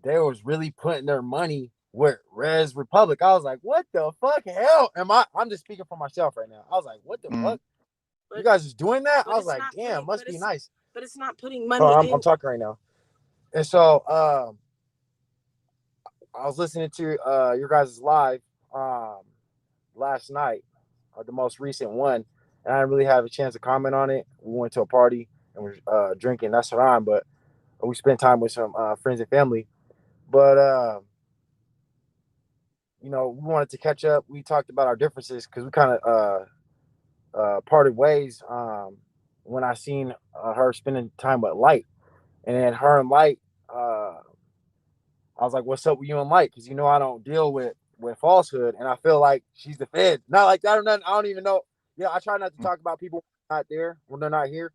they was really putting their money with Res Republic. I was like, what the fuck hell am I? I'm just speaking for myself right now. I was like, what the fuck? You guys is doing that? I was like, damn, must be nice. But it's not putting money in. I'm talking right now. And so I was listening to your guys' live last night, the most recent one, and I didn't really have a chance to comment on it. We went to a party and we're drinking. That's around, but we spent time with some friends and family. But we wanted to catch up. We talked about our differences because we kind of parted ways when I seen her spending time with Light, and then her and Light. I was like, "What's up with you and Light?" Because I don't deal with falsehood, and I feel like she's the Fed. Not like that or nothing. I don't even know. I try not to talk about people not there when they're not here,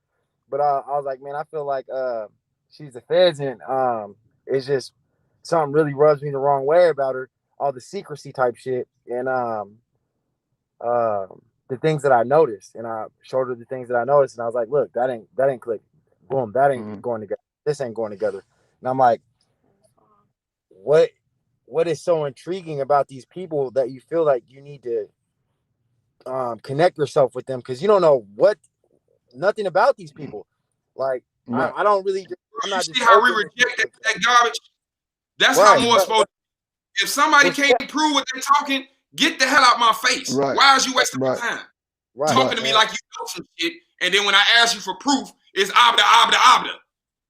but I was like, man, I feel like she's the Feds, and it's just something really rubs me the wrong way about her. All the secrecy type shit, and the things that I noticed, and I showed her the things that I noticed, and I was like, look, that ain't clicking. Boom, that ain't going together. This ain't going together. And I'm like, what is so intriguing about these people that you feel like you need to connect yourself with them because you don't know nothing about these people. Like I don't really. I'm not. You see how we reject that garbage? That's how more supposed. If somebody can't prove what they're talking, get the hell out my face. Right. Why is you wasting my time? Right. Talking to me like you know some shit, and then when I ask you for proof, it's abda, abda, abda.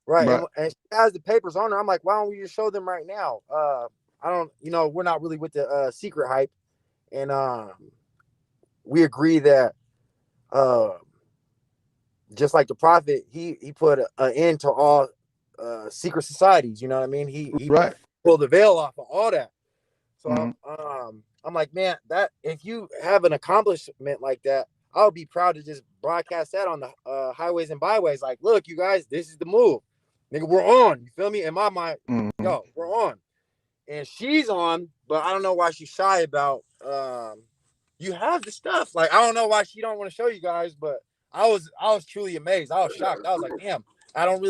Right. And she has the papers on her. I'm like, why don't we just show them right now? I don't, we're not really with the secret hype. And we agree that just like the prophet, he put an end to all secret societies. You know what I mean? He pulled the veil off of all that. So I'm like, man, that if you have an accomplishment like that, I would be proud to just broadcast that on the highways and byways. Like, look, you guys, this is the move. Nigga, we're on. You feel me? In my mind, yo, we're on. And she's on, but I don't know why she's shy about you have the stuff. Like, I don't know why she don't want to show you guys, but I was truly amazed. I was shocked. I was like, damn, I don't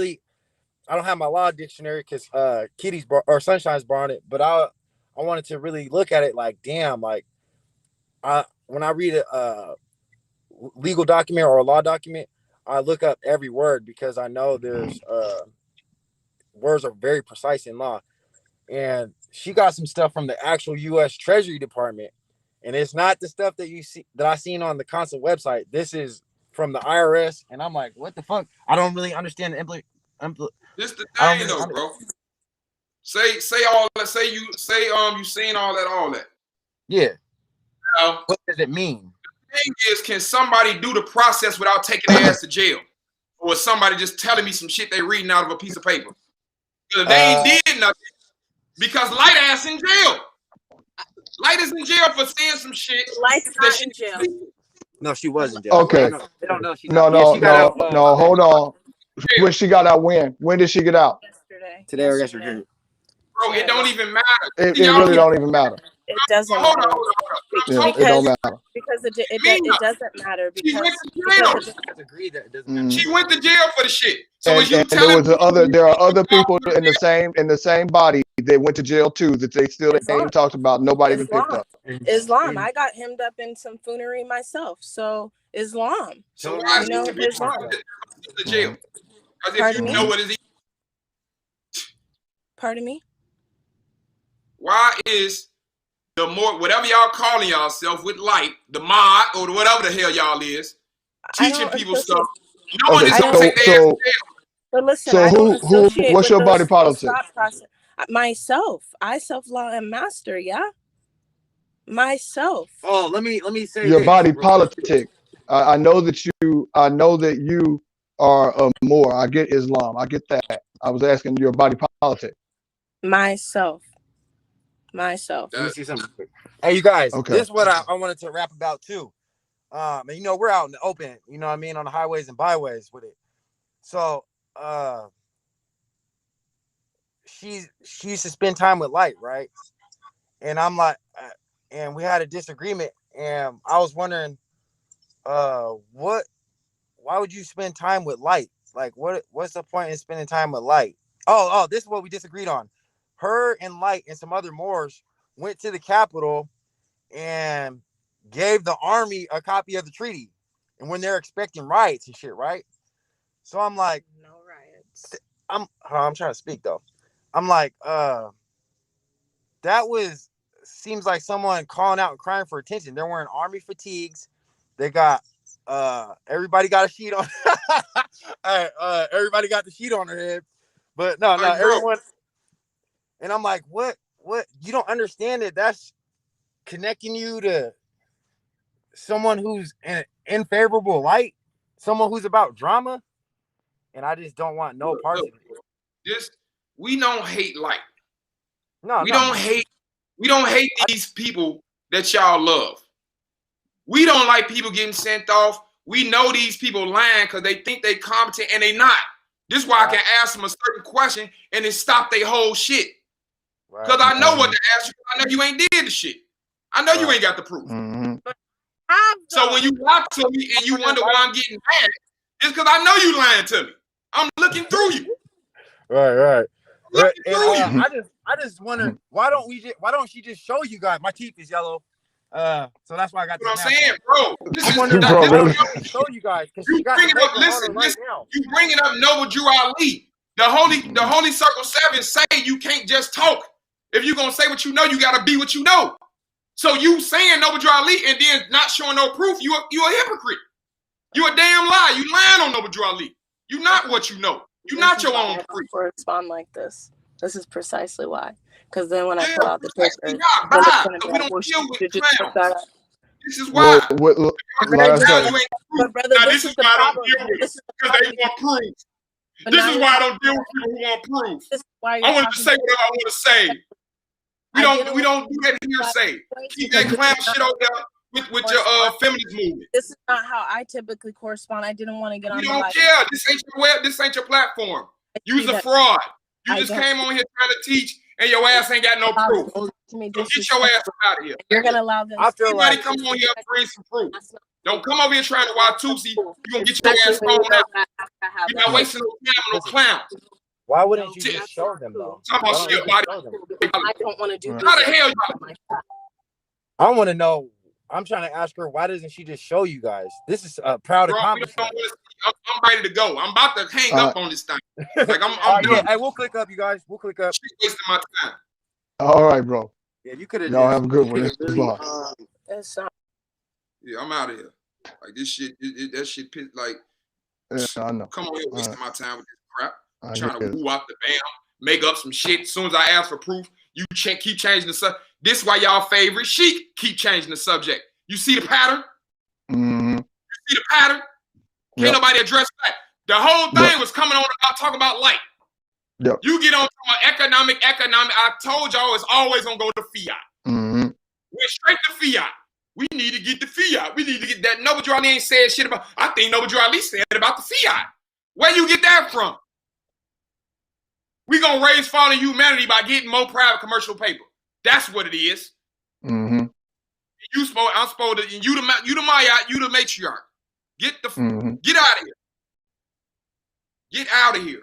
have my law dictionary because Kitty's or Sunshine's borrowing it, but I wanted to really look at it like, damn, like when I read a legal document or a law document, I look up every word because I know there's words are very precise in law. And she got some stuff from the actual U.S. Treasury Department, and it's not the stuff that you see that I seen on the consul website. This is from the IRS, and I'm like, what the fuck? I don't really understand the This the thing though, bro. Say all that. Say you seen all that. Yeah. Now, what does it mean? The thing is, can somebody do the process without taking their ass to jail, or is somebody just telling me some shit they reading out of a piece of paper? Because they ain't did nothing. Because Light ass in jail. Light is in jail for saying some shit. Light's not in jail. No, she was in jail. Okay. They don't know. No. Hold on. When she got out, when did she get out? Yesterday. Today or yesterday. Bro, it don't even matter. It really don't even matter. It doesn't Hold matter. Yeah, it don't matter. Because it doesn't matter because agree that it doesn't matter. She went to jail for the shit. So And there are other people in the same body that went to jail too that they still ain't even talked about. Nobody even picked up. Islam. I got hemmed up in some foonery myself. So Islam. So why is Islam. To jail? Because if you know what is. Pardon me? Why is the more whatever y'all calling yourself with Light, the mod or whatever the hell y'all is, teaching people stuff, knowing it's gonna take their ass to jail. But listen, so what's your body politic? Myself. I self-law and master, yeah? Myself. Oh, let me say your body politic. I know that you are a Moor. I get Islam. I get that. I was asking your body politic. Myself. Let me see something. Hey, you guys, this is what I wanted to rap about too. And you know, we're out in the open, you know what I mean, on the highways and byways with it. So she used to spend time with Light, right? And I'm like, and we had a disagreement, and I was wondering, why would you spend time with Light? Like, what's the point in spending time with Light? Oh, this is what we disagreed on. Her and Light and some other Moors went to the Capitol and gave the army a copy of the treaty, and when they're expecting riots and shit, right? So I'm like, no riots. I'm trying to speak though. I'm like, that seems like someone calling out and crying for attention. They're wearing army fatigues. They got everybody got a sheet on. Everybody got the sheet on their head, but no, everyone. And I'm like, what? You don't understand it? That's connecting you to someone who's in unfavorable light, someone who's about drama, and I just don't want no parts of it. We don't hate Light. No, we don't hate these people that y'all love. We don't like people getting sent off. We know these people lying because they think they competent and they not. This is why I can ask them a certain question and then stop their whole shit. Because I know what to ask you. I know you ain't did the shit. I know you ain't got the proof. Mm-hmm. So when you lie to me and you wonder why I'm getting mad, it's because I know you lying to me. I'm looking through you. Right. And, I just wonder why don't she just show you guys? My teeth is yellow. So that's why I got. What I'm saying, bro. Show you guys because you bringing up. Listen. You bringing up Noble Drew Ali. The Holy Circle 7 say you can't just talk. If you're gonna say what you know, you gotta be what you know. So you saying Noble Drew Ali and then not showing no proof, you a hypocrite. You a damn lie. You lying on Noble Drew Ali. You not what you know. You not your own proof. Respond like this. This is precisely why. Because then when I pull out the paper, we don't deal with clowns. This is why. But brother, this is the problem. Because they want proof. This is why I don't deal with people who want proof. I want to say whatever I want to say. We don't do that hearsay. Keep that clown shit over there with your feminist movement. This is not how I typically correspond. I didn't want to get on. We don't care. This ain't your web. This ain't your platform. You's a fraud. You just came on here trying to teach, and your ass ain't got no proof. Get your ass out of here. You're gonna allow them. Everybody come on here and bring some proof. Don't come over here trying to watch Tusi. You're gonna get your ass thrown out. You're not wasting no time on no clowns. Why wouldn't you just show them though? I don't want to do this. How the hell you? I want to know. I'm trying to ask her, why doesn't she just show you guys? This is a proud accomplishment. I'm ready to go. I'm about to hang up on this thing. Like I'm yeah, hey, we'll click up, you guys. We'll click up. She's wasting my time. All right, bro. Yeah, you could have. Y'all have a good one. Yeah, I'm out of here. Like this shit, that shit, like. Yeah, I know. Come on here, wasting my time with this crap. I'm trying to woo out the bam, make up some shit. As soon as I ask for proof, you keep changing the subject. This is why y'all favorite Sheik keep changing the subject. You see the pattern? Mm-hmm. You see the pattern? Can't nobody address that. The whole thing was coming on about talking about light. Yep. You get on economic. I told y'all it's always gonna go to fiat. Mm-hmm. We're straight to fiat. We need to get the fiat. We need to get that. Noble Drew Ali ain't said shit about. I think Noble Drew Ali said about the fiat. Where you get that from? We gonna raise fallen humanity by getting more private commercial paper. That's what it is. Mm-hmm. I'm supposed to. You the Mayat. You the matriarch. Get out of here. Get out of here.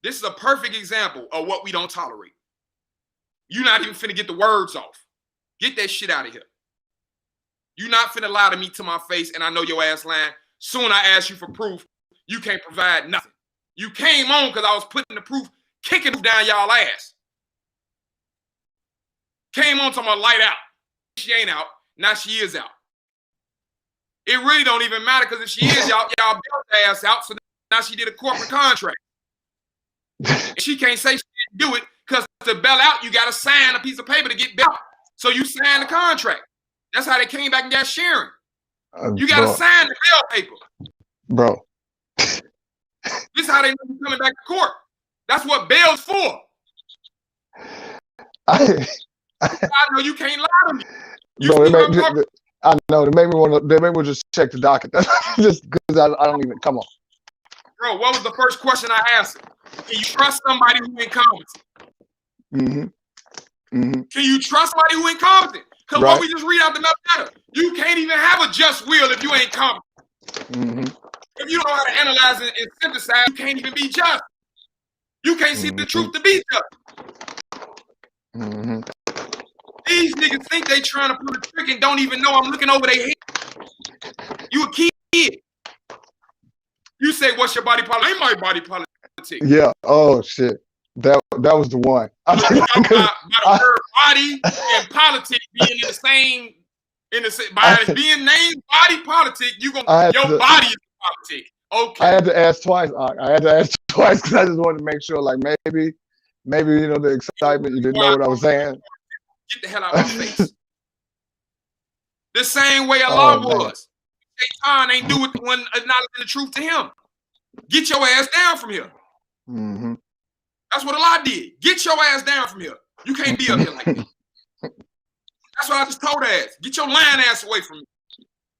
This is a perfect example of what we don't tolerate. You're not even finna get the words off. Get that shit out of here. You're not finna lie to me to my face, and I know your ass lying. Soon I ask you for proof. You can't provide nothing. You came on because I was putting the proof, kicking down y'all ass. Came on to my light out. She ain't out. Now she is out. It really don't even matter because if she is y'all built her ass out. So now she did a corporate contract. And she can't say she didn't do it because to bail out, you got to sign a piece of paper to get bailed. So you sign the contract. That's how they came back and got Sharon. You got to sign the bail paper. Bro. This is how they know you're coming back to court. That's what bail's for. I know you can't lie to me. I know they made me want to. They made me just check the docket. Just because I don't even come on. Bro, what was the first question I asked? Can you trust somebody who incompetent? Can you trust somebody who incompetent? Because what we just read out the letter, you can't even have a just will if you ain't competent. If you don't know how to analyze and synthesize, you can't even be just. You can't see the truth to be just. These niggas think they trying to pull a trick and don't even know I'm looking over their head. You a kid. You say, what's your body politic? Ain't my body politic. Yeah. Oh, shit. That was the one. About the word body and politics being in the same, by being named body politic, your body is politic. Okay. I had to ask twice. Because I just wanted to make sure, like, maybe, you know, the excitement, you didn't know what I was saying. Get the hell out of my face. The same way Allah was. Shaitan ain't do it when acknowledging the truth to him. Get your ass down from here. That's what Allah did. Get your ass down from here. You can't be up here like that. That's what I just told her ass. Get your lying ass away from me.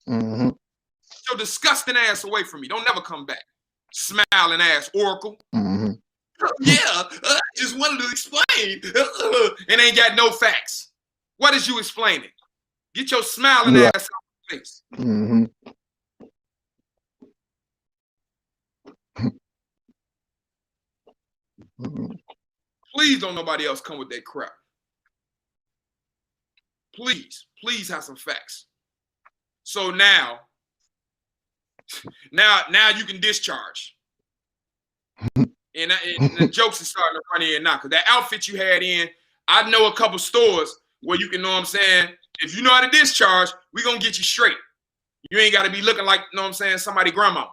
Get your disgusting ass away from me. Don't never come back. Smiling ass oracle. I just wanted to explain. And ain't got no facts. What is you explaining? Get your smiling ass out of your face. Please don't nobody else come with that crap. Please have some facts. So now you can discharge. And the jokes are starting to run in now. Because that outfit you had in, I know a couple stores where you can, know what I'm saying, if you know how to discharge, we're going to get you straight. You ain't got to be looking like, know what I'm saying, somebody grandma.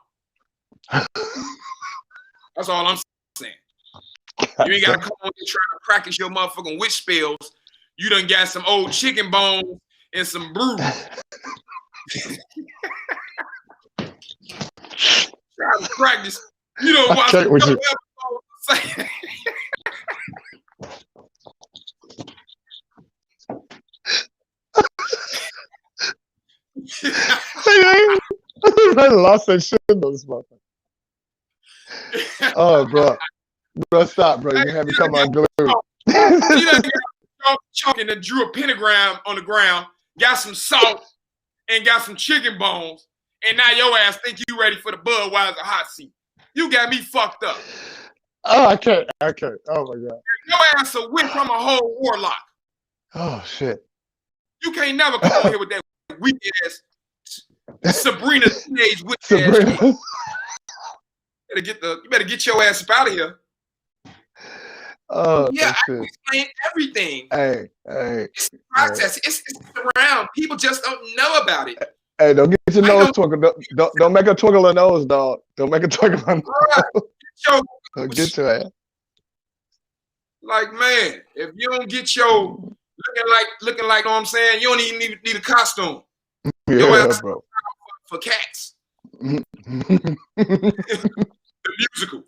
That's all I'm saying. You ain't got to come on here trying to practice your motherfucking witch spells. You done got some old chicken bones and some brew. Trying to practice. You know what I'm saying? I lost that shit in those motherfuckers. Oh, bro. Bro, stop, bro. You have me come unglued. She done got chalk and drew a pentagram on the ground, got some salt, and got some chicken bones, and now your ass think you ready for the Budweiser hot seat. You got me fucked up. Oh, I can't. Oh, my God. Your ass a witch from a whole warlock. Oh, shit. You can't never come on here with that weak ass Sabrina teenage witch ass. You better get your ass up out of here. Oh, yeah, I can explain everything. Hey. It's a process. It's around. People just don't know about it. Hey, don't get your nose twinkle. Don't make her twinkle her nose, dog. Don't make her twinkle her nose. Get your ass. Like, man, if you don't get your looking like, know what I'm saying, you don't even need a costume. Your ass bro. For Cats. The musical.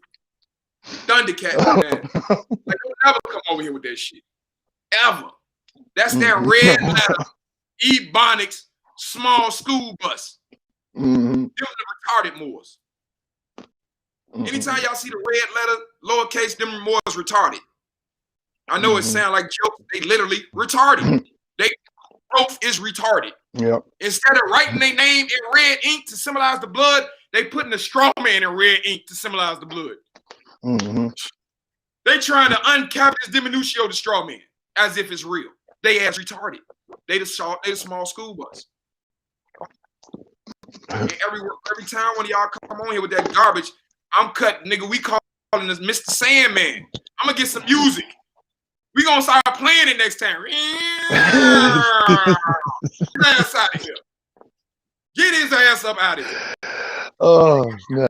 Thundercat, man. Like, don't ever come over here with that shit. Ever. That's that red letter, Ebonics, small school bus. Them the retarded Moors. Anytime y'all see the red letter, lowercase, them Moors retarded. I know it sounds like jokes. They literally retarded. They growth is retarded. Yep. Instead of writing their name in red ink to symbolize the blood, they putting the straw man in red ink to symbolize the blood. They trying to uncap this diminutio the straw man as if it's real. They ass retarded. They the small school bus. And every time when y'all come on here with that garbage, I'm cut, nigga. We calling this Mr. Sandman. I'm gonna get some music. We gonna start playing it next time. Get his ass out of here. Get his ass up out of here. Oh, no.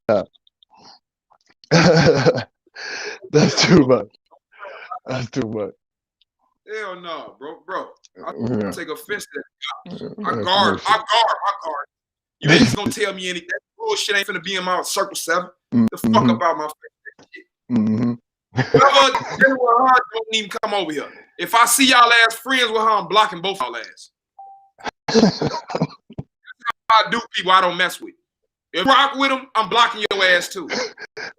That's too much. That's too much. Hell no, bro. I take offense to that. I guard. You ain't just gonna tell me anything. That bullshit ain't finna be in my circle 7. The fuck about my face. Whoever dealing with her don't even come over here. If I see y'all ass friends with her, I'm blocking both y'all ass. I do people I don't mess with. If you rock with them, I'm blocking your ass too.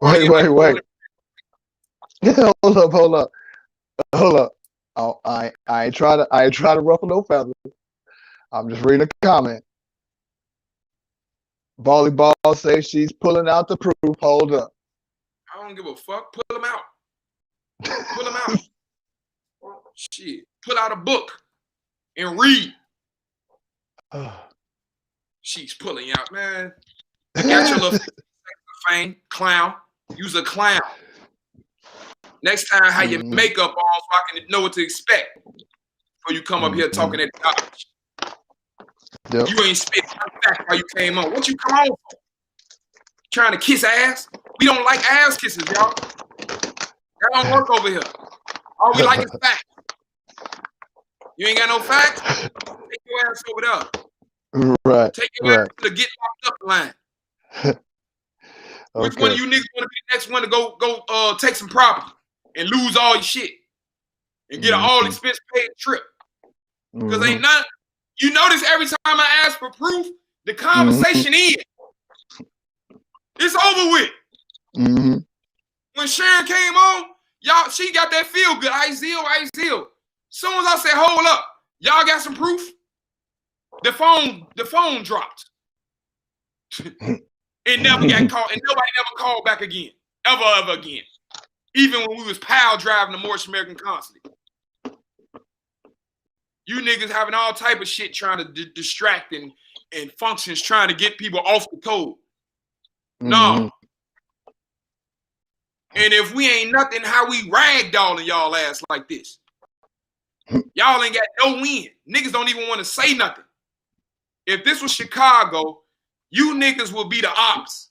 Wait. Hold up. Oh, I ain't try to ruffle no feathers. I'm just reading a comment. Volleyball says she's pulling out the proof. Hold up. I don't give a fuck. Pull them out. Pull them out. Shit. Pull out a book and read. She's pulling out, man. Got your little fame, clown. You's a clown. Next time, have your makeup on so I can know what to expect before you come up here talking that garbage. Yep. You ain't spit back while you came on. What you come on for? Trying to kiss ass? We don't like ass kisses, y'all. That don't work over here. All we like is facts. You ain't got no facts? Take your ass over there. Right. Take your ass to the get locked up line. Which one of you niggas want to be the next one to go take some property and lose all your shit and get an all expense paid trip? Because ain't none. You notice every time I ask for proof, the conversation ends. It's over with. When Sharon came on, y'all, she got that feel good. Ice Hill. Soon as I said, hold up, y'all got some proof? The phone dropped. It never got called, and nobody never called back again. Ever again. Even when we was pal driving the Moorish American constantly. You niggas having all type of shit trying to distract and functions trying to get people off the code. No. And if we ain't nothing, how we ragdolling y'all ass like this? Y'all ain't got no win. Niggas don't even want to say nothing. If this was Chicago, you niggas would be the ops.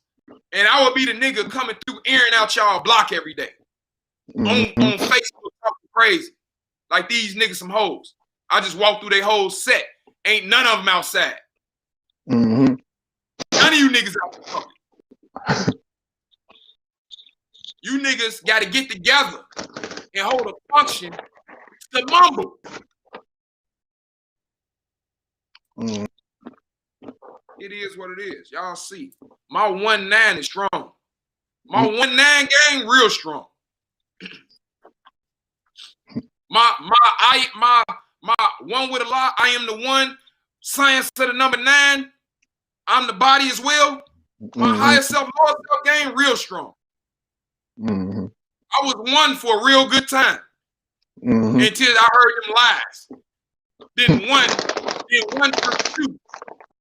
And I would be the nigga coming through airing out y'all block every day. On Facebook talking crazy. Like these niggas some hoes. I just walked through their whole set. Ain't none of them outside. None of you niggas out in public. You niggas got to get together and hold a function to mumble. It is what it is. Y'all see. My 1-9 is strong. My 1-9 gang real strong. My one with a lot. I am the one. Science to the number 9. I'm the body as well. My higher self, lower self game real strong. I was one for a real good time until I heard them lies. Then one for 2,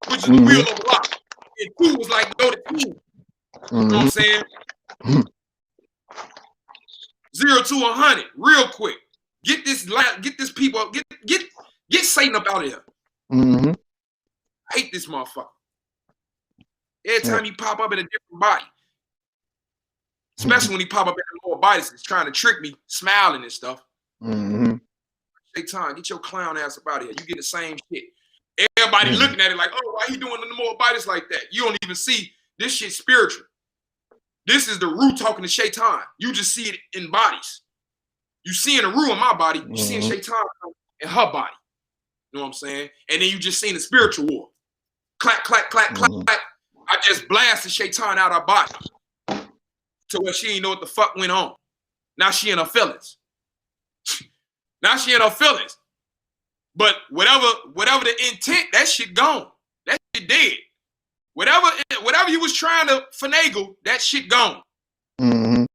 which is the wheel of luck. And 2 was like go to 10. You know what I'm saying? 0 to 100 real quick. Get this people, get Satan up out of here. I hate this motherfucker. Every time he pop up in a different body. Especially when he pop up in the lower bodies, it's trying to trick me, smiling and stuff. Satan, get your clown ass up out of here. You get the same shit. Everybody looking at it like, oh, why he doing the more bodies like that? You don't even see this shit spiritual. This is the root talking to Shaitan. You just see it in bodies. You seeing the root in my body. You seeing Shaitan in her body. You know what I'm saying? And then you just seen the spiritual war. Clack, clack, clack, clack, clack. I just blasted Shaitan out of her body. To where she didn't know what the fuck went on. Now she in her feelings. But whatever the intent, that shit gone. That shit dead. Whatever you was trying to finagle, that shit gone. Once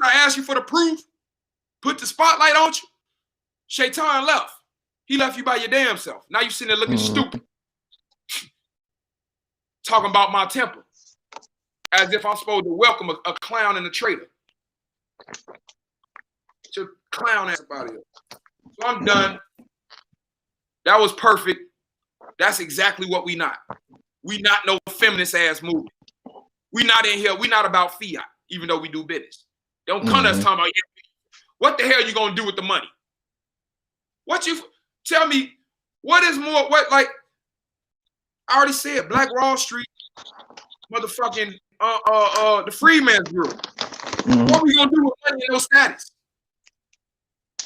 I asked you for the proof, put the spotlight on you, Shaitan left. He left you by your damn self. Now you sitting there looking stupid. Talking about my temple. As if I'm supposed to welcome a clown and a traitor. Get your clown ass out of here. So I'm done. That was perfect. That's exactly what we not. We not no feminist ass movement. We not in here. We not about fiat, even though we do business. Don't come to us talking about, what the hell you gonna do with the money? Tell me, what is more, I already said, Black Wall Street, motherfucking, the Freeman's Bureau. What are we gonna do with money and no status?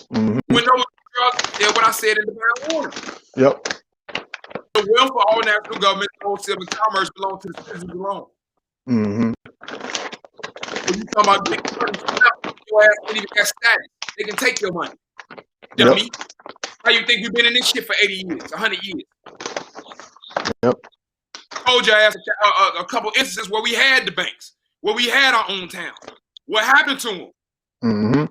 When no drugs, yeah, what I said in the brown water. Yep. The wealth of all national government, wholesale, and commerce belong to the citizens alone. When you talk about getting money, your ass can't even have status. They can take your money. Dummy. Yep. How you think we've been in this shit for 80 years, 100 years? Yep. I told your ass a couple instances where we had the banks, where we had our own town. What happened to them?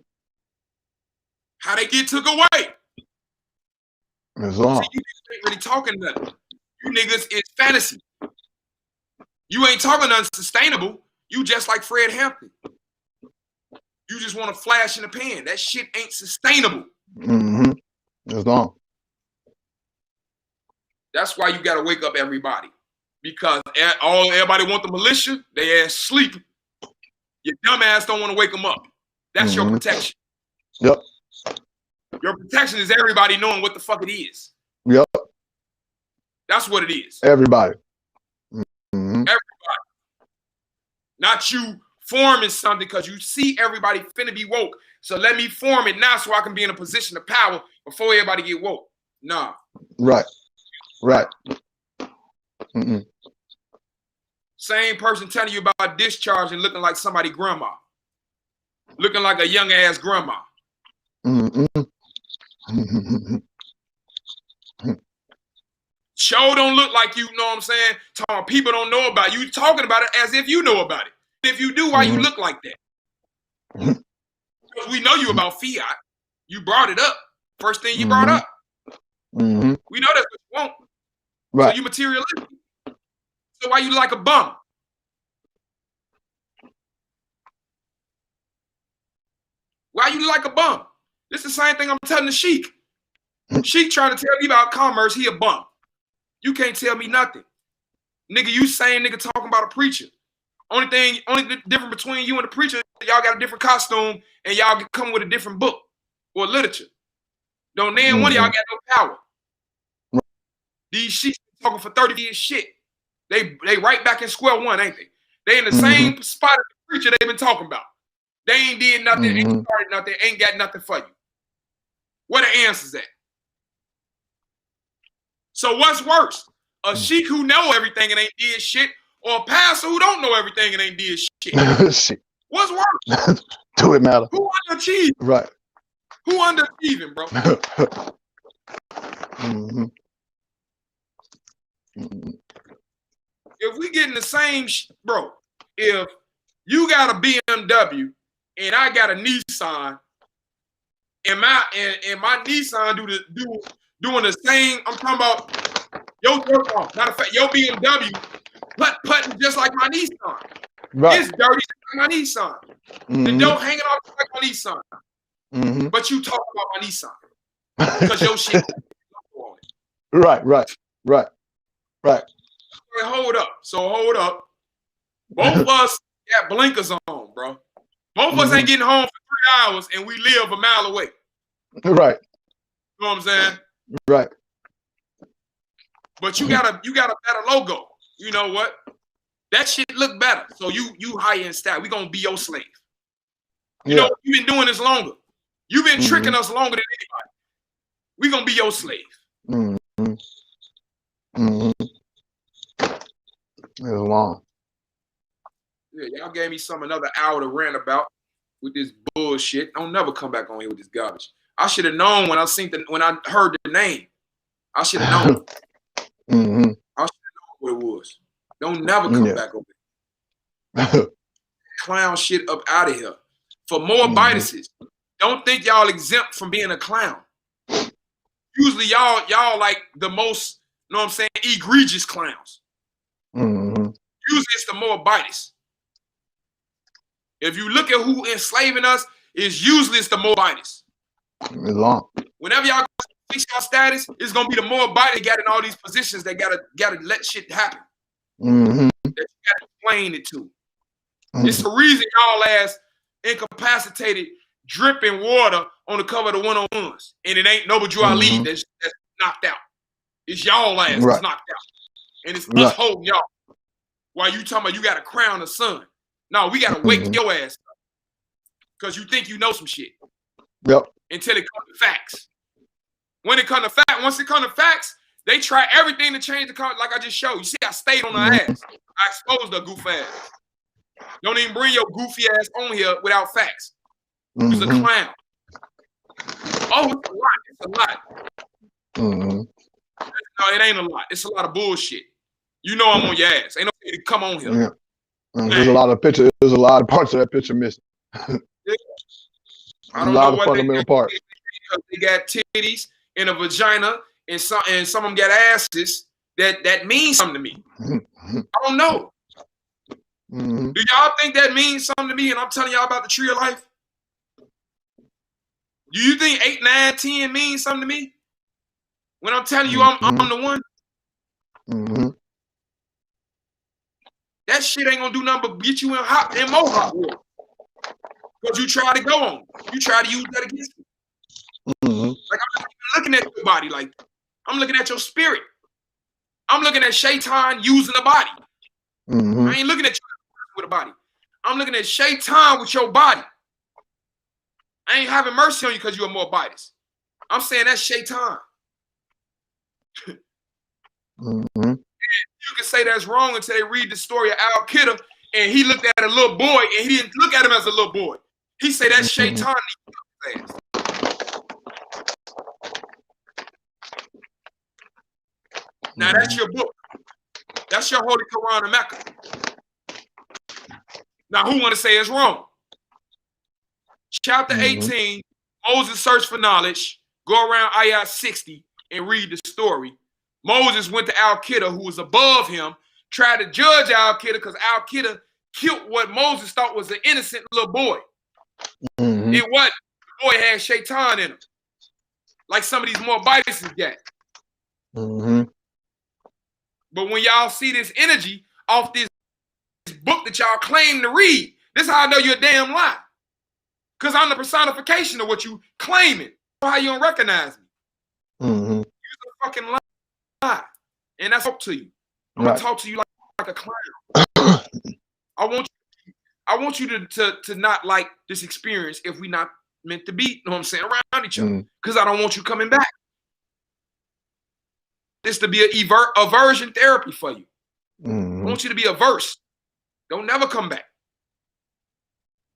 How they get took away? It's long. See, you niggas ain't really talking nothing. You niggas is fantasy. You ain't talking nothing sustainable. You just like Fred Hampton. You just want to flash in the pan. That shit ain't sustainable. It's long. That's why you got to wake up everybody. Because everybody want the militia, they ass sleep. Your dumb ass don't want to wake them up. That's your protection. Yep. Your protection is everybody knowing what the fuck it is. Yep. That's what it is. Everybody. Everybody. Not you forming something because you see everybody finna be woke. So let me form it now so I can be in a position of power before everybody get woke. Nah. Right. Right. Same person telling you about discharge and looking like somebody grandma. Looking like a young ass grandma. Show don't look like you know what I'm saying. People don't know about you. Talking about it as if you know about it. If you do, why you look like that? Because we know you about fiat. You brought it up. First thing you brought up. We know that's what you want. Right. So you materialistic. So why you like a bum? Why you like a bum? This is the same thing I'm telling the Sheik. Sheik trying to tell me about commerce, he a bum. You can't tell me nothing. Nigga, you same nigga talking about a preacher. Only difference between you and the preacher, y'all got a different costume and y'all can come with a different book or literature. Don't name one of y'all got no power. These Sheiks talking for 30 years shit. They right back in square one, ain't they? They in the same spot as the preacher they been talking about. They ain't did nothing, ain't started nothing, ain't got nothing for you. Where the answers at? So what's worse? A sheik who know everything and ain't did shit, or a pastor who don't know everything and ain't did shit? What's worse? Do it matter? Who underachieving? Right. Who underachieving, bro? If we getting the same, bro, if you got a BMW and I got a Nissan, and my Nissan doing the same, I'm talking about your matter of fact, your BMW putting just like my Nissan. Right. It's dirty like my Nissan. The dough hanging off like my Nissan. But you talk about my Nissan because your shit. Right. Hold up. Both of us got blinkers on, bro. Both of us ain't getting home for 3 hours and we live a mile away. Right. You know what I'm saying? Right. But you got a better logo. You know what? That shit look better. So you higher in stat. We gonna be your slave. You know, you've been doing this longer. You've been tricking us longer than anybody. We gonna be your slave. It was long. Yeah, y'all gave me another hour to rant about with this bullshit. I'll never come back on here with this garbage. I should have known when I heard the name. I should have known. I should have known what it was. Don't never come back over here. Clown shit up out of here. For more bituses, don't think y'all exempt from being a clown. Usually y'all like the most, you know what I'm saying, egregious clowns. Usually it's the more bites. If you look at who enslaving us, it's usually the more bites. It's long. Whenever y'all fix y'all status, it's gonna be the more bite that got in all these positions that gotta let shit happen. That you gotta explain it to. It's the reason y'all ass incapacitated, dripping water on the cover of the 101s. And it ain't Noble Drew Ali that's knocked out. It's y'all ass that's knocked out. And it's us holding y'all. While you talking about you got to crown the sun. No, we got to wake your ass up. because you think you know some shit. Yep. Until it comes to facts. When it comes to facts, once it comes to facts, they try everything to change the color. Like I just showed you. See, I stayed on her ass. I exposed her goof ass. Don't even bring your goofy ass on here without facts. He's a clown. Oh, it's a lot. It's a lot. No, it ain't a lot. It's a lot of bullshit. You know I'm on your ass. Ain't no way to come on here. Yeah. There's a lot of pictures. There's a lot of parts of that picture missing. Yeah. I don't a lot know of fundamental parts. They got titties and a vagina, and some of them got asses. That means something to me. I don't know. Do y'all think that means something to me? And I'm telling y'all about the tree of life. Do you think 8, 9, 10 means something to me? When I'm telling you I'm the one. That shit ain't gonna do nothing but get you in more hot water. Because you try to go on. You try to use that against me. Like I'm not even looking at your body like that. I'm looking at your spirit. I'm looking at Shaitan using the body. I ain't looking at you with a body. I'm looking at Shaitan with your body. I ain't having mercy on you because you're more biased. I'm saying that's Shaitan. You can say that's wrong until they read the story of Al-Qaeda and he looked at a little boy and he didn't look at him as a little boy. He said that's Shaitan. Now that's your book. That's your Holy Quran of Mecca. Now who want to say it's wrong? Chapter 18, Moses searched for knowledge. Go around ayah 60 and read the story. Moses went to Al-Qaeda, who was above him, tried to judge Al-Qaeda because Al-Qaeda killed what Moses thought was an innocent little boy. It wasn't. The boy had Shaitan in him. Like some of these more biases got. But when y'all see this energy off this book that y'all claim to read, this is how I know you're a damn lie. Because I'm the personification of what you claiming. How you don't recognize me. You're a fucking lie. And that's up to you. I'm gonna talk to you like a clown. I want you to not like this experience if we not meant to be, you know what I'm saying, around each other. Because I don't want you coming back. This to be a aversion therapy for you. I want you to be averse. Don't never come back.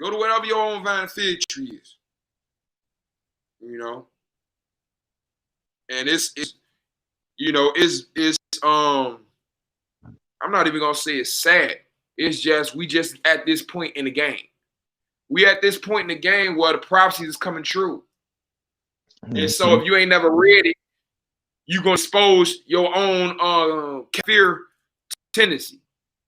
Go to whatever your own vine fig tree is. You know? And it's I'm not even gonna say it's sad. It's just we just at this point in the game. We at this point in the game where the prophecy is coming true. And so if you ain't never read it, you're gonna expose your own kafir tendency.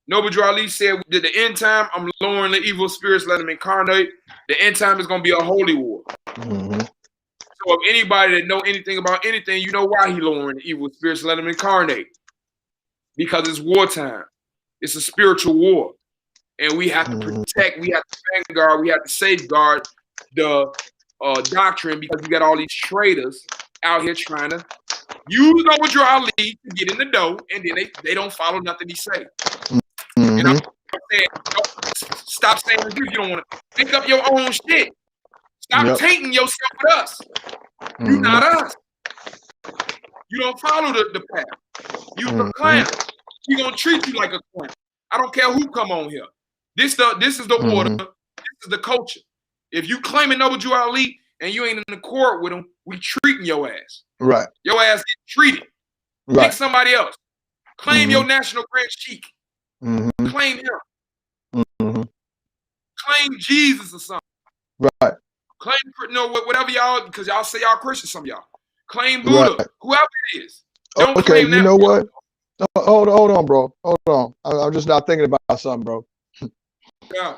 Noble Drew Ali said that the end time, I'm lowering the evil spirits, let them incarnate. The end time is gonna be a holy war. So if anybody that know anything about anything, you know why he lowering the evil spirits, let them incarnate. Because it's wartime. It's a spiritual war. And we have to protect, we have to vanguard, we have to safeguard the doctrine because you got all these traitors out here trying to use Noble Drew Ali to get in the dough, and then they don't follow nothing he say. And I'm saying, stop saying you don't want to pick up your own shit. Stop tainting yourself with us. You not us. You don't follow the path. You a clown. We gonna treat you like a clown. I don't care who come on here. This is the order. This is the culture. If you claiming Noble Drew Ali and you ain't in the court with him, we treating your ass. Right. Your ass get treated. Right. Pick somebody else. Claim your national grand sheik. Claim him. Claim Jesus or something. Right. Claim whatever y'all, because y'all say y'all Christians, some of y'all. Claim Buddha, whoever it is. Don't okay, claim you know what? Hold on, bro. Hold on. I'm just not thinking about something, bro. Yeah.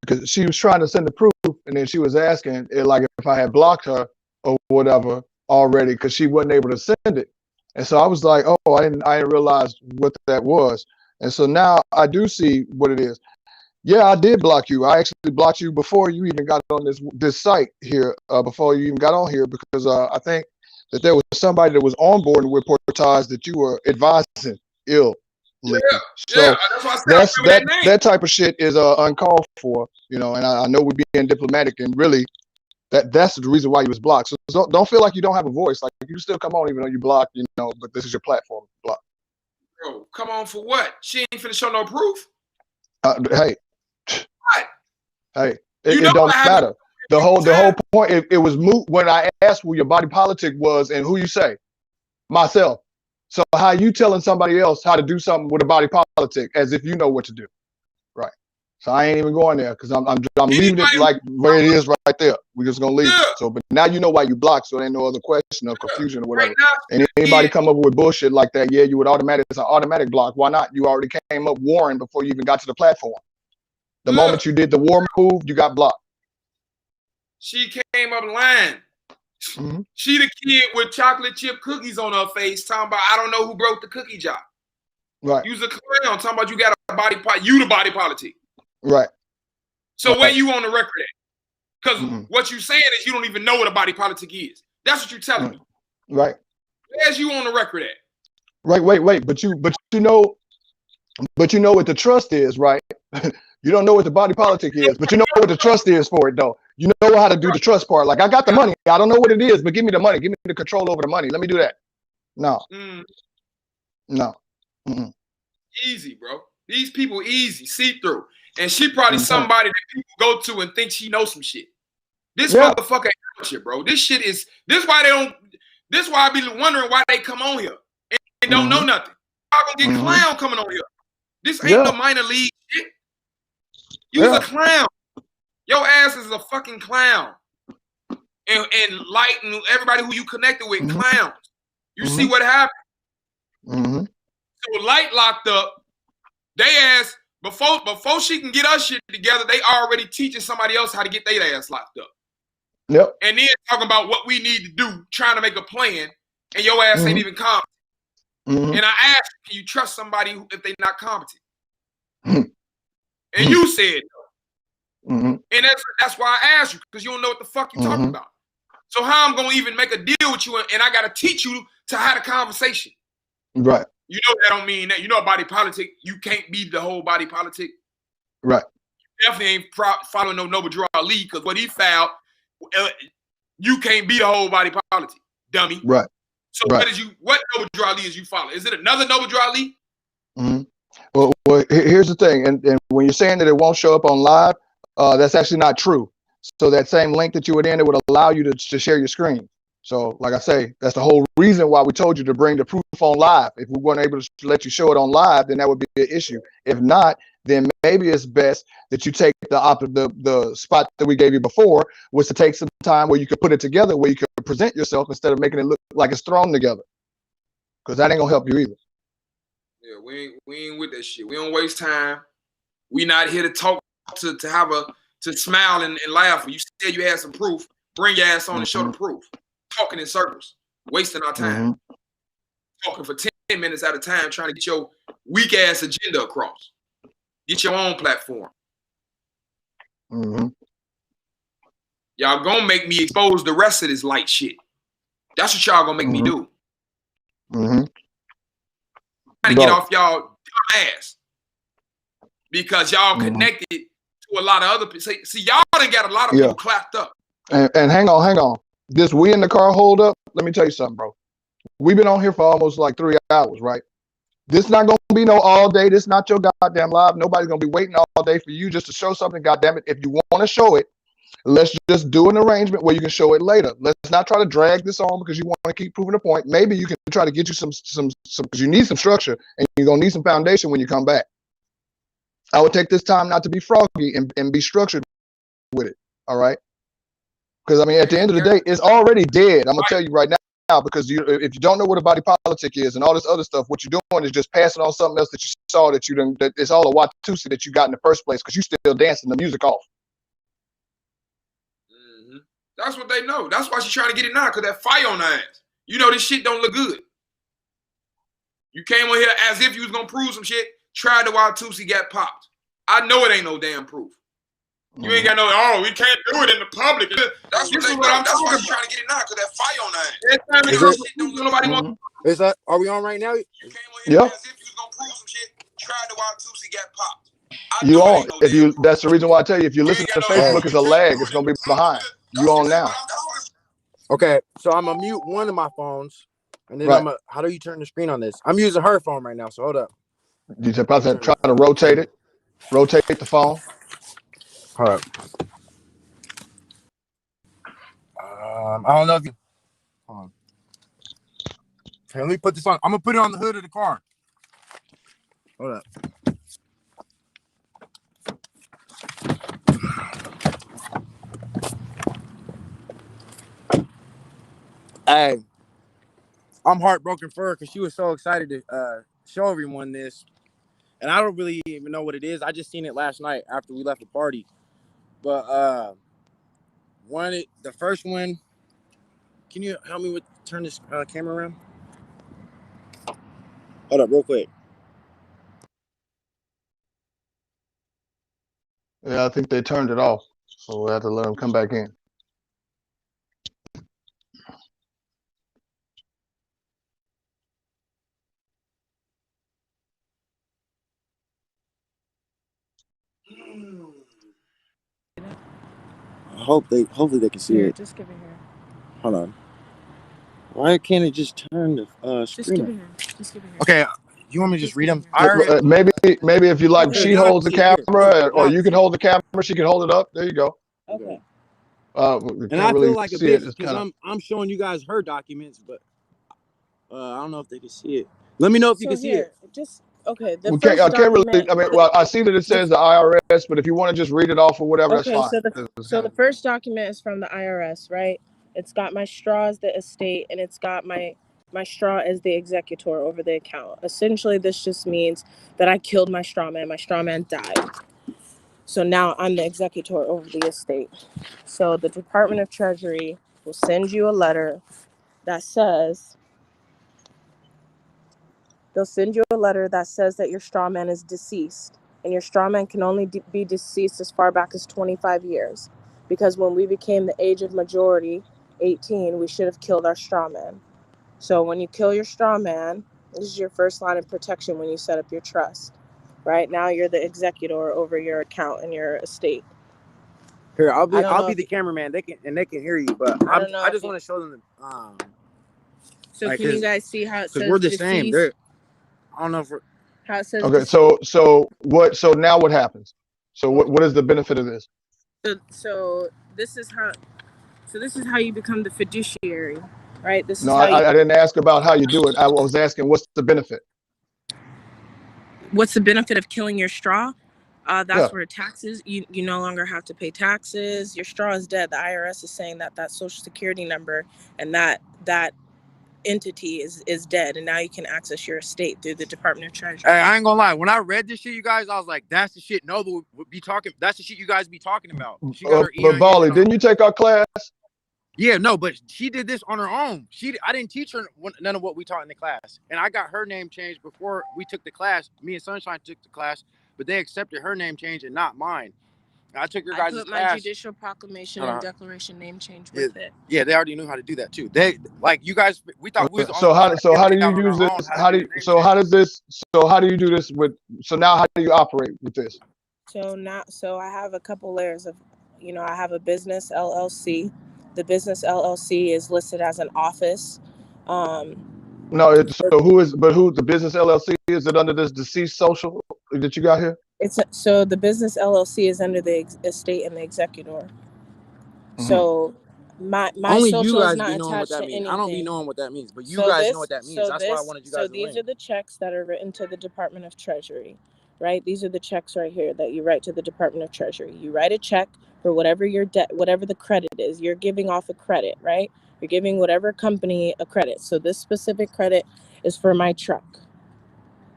Because she was trying to send the proof, and then she was asking, like, if I had blocked her or whatever already, because she wasn't able to send it. And so I was like, oh, I didn't realize what that was. And so now I do see what it is. Yeah, I did block you. I actually blocked you before you even got on this site here, before you even got on here, because I think that there was somebody that was on board with Portage that you were advising ill. leave. Yeah, So yeah, that's why I said that type of shit is uncalled for, you know. And I know we're being diplomatic, and really that's the reason why you was blocked. So don't feel like you don't have a voice. Like you can still come on even though you blocked, you know. But this is your platform, block. Bro, come on for what? She ain't finna show no proof. Hey, What? hey, it don't matter. The whole point. It was moot when I asked who your body politic was, and who you say, myself. So how you telling somebody else how to do something with a body politic as if you know what to do, right? So I ain't even going there because I'm leaving it like where it is right there. We're just gonna leave it. So, but now you know why you blocked, so there ain't no other question or confusion or whatever. And anybody come up with bullshit like that, yeah, you would it's an automatic block. Why not? You already came up warring before you even got to the platform. The moment you did the war move, you got blocked. She came up lying. Mm-hmm. She the kid with chocolate chip cookies on her face talking about, I don't know who broke the cookie jar. Right. You was a clown talking about you got a body politic. You the body politic. Right. So where you on the record at? Because what you saying is you don't even know what a body politic is. That's what you're telling me. Right. Where's you on the record at? Right. Wait. But you know what the trust is, right? You don't know what the body politic is, but you know what the trust is for it, though. You know how to do the trust part. Like, I got the money. I don't know what it is, but give me the money. Give me the control over the money. Let me do that. No. No. Easy, bro. These people easy, see through. And she probably somebody that people go to and think she knows some shit. This motherfucker ain't shit, bro. This why I be wondering why they come on here and don't know nothing. I'm gonna get clown coming on here. This ain't no minor league shit. You's a clown. Your ass is a fucking clown. And Light and everybody who you connected with, clowns. You see what happened? So Light locked up. They ass, before she can get us shit together, they already teaching somebody else how to get their ass locked up. Yep. And then talking about what we need to do, trying to make a plan, and your ass ain't even competent. And I asked, can you trust somebody if they're not competent? And you said no. And that's why I asked you, because you don't know what the fuck you talking about. So how I'm gonna even make a deal with you, and I gotta teach you to have a conversation. Right. You know that don't mean that. You know, body politic, you can't be the whole body politic. Right. You definitely ain't following no Noble Draw Lee, because what he found, you can't be the whole body politic, dummy. Right. So what Noble Draw Lee is you follow? Is it another Noble Draw Lee? Well, here's the thing, and when you're saying that it won't show up on live, that's actually not true. So that same link that you would enter would allow you to share your screen. So like I say, that's the whole reason why we told you to bring the proof on live. If we weren't able to let you show it on live, then that would be an issue. If not, then maybe it's best that you take the spot that we gave you before, was to take some time where you could put it together, where you could present yourself instead of making it look like it's thrown together. Because that ain't gonna help you either. Yeah, we ain't with that shit. We don't waste time. We not here to talk to smile and laugh. You said you had some proof. Bring your ass on and show the proof. Talking in circles, wasting our time. Talking for 10 minutes at a time, trying to get your weak ass agenda across. Get your own platform. Y'all gonna make me expose the rest of this light shit. That's what y'all gonna make me do. Trying to get off y'all dumb ass. Because y'all connected to a lot of other people. See, y'all done got a lot of people clapped up. And hang on. This we in the car hold up. Let me tell you something, bro. We've been on here for almost like 3 hours, right? This not gonna be no all day. This not your goddamn live. Nobody's gonna be waiting all day for you just to show something. Goddamn it! If you want to show it, let's just do an arrangement where you can show it later. Let's not try to drag this on because you want to keep proving a point. Maybe you can try to get you some because you need some structure and you're gonna need some foundation when you come back. I would take this time not to be froggy and be structured with it. All right. Because I mean, at the end of the day, it's already dead. I'm gonna tell you right now, because if you don't know what a body politic is and all this other stuff, what you're doing is just passing on something else that you saw that that it's all a Watusi that you got in the first place because you still dancing the music off. That's what they know. That's why she's trying to get it now, because that fire on her ass. You know this shit don't look good. You came on here as if you was gonna prove some shit. Tried the Watusi, got popped. I know it ain't no damn proof. You ain't got no, we can't do it in the public. That's what I'm trying to get it now, because that fire on that. Nobody wants. Is that? Are we on right now? You came on here as if you was gonna prove some shit. he got popped. You on. If you, that's the reason why I tell you, if you listen to Facebook, it's a lag. It's gonna be behind. You on now. Okay, so I'm gonna mute one of my phones, and then Right. how do you turn the screen on this? I'm using her phone right now, so hold up. You just try to rotate it. Rotate the phone. Hold up. I don't know if you. Hold on. Okay, let me put this on. I'm gonna put it on the hood of the car. Hold up. Hey, I'm heartbroken for her because she was so excited to show everyone this, and I don't really even know what it is. I just seen it last night after we left the party. But the first one. Can you help me with turn this camera around? Hold up, real quick. Yeah, I think they turned it off, so we'll have to let them come back in. Hopefully they can see it. Just give it here. Hold on. Why can't it just turn the screen? Just give it here. Just give it here. Okay, you want me to just read them? Maybe if you like, she holds the camera, or you can hold the camera. She can hold it up. There you go. Okay. And I feel like a bitch because I'm showing you guys her documents, but I don't know if they can see it. Let me know if you can see it. Just okay. I can't really. I mean, well, I see that it says the IRS, but if you want to just read it off or whatever, that's fine. So the first document is from the IRS, right? It's got my straw as the estate, and it's got my straw as the executor over the account. Essentially, this just means that I killed my straw man. My straw man died. So now I'm the executor over the estate. So the Department of Treasury will send you a letter that says, that your straw man is deceased. And your straw man can only be deceased as far back as 25 years. Because when we became the age of majority, 18, we should have killed our straw man. So when you kill your straw man, this is your first line of protection when you set up your trust. Right now, you're the executor over your account and your estate. Here, I'll be the cameraman. They can hear you, but I just want to show them the. So can you guys see how it says? We're the same. I don't know if how it says. Okay, so what? So now what happens? So what is the benefit of this? So this is how you become the fiduciary, right? I didn't ask about how you do it. I was asking what's the benefit. What's the benefit of killing your straw? That's where taxes, you no longer have to pay taxes. Your straw is dead. The IRS is saying that social security number and that entity is dead, and now you can access your estate through the Department of Treasury. Hey, I ain't gonna lie. When I read this shit, you guys, I was like, that's the shit Noble would be talking. That's the shit you guys be talking about. She got her but Bali, didn't you take our class? Yeah, no, but she did this on her own. I didn't teach her none of what we taught in the class. And I got her name changed before we took the class. Me and Sunshine took the class, but they accepted her name change and not mine. I took your guys' class. I put my judicial proclamation and declaration name change with it. Yeah, they already knew how to do that too. They like you guys. We thought we was so how do you use this? How do you do this with? So now how do you operate with this? So I have a couple layers of, I have a business LLC. The business LLC is listed as an office. No, who the business LLC? Is it under this deceased social that you got here? So the business LLC is under the estate and the executor. Mm-hmm. So my only social you guys is not be knowing what that means. I don't be knowing what that means, but you guys know what that means. That's why I wanted you guys to link. So these are the checks that are written to the Department of Treasury, right? These are the checks right here that you write to the Department of Treasury. You write a check for whatever your debt, whatever the credit is. You're giving off a credit, right? You're giving whatever company a credit. So this specific credit is for my truck.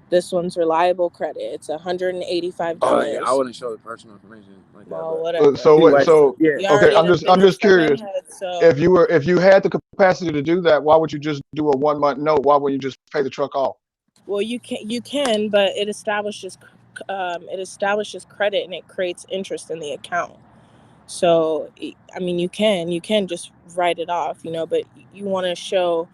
This one's reliable credit. It's $185. Oh, yeah, I wouldn't show the personal information like that. Well, whatever. Okay, I'm just curious. If you had the capacity to do that, why would you just do a 1 month note? Why wouldn't you just pay the truck off? Well, you can, but it establishes credit and it creates interest in the account. So, I mean, you can just write it off, but you want to show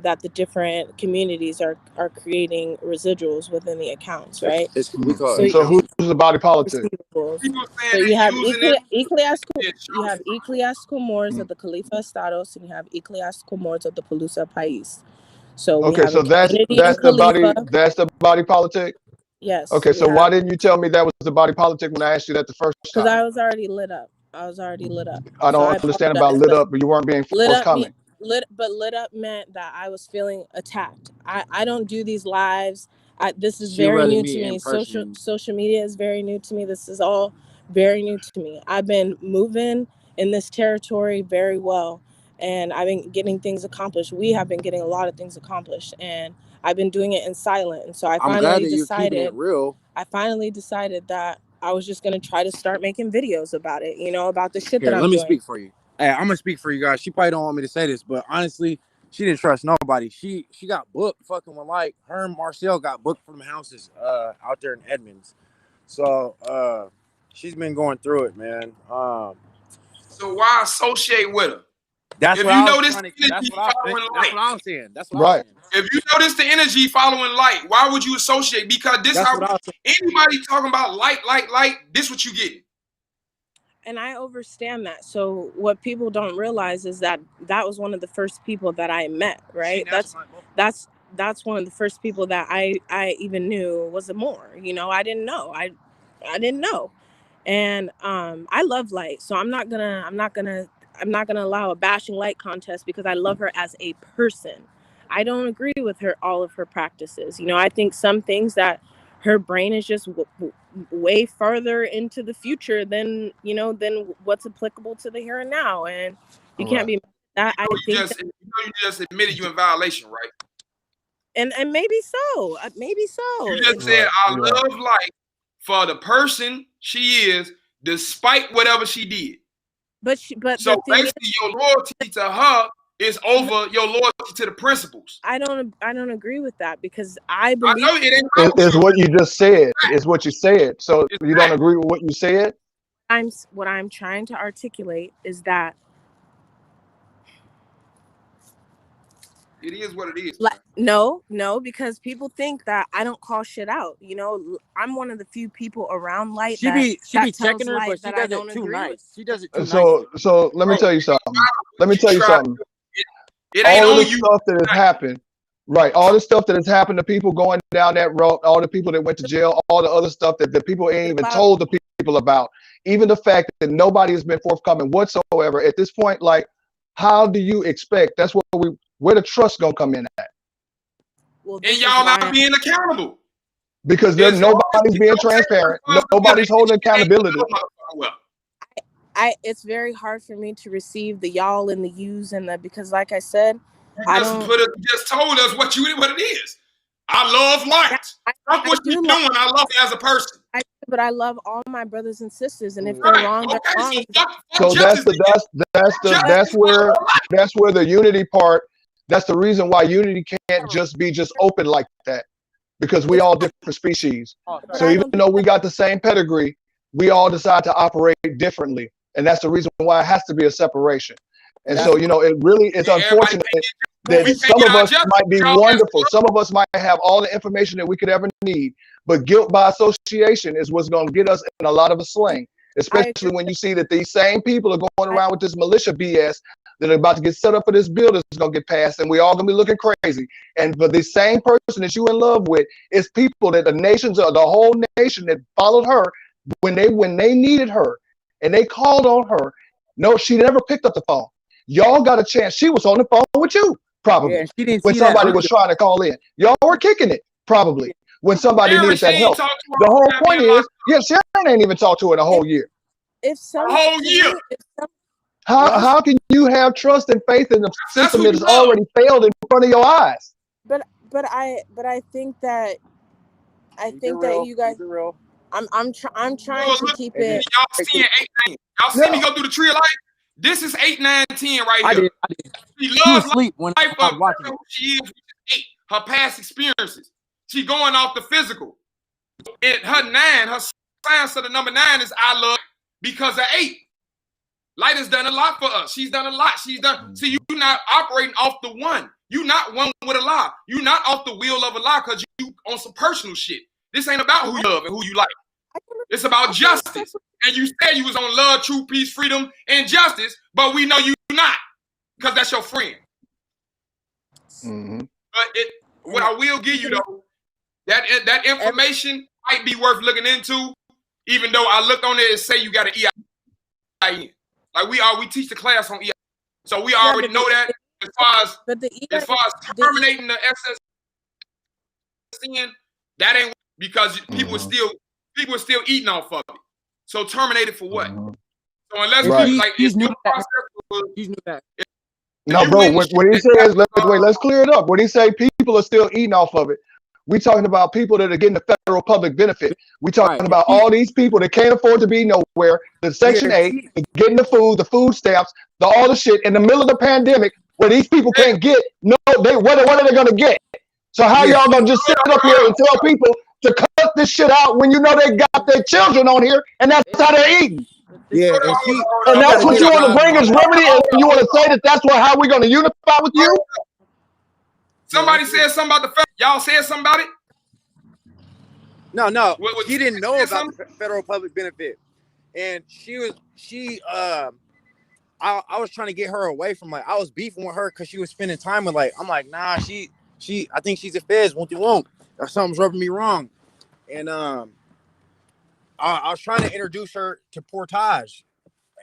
that the different communities are creating residuals within the accounts, right? So who's the body politic? People saying So you have using it. ecclesiastical Moors of the Khalifa Estados, and you have ecclesiastical Moors of the Pelusa Pais. So we Okay, have so that's the body politic. Yes. Okay, so why didn't you tell me that was the body politic when I asked you that the first time? Because I was already lit up. I don't understand about lit up, but you weren't being forthcoming. Lit up meant that I was feeling attacked. I don't do these lives. This is very new to me. Social media is very new to me. This is all very new to me. I've been moving in this territory very well, and I've been getting things accomplished. We have been getting a lot of things accomplished, and I've been doing it in silent. And so I finally decided that I was just gonna try to start making videos about it, about the shit that I'm doing. Let me speak for you. Hey, I'm gonna speak for you guys. She probably don't want me to say this, but honestly, she didn't trust nobody. She got booked fucking with, like, her and Marcel got booked from houses out there in Edmonds. So she's been going through it, man. So why associate with her? That's if what you I was notice trying to, the energy following light. That's what I was saying. That's what right. I was saying. If you notice the energy following light, why would you associate? Because this That's how what I was saying. anybody talking about light, this what you get. And I understand that. So what people don't realize is that was one of the first people that I met, right? That's one of the first people that I even knew was a Moor. I didn't know. I didn't know. And I love light. So I'm not gonna allow a bashing light contest because I love her as a person. I don't agree with all of her practices. I think some things that her brain is just way further into the future than what's applicable to the here and now, and you can't be that. You just admitted you in violation, right? And maybe so. You just said I love life for the person she is, despite whatever she did. But so basically, your loyalty to her is over your loyalty to the principles. I don't agree with that because I believe it's what you just said. It's what you said. So you don't agree with what you said? What I'm trying to articulate is that it is what it is. No, because people think that I don't call shit out. I'm one of the few people around light she be checking her, but she does it too nice. She does it too nice. So let me tell you something. All of the stuff that has happened, right? All the stuff that has happened to people going down that road, all the people that went to jail, all the other stuff that the people ain't even told the people about. Even the fact that nobody has been forthcoming whatsoever at this point. Like, how do you expect? That's where the trust gonna come in at. Well, and y'all not being accountable. Because nobody's being transparent. Nobody's holding accountability. It's very hard for me to receive the y'all and the yous and the, because like I said, you just told us what it is. I love light. That's what you're doing. I love you as a person. But I love all my brothers and sisters, and if they're wrong, they're wrong. So that's where the unity part. That's the reason why unity can't just be open like that, because we all different species. So even though we got the same pedigree, we all decide to operate differently, and that's the reason why it has to be a separation. And so it really is unfortunate that some of us might be wonderful. Some of us might have all the information that we could ever need, but guilt by association is what's going to get us in a lot of a sling, especially when you see that these same people are going around with this militia BS that are about to get set up for this bill that's going to get passed, and we all going to be looking crazy. And but the same person that you in love with is people that the whole nation that followed her when they needed her and they called on her. No, she never picked up the phone. Y'all got a chance. She was on the phone with you, probably, when somebody was trying to call in. Y'all were kicking it, probably, when somebody needed that help. The whole point is, Sharon ain't even talked to her in a whole year. How can you have trust and faith in the system that has already failed in front of your eyes? But I think that you guys. I'm trying to keep it. Y'all seeing 8, 9. Y'all see me go through the tree of life. This is 8, 9, 10 right here. She loves life when I was watching who she is, which is 8. Her past experiences. She going off the physical. And her 9, her science of the number 9 is I love because of 8. Light has done a lot for us. She's done a lot. See, you're not operating off the 1. You not one with Allah. You not off the wheel of Allah because you on some personal shit. This ain't about who you love and who you like. It's about justice. And you said you was on love, truth, peace, freedom, and justice, but we know you not because that's your friend. Mm-hmm. But what I will give you though, that information might be worth looking into, even though I looked on it and say you got an EIN. Like we teach the class on EIN. So we already know that as far as terminating the SSN, that ain't because people are still eating off of it. So terminate it for what? So unless he's new that. No, bro. What he says, let's clear it up. When he say people are still eating off of it, we talking about people that are getting the federal public benefit. We talking about all these people that can't afford to be nowhere. The Section 8, getting the food stamps, all the shit in the middle of the pandemic where these people can't get. No, what are they gonna get? So how y'all gonna just sit up here and tell people to cut this shit out when you know they got their children on here and that's how they're eating? Yeah, and that's what you want to bring as remedy, and you want to say that that's how we're going to unify with you? Somebody said something about the y'all said something about it? No, he didn't know about the federal public benefit, and I was trying to get her away from I was beefing with her because she was spending time with I'm like, nah, she I think she's a feds, won't. Or something's rubbing me wrong, and I was trying to introduce her to Portage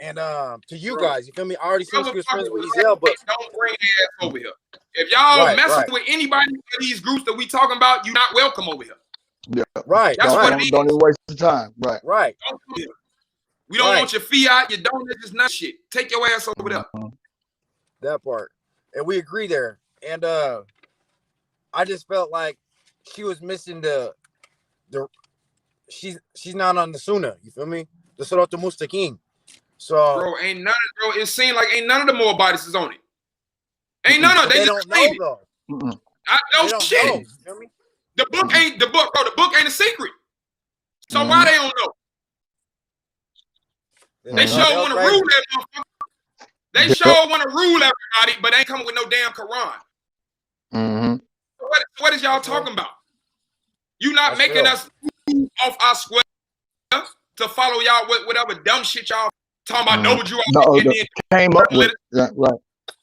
and to you guys. You feel me? I already seen she was friends with Ezel, but don't bring the ass over here. If y'all messing with anybody in these groups that we talking about, you're not welcome over here. Yeah, right. That's what it is. Don't even waste the time. Right. Don't come here. We don't want your fiat, your donuts, just none shit. Take your ass over there. That part, and we agree there. And I just felt like she was missing the. She's not on the Sunnah, you feel me? The Surat al-Mustaqim. So bro, it seemed like ain't none of the Moabites is on it. Ain't none of them. They don't know though. I know shit. Know, you feel me? The book ain't the book, bro. The book ain't a secret. So why they don't know? They sure want to rule that motherfucker. They sure want to rule everybody, but they ain't coming with no damn Quran. So what is y'all talking about? You not making us off our square to follow y'all with whatever dumb shit y'all talking about. Know what you all came up with. Yeah, right.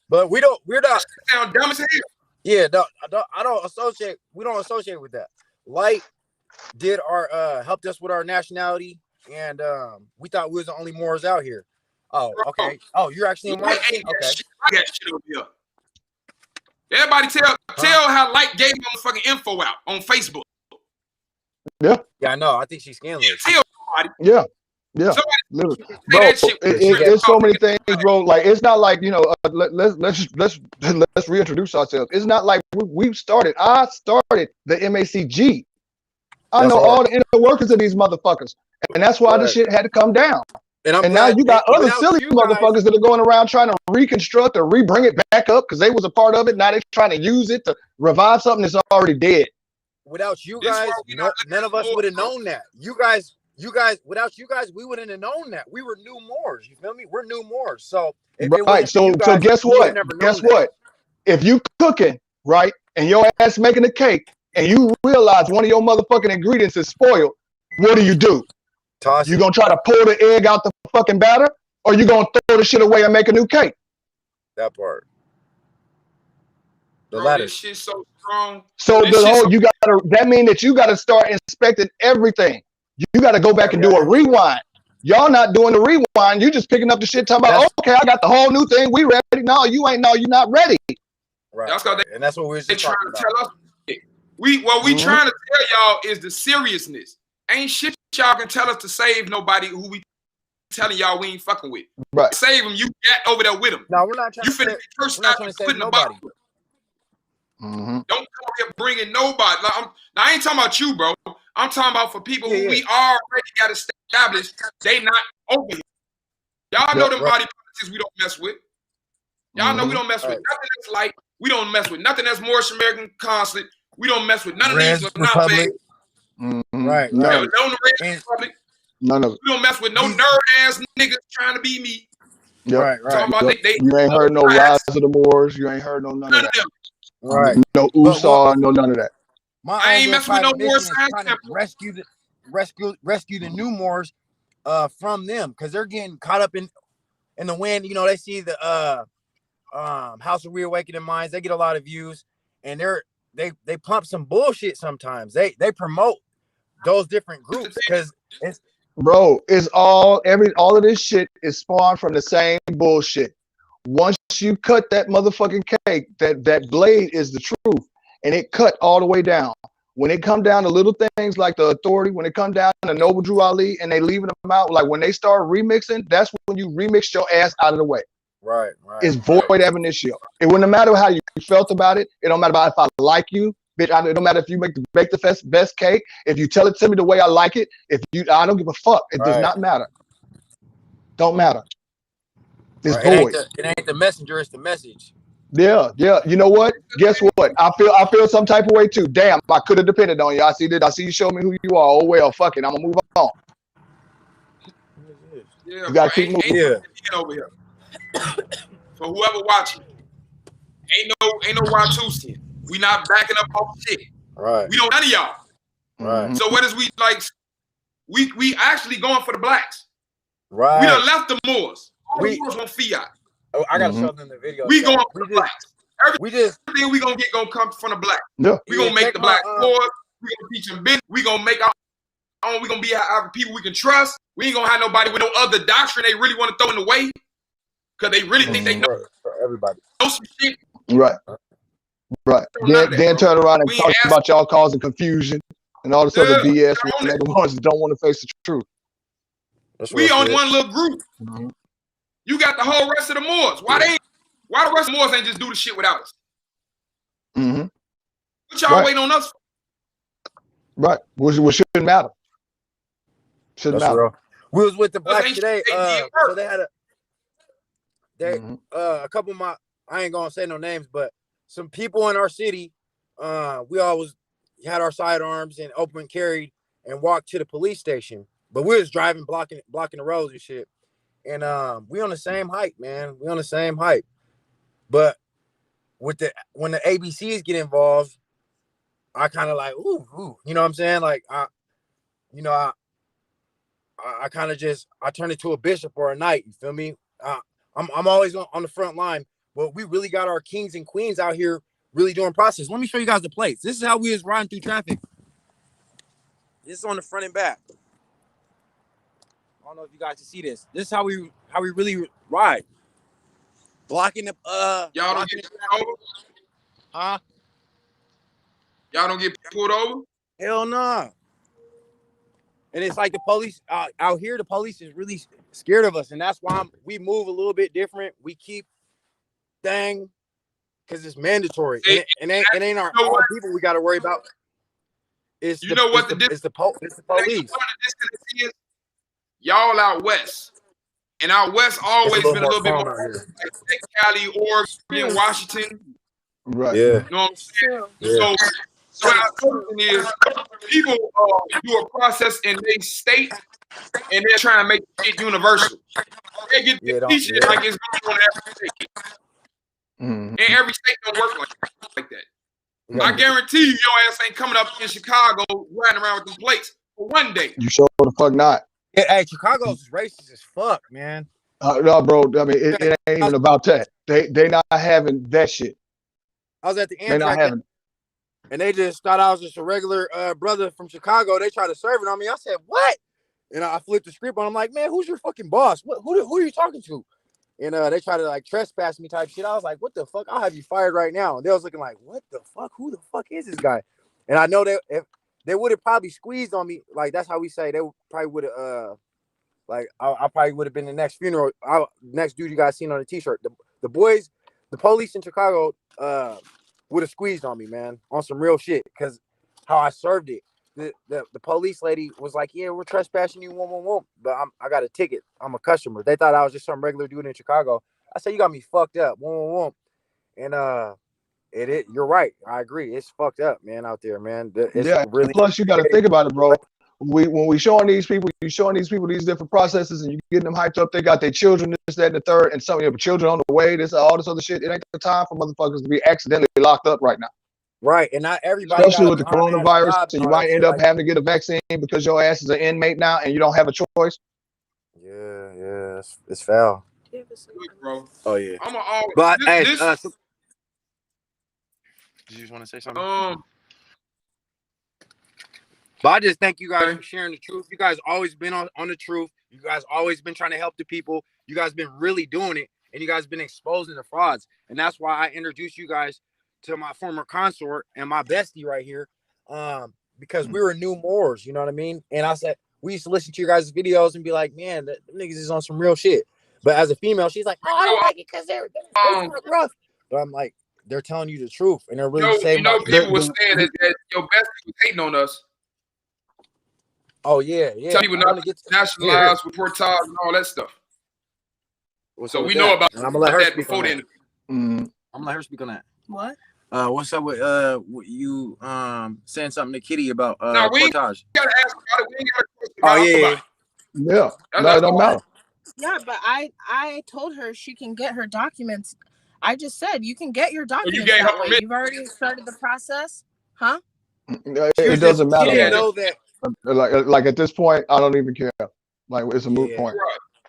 But we're not sound dumb as hell. Yeah, I don't associate. We don't associate with that. Light did our helped us with our nationality, and we thought we was the only Moors out here. Oh, okay. Oh, you're actually in White. Okay. I got shit over here. Everybody tell how Light gave motherfucking info out on Facebook. Yeah, I know. I think she's scandalous. Yeah. Literally. Bro, it's so many things, bro. Like it's not like let's reintroduce ourselves. It's not like we started. I started the MACG. I know all the inner workings of these motherfuckers, and that's why this shit had to come down. And now you got other silly motherfuckers that are going around trying to reconstruct or re-bring it back up because they was a part of it. Now they're trying to use it to revive something that's already dead. Without you guys, none of us would have known that. You guys, without you guys, we wouldn't have known that. We were new Moors. You feel me? We're new Moors. So right. So guess what? Guess what? If you cooking right and your ass making a cake and you realize one of your motherfucking ingredients is spoiled, what do? You gonna try to pull the egg out the fucking batter, or you gonna throw the shit away and make a new cake? That part. The latter. This shit's so strong. So that means that you gotta start inspecting everything. You gotta go back and do a rewind. Y'all not doing the rewind. You just picking up the shit talking about, okay, I got the whole new thing. We ready. No, you ain't. No, you're not ready. Right. And that's what we're trying to tell us. We trying to tell y'all is the seriousness. Ain't shit y'all can tell us to save nobody who we telling y'all we ain't fucking with. Right. Save them. You got over there with them. No, we're not trying to save nobody. Don't come here bringing nobody. Now, I ain't talking about you, bro. I'm talking about for people who we already got established. They not over here. Y'all know them body politics we don't mess with. Y'all know we don't mess with nothing that's like. We don't mess with nothing that's Moorish American consulate. We don't mess with none of these. Not big. Right. No Republic. None of it. We don't mess with no nerd ass niggas trying to be me. Yeah. Right. You ain't heard no Rise of the Moors. You ain't heard none of that. Right. No USAR, no none of that. I ain't messing with no more science trying to rescue the new Moors from them, because they're getting caught up in the wind. You know, they see the House of Reawakening Minds, they get a lot of views, and they pump some bullshit sometimes. They promote those different groups because it's all of this shit is spawned from the same bullshit. Once you cut that motherfucking cake, that blade is the truth, and it cut all the way down. When it come down to little things like the authority, when it come down to Noble Drew Ali and they leaving them out, like when they start remixing, that's when you remix your ass out of the way. Right. It's void ab initio. It wouldn't matter how you felt about it. It don't matter about if I like you, bitch. It don't matter if you make the best cake. If you tell it to me the way I like it, I don't give a fuck. It does not matter. Don't matter. It's void. It ain't the messenger, it's the message. Yeah. You know what? Guess what? I feel some type of way too. Damn, I could have depended on you. I see you show me who you are. Oh well, fuck it. I'm gonna move on. Yeah, you gotta keep moving. Over here. For whoever watching, ain't no Watusian. We not backing up off shit. Right. We don't none of y'all. Right. So what is we like? We actually going for the blacks. Right. We done left the Moors. All the Moors want fiat. Oh, I gotta show them the video. We going for the blacks. Everything we gonna get gonna come from the black. Yeah. We gonna make the black Moors. We gonna teach them business. We gonna make our own. We gonna be our people we can trust. We ain't gonna have nobody with no other doctrine they really want to throw in the way. Because they really think they know for everybody. Know some shit. Right. Then turn around and talk about y'all causing confusion and all this other BS when they're the ones that don't want to face the truth. We only one little group. You got the whole rest of the Moors. Why the rest of the Moors ain't just do the shit without us? What y'all waiting on us for? Right. Which shouldn't matter. Shouldn't matter. Real. We was with the blacks today. So they had a couple of I ain't gonna say no names, but some people in our city, we always had our sidearms and open carried and walked to the police station. But we was driving, blocking the roads and shit. And we on the same height, man. We on the same height. But when the ABCs get involved, I kind of like, ooh, you know what I'm saying? Like I kind of I turn it to a bishop or a knight. You feel me? I'm always on the front line, but we really got our kings and queens out here really doing process. Let me show you guys the plates. This is how we was riding through traffic. This is on the front and back. I don't know if you guys can see this. This is how we really ride. Blocking the y'all don't get pulled over? Huh? Y'all don't get pulled over? Hell nah. And it's like the police out here, the police is really scared of us. And that's why we move a little bit different. We keep because it's mandatory. And it ain't our people we got to worry about. It's the police. Y'all out west. And out west always been a little bit more like Cali, Oregon, Washington. Right. Yeah. You know what I'm saying? Yeah. So what I'm saying is people do a process in their state and they're trying to make it universal. They get the teaching like it's going on every state. And every state don't work like that. Yeah. I guarantee you your ass ain't coming up in Chicago riding around with them plates for one day. You sure the fuck not. Yeah, hey, Chicago's racist as fuck, man. No, bro. I mean, it ain't even about that. They not having that shit. I was at the They not having. And they just thought I was just a regular brother from Chicago. They tried to serve it on me. I said, what? And I flipped the script on. I'm like, man, who's your fucking boss? Who are you talking to? And they tried to like trespass me type shit. I was like, what the fuck? I'll have you fired right now. And they was looking like, what the fuck? Who the fuck is this guy? And I know that if they would have probably squeezed on me, like that's how we say, they probably would have like I probably would have been the next funeral. Next dude you guys seen on the t-shirt. The boys, the police in Chicago would have squeezed on me, man, on some real shit. Cause how I served it. The police lady was like, yeah, we're trespassing you, but I got a ticket. I'm a customer. They thought I was just some regular dude in Chicago. I said, you got me fucked up. And you're right. I agree. It's fucked up, man, out there, man. It's really plus you got to think about it, bro. when we showing these people, you showing these people these different processes, and you getting them hyped up. They got their children, this, that, and the third, and some of your children on the way. This, all this other shit. It ain't the time for motherfuckers to be accidentally locked up right now. Right, and not everybody. Especially with the coronavirus, so you might end up having to get a vaccine because your ass is an inmate now, and you don't have a choice. Yeah, it's foul. Bro. Oh yeah. I'm always. But Did you just want to say something? But I just thank you guys for sharing the truth. You guys always been on the truth. You guys always been trying to help the people. You guys been really doing it, and you guys been exposing the frauds. And that's why I introduced you guys to my former consort and my bestie right here, because we were new Moors, you know what I mean? And I said we used to listen to your guys' videos and be like, man, the niggas is on some real shit. But as a female, she's like, oh, I don't like it because they're rough. But I'm like, they're telling you the truth, and they're really saying. People were saying that your bestie was hating on us. Oh yeah. Some people not get nationalized with Portage and all that stuff. So we know about that before then. I'm gonna let her speak on that. What? What's up with you saying something to Kitty about no, we Portage? Gotta ask about it. We ain't got a question about it. Yeah. No, it don't matter. Yeah, but I told her she can get her documents. I just said you can get your documents that way. You've already started the process, huh? It doesn't matter. Didn't know that. Like at this point, I don't even care. Like it's a moot point.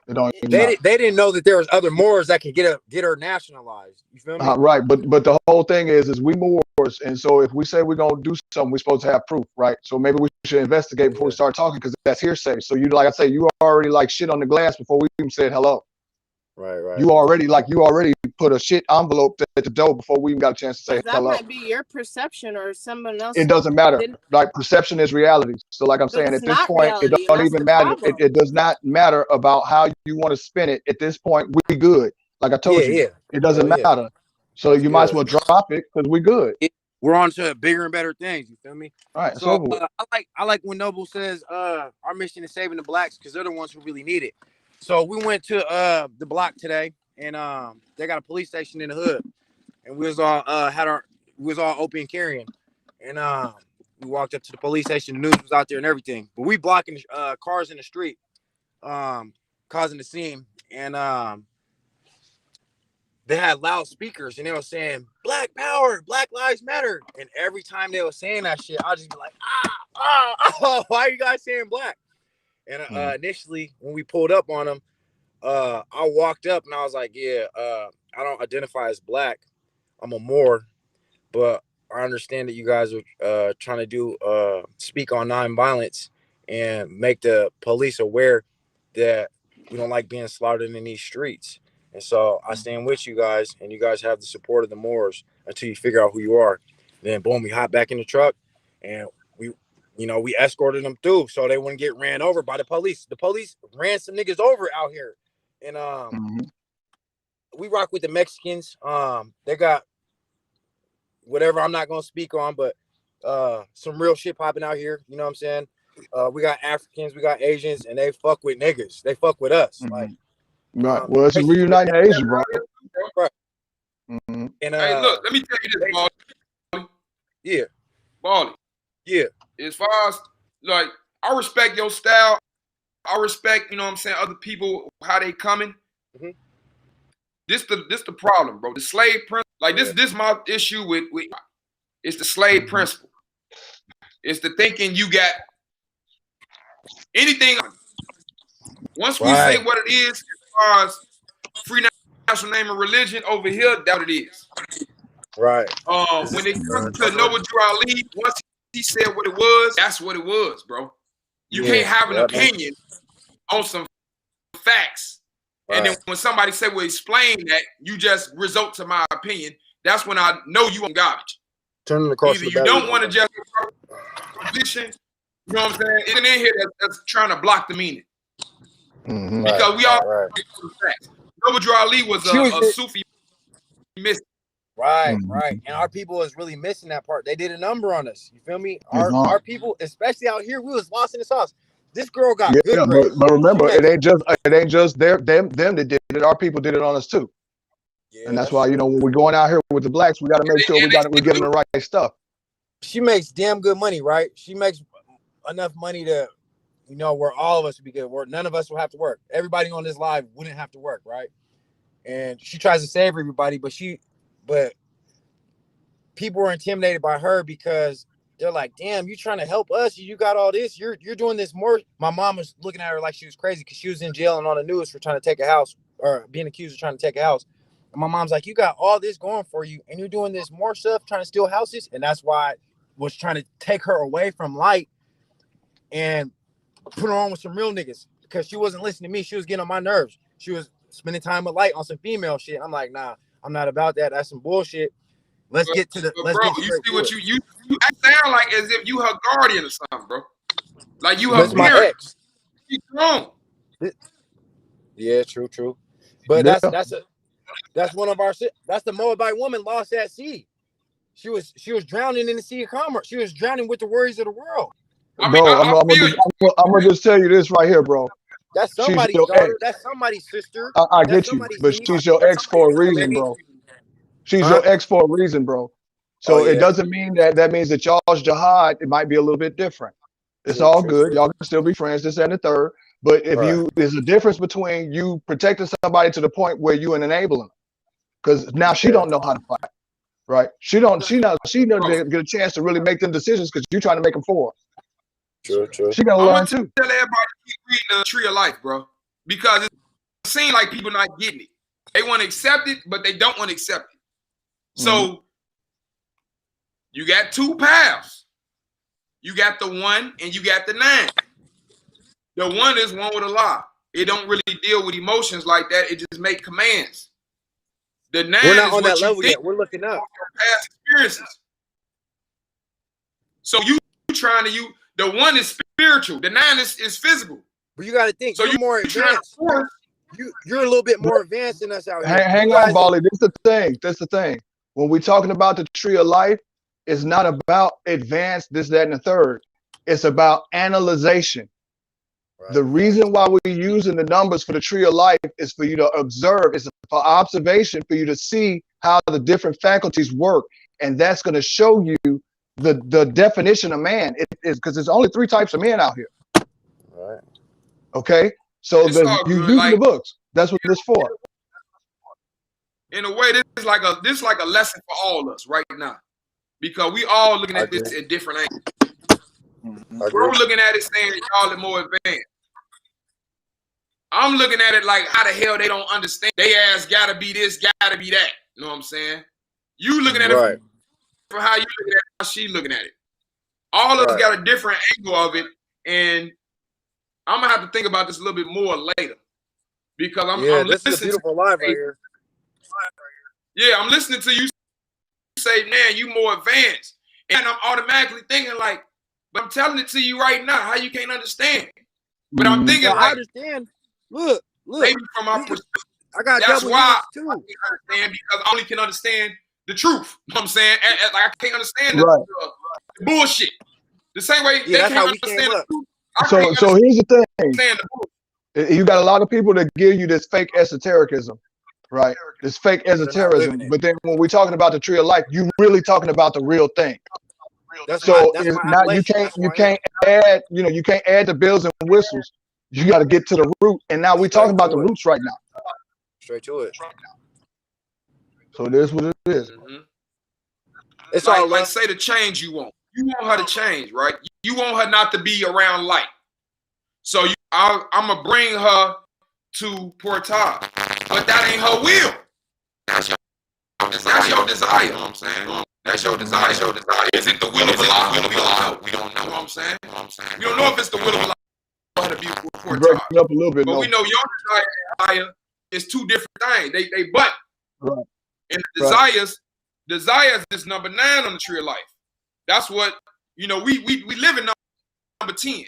It don't even matter. They didn't know that there was other Moors that could get her nationalized. You feel me? Right, but the whole thing is we Moors, and so if we say we're gonna do something, we're supposed to have proof, right? So maybe we should investigate before we start talking, because that's hearsay. So you, like I say, you already like shit on the glass before we even said hello. Right. You already put a shit envelope at the door before we even got a chance to say hello. That might be your perception or someone else. It doesn't matter. Like perception is reality. So like I'm saying, at this point, it don't even matter. It does not matter about how you want to spin it. At this point, we good. Like I told you, it doesn't matter. So you might as well drop it because we good. We're on to bigger and better things. You feel me? All right. So I like when Noble says our mission is saving the blacks because they're the ones who really need it. So we went to the block today, and they got a police station in the hood, and we was all open carrying, and we walked up to the police station. The news was out there and everything, but we blocking cars in the street, causing the scene, and they had loudspeakers, and they were saying "Black Power, Black Lives Matter," and every time they were saying that shit, I'll just be like, why are you guys saying black? And initially, when we pulled up on them, I walked up and I was like, I don't identify as black. I'm a Moor, but I understand that you guys are trying to do speak on nonviolence and make the police aware that we don't like being slaughtered in these streets. And so I stand with you guys, and you guys have the support of the Moors until you figure out who you are. Then boom, we hop back in the truck, and we escorted them through so they wouldn't get ran over by the police. The police ran some niggas over out here. And we rock with the Mexicans. They got whatever I'm not gonna speak on, but some real shit popping out here. You know what I'm saying? We got Africans, we got Asians, and they fuck with niggas. They fuck with us. Like right. Well, it's a reuniting Asian, bro. Right. And hey, look, let me tell you this, Baldy. Yeah. Baldy. Yeah. As far as like, I respect your style. I respect, you know what I'm saying, other people, how they coming. Mm-hmm. This the problem, bro. The slave principle. Like this my issue with it's the slave principle. It's the thinking you got anything. Once we say what it is, as far as free national name and religion over here, that's what it is. Right. When it comes to Noble Drew Ali, once he said what it was, that's what it was, bro. You can't have an opinion on some facts. Right. And then when somebody say, well, explain that, you just result to my opinion. That's when I know you on garbage. Turning across either you don't want to just position, you know what I'm saying? Isn't in here that's trying to block the meaning. Mm-hmm. Because we all facts. Noble Drew Ali was a Sufi mystic. Right, right. And our people is really missing that part. They did a number on us. You feel me? Our people, especially out here, we was lost in the sauce. This girl got good grades. But remember, it ain't just them that did it. Our people did it on us too. Yeah, and that's why, you know, when we're going out here with the blacks, we got to make sure we're getting the right stuff. She makes damn good money, right? She makes enough money to you know, where all of us would be good, where none of us will have to work. Everybody on this live wouldn't have to work, right? And she tries to save everybody, but people were intimidated by her because they're like, damn, you trying to help us? You got all this. You're doing this more. My mom was looking at her like she was crazy because she was in jail and on the news for trying to take a house or being accused of trying to take a house. And my mom's like, you got all this going for you and you're doing this more stuff, trying to steal houses. And that's why I was trying to take her away from light and put her on with some real niggas because she wasn't listening to me. She was getting on my nerves. She was spending time with light on some female shit. I'm like, nah, I'm not about that. That's some bullshit. Let's get to the. Let's bro, get you see what you sound like as if you her guardian or something, bro. Like you her That's my parent. ex. She's wrong. Yeah, true. But that's one of our. That's the Moabite woman lost at sea. She was drowning in the sea of commerce. She was drowning with the worries of the world. I'm gonna just tell you this right here, bro. That's somebody's daughter. That's somebody's sister. I get you, but she's your ex for a reason, bro. She's your ex for a reason, bro. So it doesn't mean that means that y'all's jihad, it might be a little bit different. It's all good. Y'all can still be friends, this and the third. But if there's a difference between you protecting somebody to the point where you enabling them. Because now she don't know how to fight. Right? She doesn't get a chance to really make them decisions because you're trying to make them for her. True. She gotta learn too. Tell everybody to keep reading the Tree of Life, bro. Because it seems like people not getting it. They want to accept it, but they don't want to accept it. So you got two paths. You got the 1 and you got the 9. The 1 is one with Allah. It don't really deal with emotions like that. It just make commands. The 9 we're not is on what that you level think yet. We're looking up past experiences. So you trying to the 1 is spiritual. The 9 is physical. But you got to think. So you're more advanced. You're a little bit more advanced than us out here. Hang on, Bali. This is the thing. When we're talking about the Tree of Life, it's not about advanced, this, that, and the third. It's about analyzation. Right. The reason why we're using the numbers for the Tree of Life is for you to observe. It's for observation, for you to see how the different faculties work. And that's going to show you the definition of man. It is because there's only 3 types of men out here. All right. Okay? So you're using the books. That's what it's for. In a way, this is like a lesson for all of us right now, because we all looking at this at different angles. We're looking at it saying y'all are more advanced. I'm looking at it like how the hell they don't understand. They ass gotta be this, gotta be that. You know what I'm saying? You looking at it from how you looking at it, how she looking at it. All of us got a different angle of it, and I'm gonna have to think about this a little bit more later, because I'm this is a beautiful live right here. Yeah, I'm listening to you say, man, you more advanced. And I'm automatically thinking like, but I'm telling it to you right now, how you can't understand. But I'm thinking I understand. Look. Maybe from my perspective. I got that's why too. I can't understand, because I only can understand the truth. You know what I'm saying? Like I can't understand the bullshit. The same way they can't understand the truth. So here's the thing. You got a lot of people that give you this fake esotericism. Right, this fake esotericism, but then when we're talking about the Tree of Life, you really talking about the real thing. So now you can't add, you can't add the bells and whistles. You got to get to the root, and now we're talking about the roots right now. Straight to it. So it is what it is. It's like say the change you want. You want her to change, right? You want her not to be around light. So I'm gonna bring her to Portage. But that ain't her will. That's your desire. You know what I'm saying? That's your desire. Is it the will of Allah? We don't know. What I'm saying? We don't know if it's the will of Allah for her to be Portage. Up a little bit, but we know your desire is 2 different things. They butt. Right. And the desires is number 9 on the Tree of Life. That's what we live in number 10.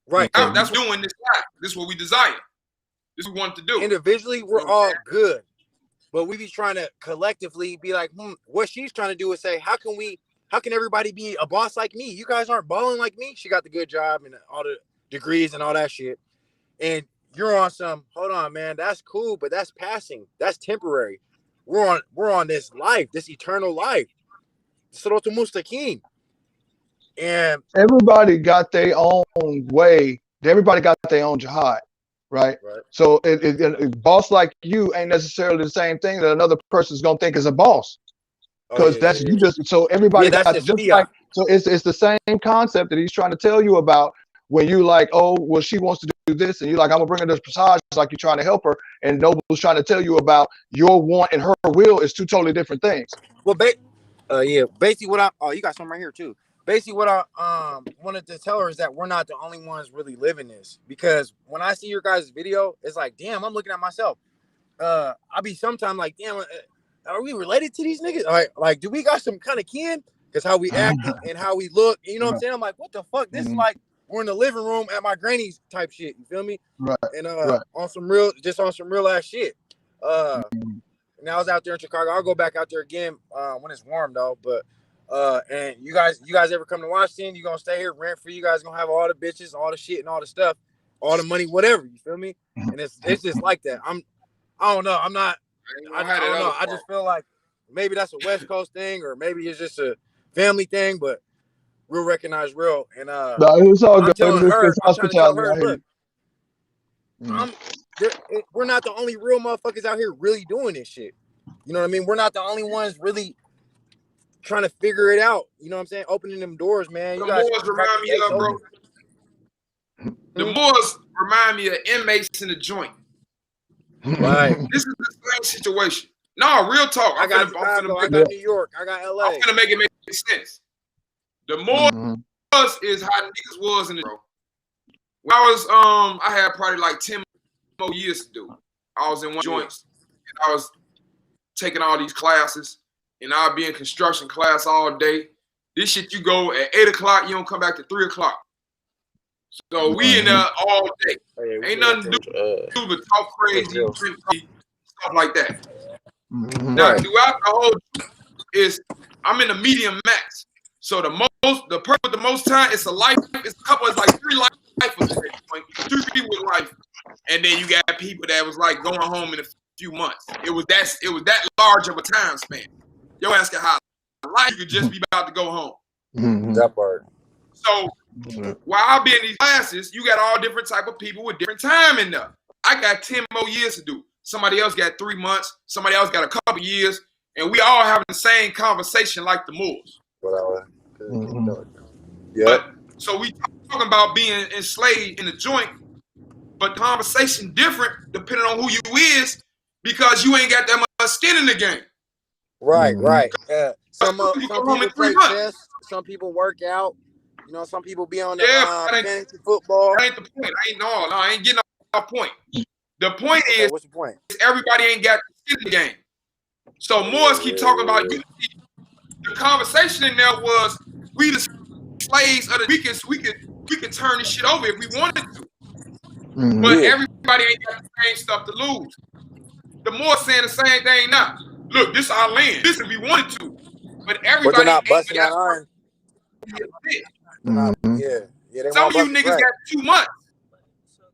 Right. That's what we're doing this life. This is what we desire. This is what we want to do. Individually, we're all good, but we be trying to collectively be like, what she's trying to do is say, how can everybody be a boss like me? You guys aren't balling like me. She got the good job and all the degrees and all that shit. And you're on some, hold on, man, that's cool, but that's passing. That's temporary. We're on this life, this eternal life. Siratul Mustaqim. And everybody got their own way Everybody got their own jihad, right? So a boss like you ain't necessarily the same thing that another person's gonna think is a boss, because you just, so everybody got just like, so it's the same concept that he's trying to tell you about when you like, oh well, she wants to do this, and you're like, I'm gonna bring her this massage, like you're trying to help her, and Noble's trying to tell you about your want and her will is two totally different things. Well, basically what you got some right here too. Basically what I wanted to tell her is that we're not the only ones really living this, because when I see your guys' video, it's like, damn, I'm looking at myself. I be sometimes like, damn, are we related to these niggas? Like, do we got some kind of kin? Because how we act and how we look, you know what I'm saying? I'm like, what the fuck? This is like we're in the living room at my granny's type shit. You feel me? Right. And on some real ass shit. And I was out there in Chicago. I'll go back out there again when it's warm though. But and you guys ever come to Washington? You gonna stay here rent free? You guys gonna have all the bitches, all the shit, and all the stuff, all the money, whatever. You feel me? And it's just like that. I don't know. I don't know. I just feel like maybe that's a West Coast thing, or maybe it's just a family thing. But real recognize real. And no, it's all good. I'm trying to tell her, look, we're not the only real motherfuckers out here really doing this shit. You know what I mean? We're not the only ones really trying to figure it out. You know what I'm saying? Opening them doors, man. The Moors remind me of, bro. The Moors remind me of inmates in the joint. Right. This is the same situation. No, real talk. I got Chicago, I got New York, I got LA. I'm gonna make it make sense. The Moors is how niggas was in the bro. When I had probably like 10 more years to do. I was in one joints and I was taking all these classes, and I'd be in construction class all day. This shit, you go at 8 o'clock, you don't come back to 3 o'clock. So we in there all day. Ain't nothing to do but talk crazy, drink coffee, stuff like that. Now throughout the whole is I'm in the medium max. So the person with the most time, it's a life, it's like 3 lifers at this point, 3 people with life. And then you got people that was like going home in a few months. It was that large of a time span. Yo, asking how life could just be about to go home. That part. So while I be in these classes, you got all different type of people with different time in there. I got 10 more years to do. Somebody else got 3 months. Somebody else got a couple years, and we all having the same conversation like the Moors. But so we talking about being enslaved in the joint, but the conversation different depending on who you is, because you ain't got that much skin in the game. Right. Some people play chess. Some people work out. You know, some people be on the fantasy football. That ain't the point. I ain't getting off point. The point is, what's the point? Everybody ain't got skin in the game. So Moors keep talking about unity. The conversation in there was we the slaves of the we could turn this shit over if we wanted to. But everybody ain't got the same stuff to lose. The Moors saying the same thing now. Look, this is our land. This if we wanted to. But everybody not busting that iron. Some of you niggas got 2 months.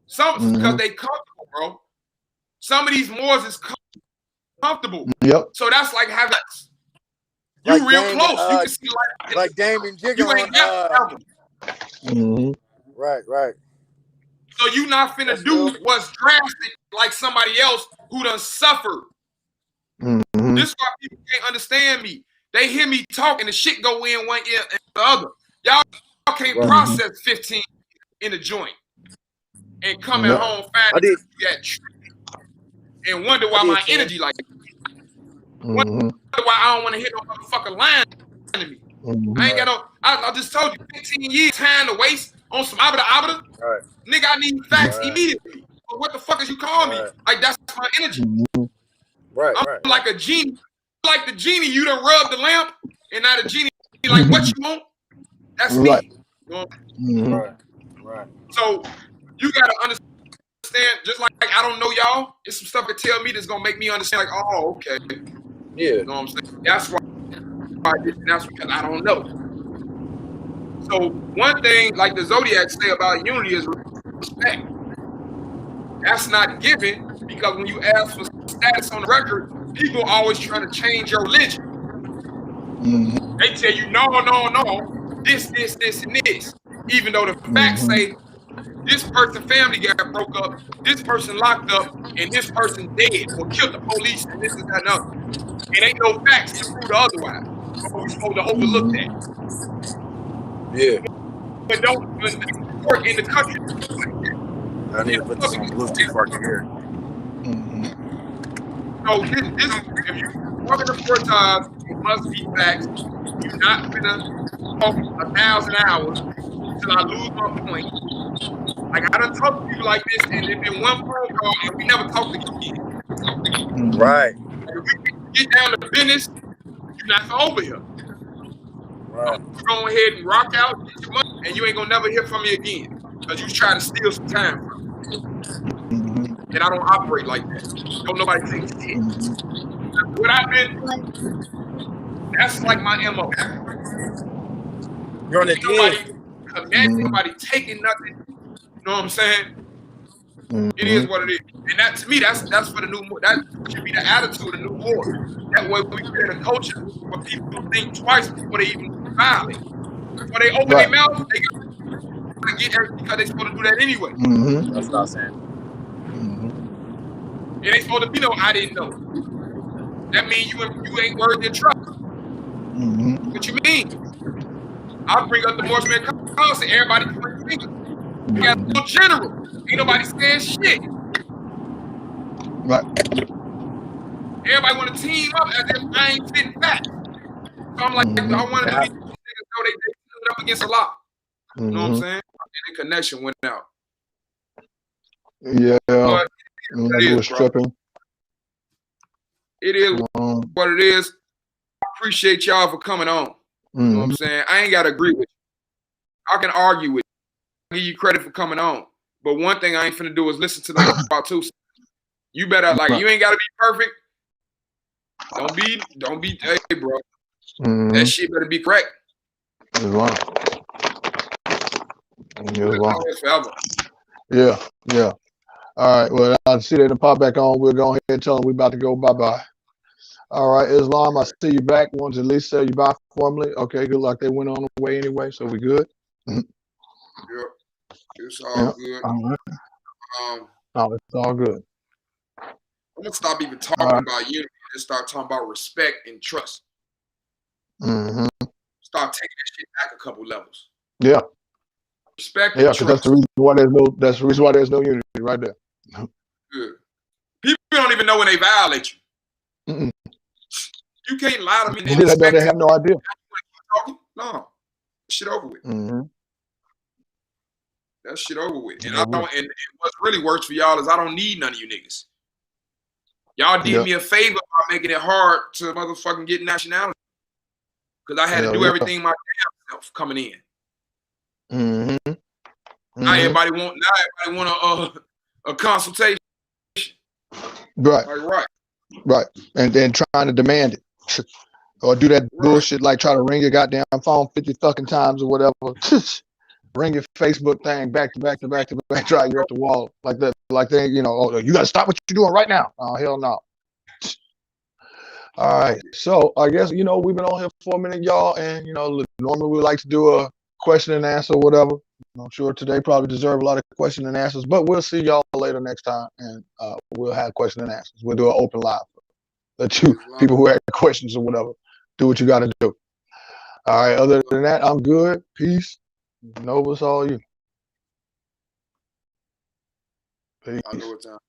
Some because they comfortable, bro. Some of these Moors is comfortable. Yep. So that's like having you like real Dame, close. You can see like Dame and Jigga. You ain't got Right. So you not finna do what's drastic like somebody else who done suffered. This is why people can't understand me. They hear me talk and the shit go in one ear and the other. Y'all can't process 15 in the joint and come at home find you got tricked and wonder why my energy like that. Wonder why I don't want to hit no motherfucking line to me. I ain't got no. I just told you, 15 years time to waste on some abada. Right. Nigga, I need facts immediately. But what the fuck is you calling me? Like that's my energy. I'm like a genie. Like the genie, you done rubbed the lamp, and now the genie like what you want. That's me. You know? Right. So you gotta understand. Just like I don't know y'all, it's some stuff that tell me that's gonna make me understand. Like, oh, okay. Yeah. You know what I'm saying? That's why that's because I don't know. So one thing, like the Zodiac say about unity is respect. That's not given because when you ask for status on the record, people always trying to change your religion. They tell you no, this, and this. Even though the facts say This person's family got broke up, this person locked up, and this person dead or killed the police, and this is that and other. It ain't no facts to prove the otherwise. But we supposed to overlook that. Yeah. But don't work in the country. I need to put this on Bluetooth so I can hear. So this if you talking to Portage, it must be facts. You're not gonna talk 1,000 hours till I lose my point. Like I done talked to people like this, and it been one phone call, and we never talked again. Right. If we get down to business, you're not over here. Right. I'm gonna go ahead and rock out, get your money, and you ain't gonna never hear from me again because you try to steal some time from me. And I don't operate like that. Don't nobody take shit. What I've been through, that's like my MO. You're on the Nobody DA. commanding, nobody taking nothing. You know what I'm saying? It is what it is. And that to me, that's for the new. That should be the attitude of the new war. That way we create a culture where people think twice before they even violate. Before they open their mouth, they gotta get everything because they're supposed to do that anyway. That's what I'm saying. It ain't supposed to be no I didn't know. That means you ain't worthy of trust. What you mean? I'll bring up the Moorish and everybody point fingers. We got no general. Ain't nobody saying shit. Right. Everybody want to team up as if I ain't fitting facts. So I'm like, I want to do these niggas know they stood up against a law. You know what I'm saying? And the connection went out. Yeah. But it was tripping. It is what it is. I appreciate y'all for coming on. You know what I'm saying? I ain't got to agree with you. I can argue with you. I give you credit for coming on. But one thing I ain't finna do is listen to them about two. You better, like, you ain't got to be perfect. Don't be, hey, bro. That shit better be correct. It's wrong. Forever. Yeah. All right. Well, I see they done pop back on. We'll go ahead and tell them we about to go bye-bye. All right, Islam, I see you back. Want to at least say you bye formally? Okay, good luck. They went on the way anyway, so we good? Yeah. It's all good. All right. It's all good. I'm going to stop even talking about unity and start talking about respect and trust. Start taking that shit back a couple levels. Yeah. Respect and trust. That's the reason why there's no unity right there. Good. People don't even know when they violate you. You can't lie to me. They have no idea. No. Shit over with. That shit over with. And and what's really worse for y'all is I don't need none of you niggas. Y'all did me a favor by making it hard to motherfucking get nationality. Because I had to do everything my damn self coming in. Now everybody want a consultation. Right. Like, right. And then trying to demand it. Or do that bullshit like try to ring your goddamn phone 50 fucking times or whatever. Ring your Facebook thing back to back, try you're at the wall. Like that, you gotta stop what you're doing right now. Oh, hell no. All right. So I guess we've been on here for a minute, y'all, and normally we like to do a question and answer or whatever. I'm sure today probably deserve a lot of question and answers, but we'll see y'all later next time, and we'll have question and answers. We'll do an open live. Let you people who have questions or whatever do what you got to do. All right. Other than that, I'm good. Peace. Nova's all you. Peace. I know what time.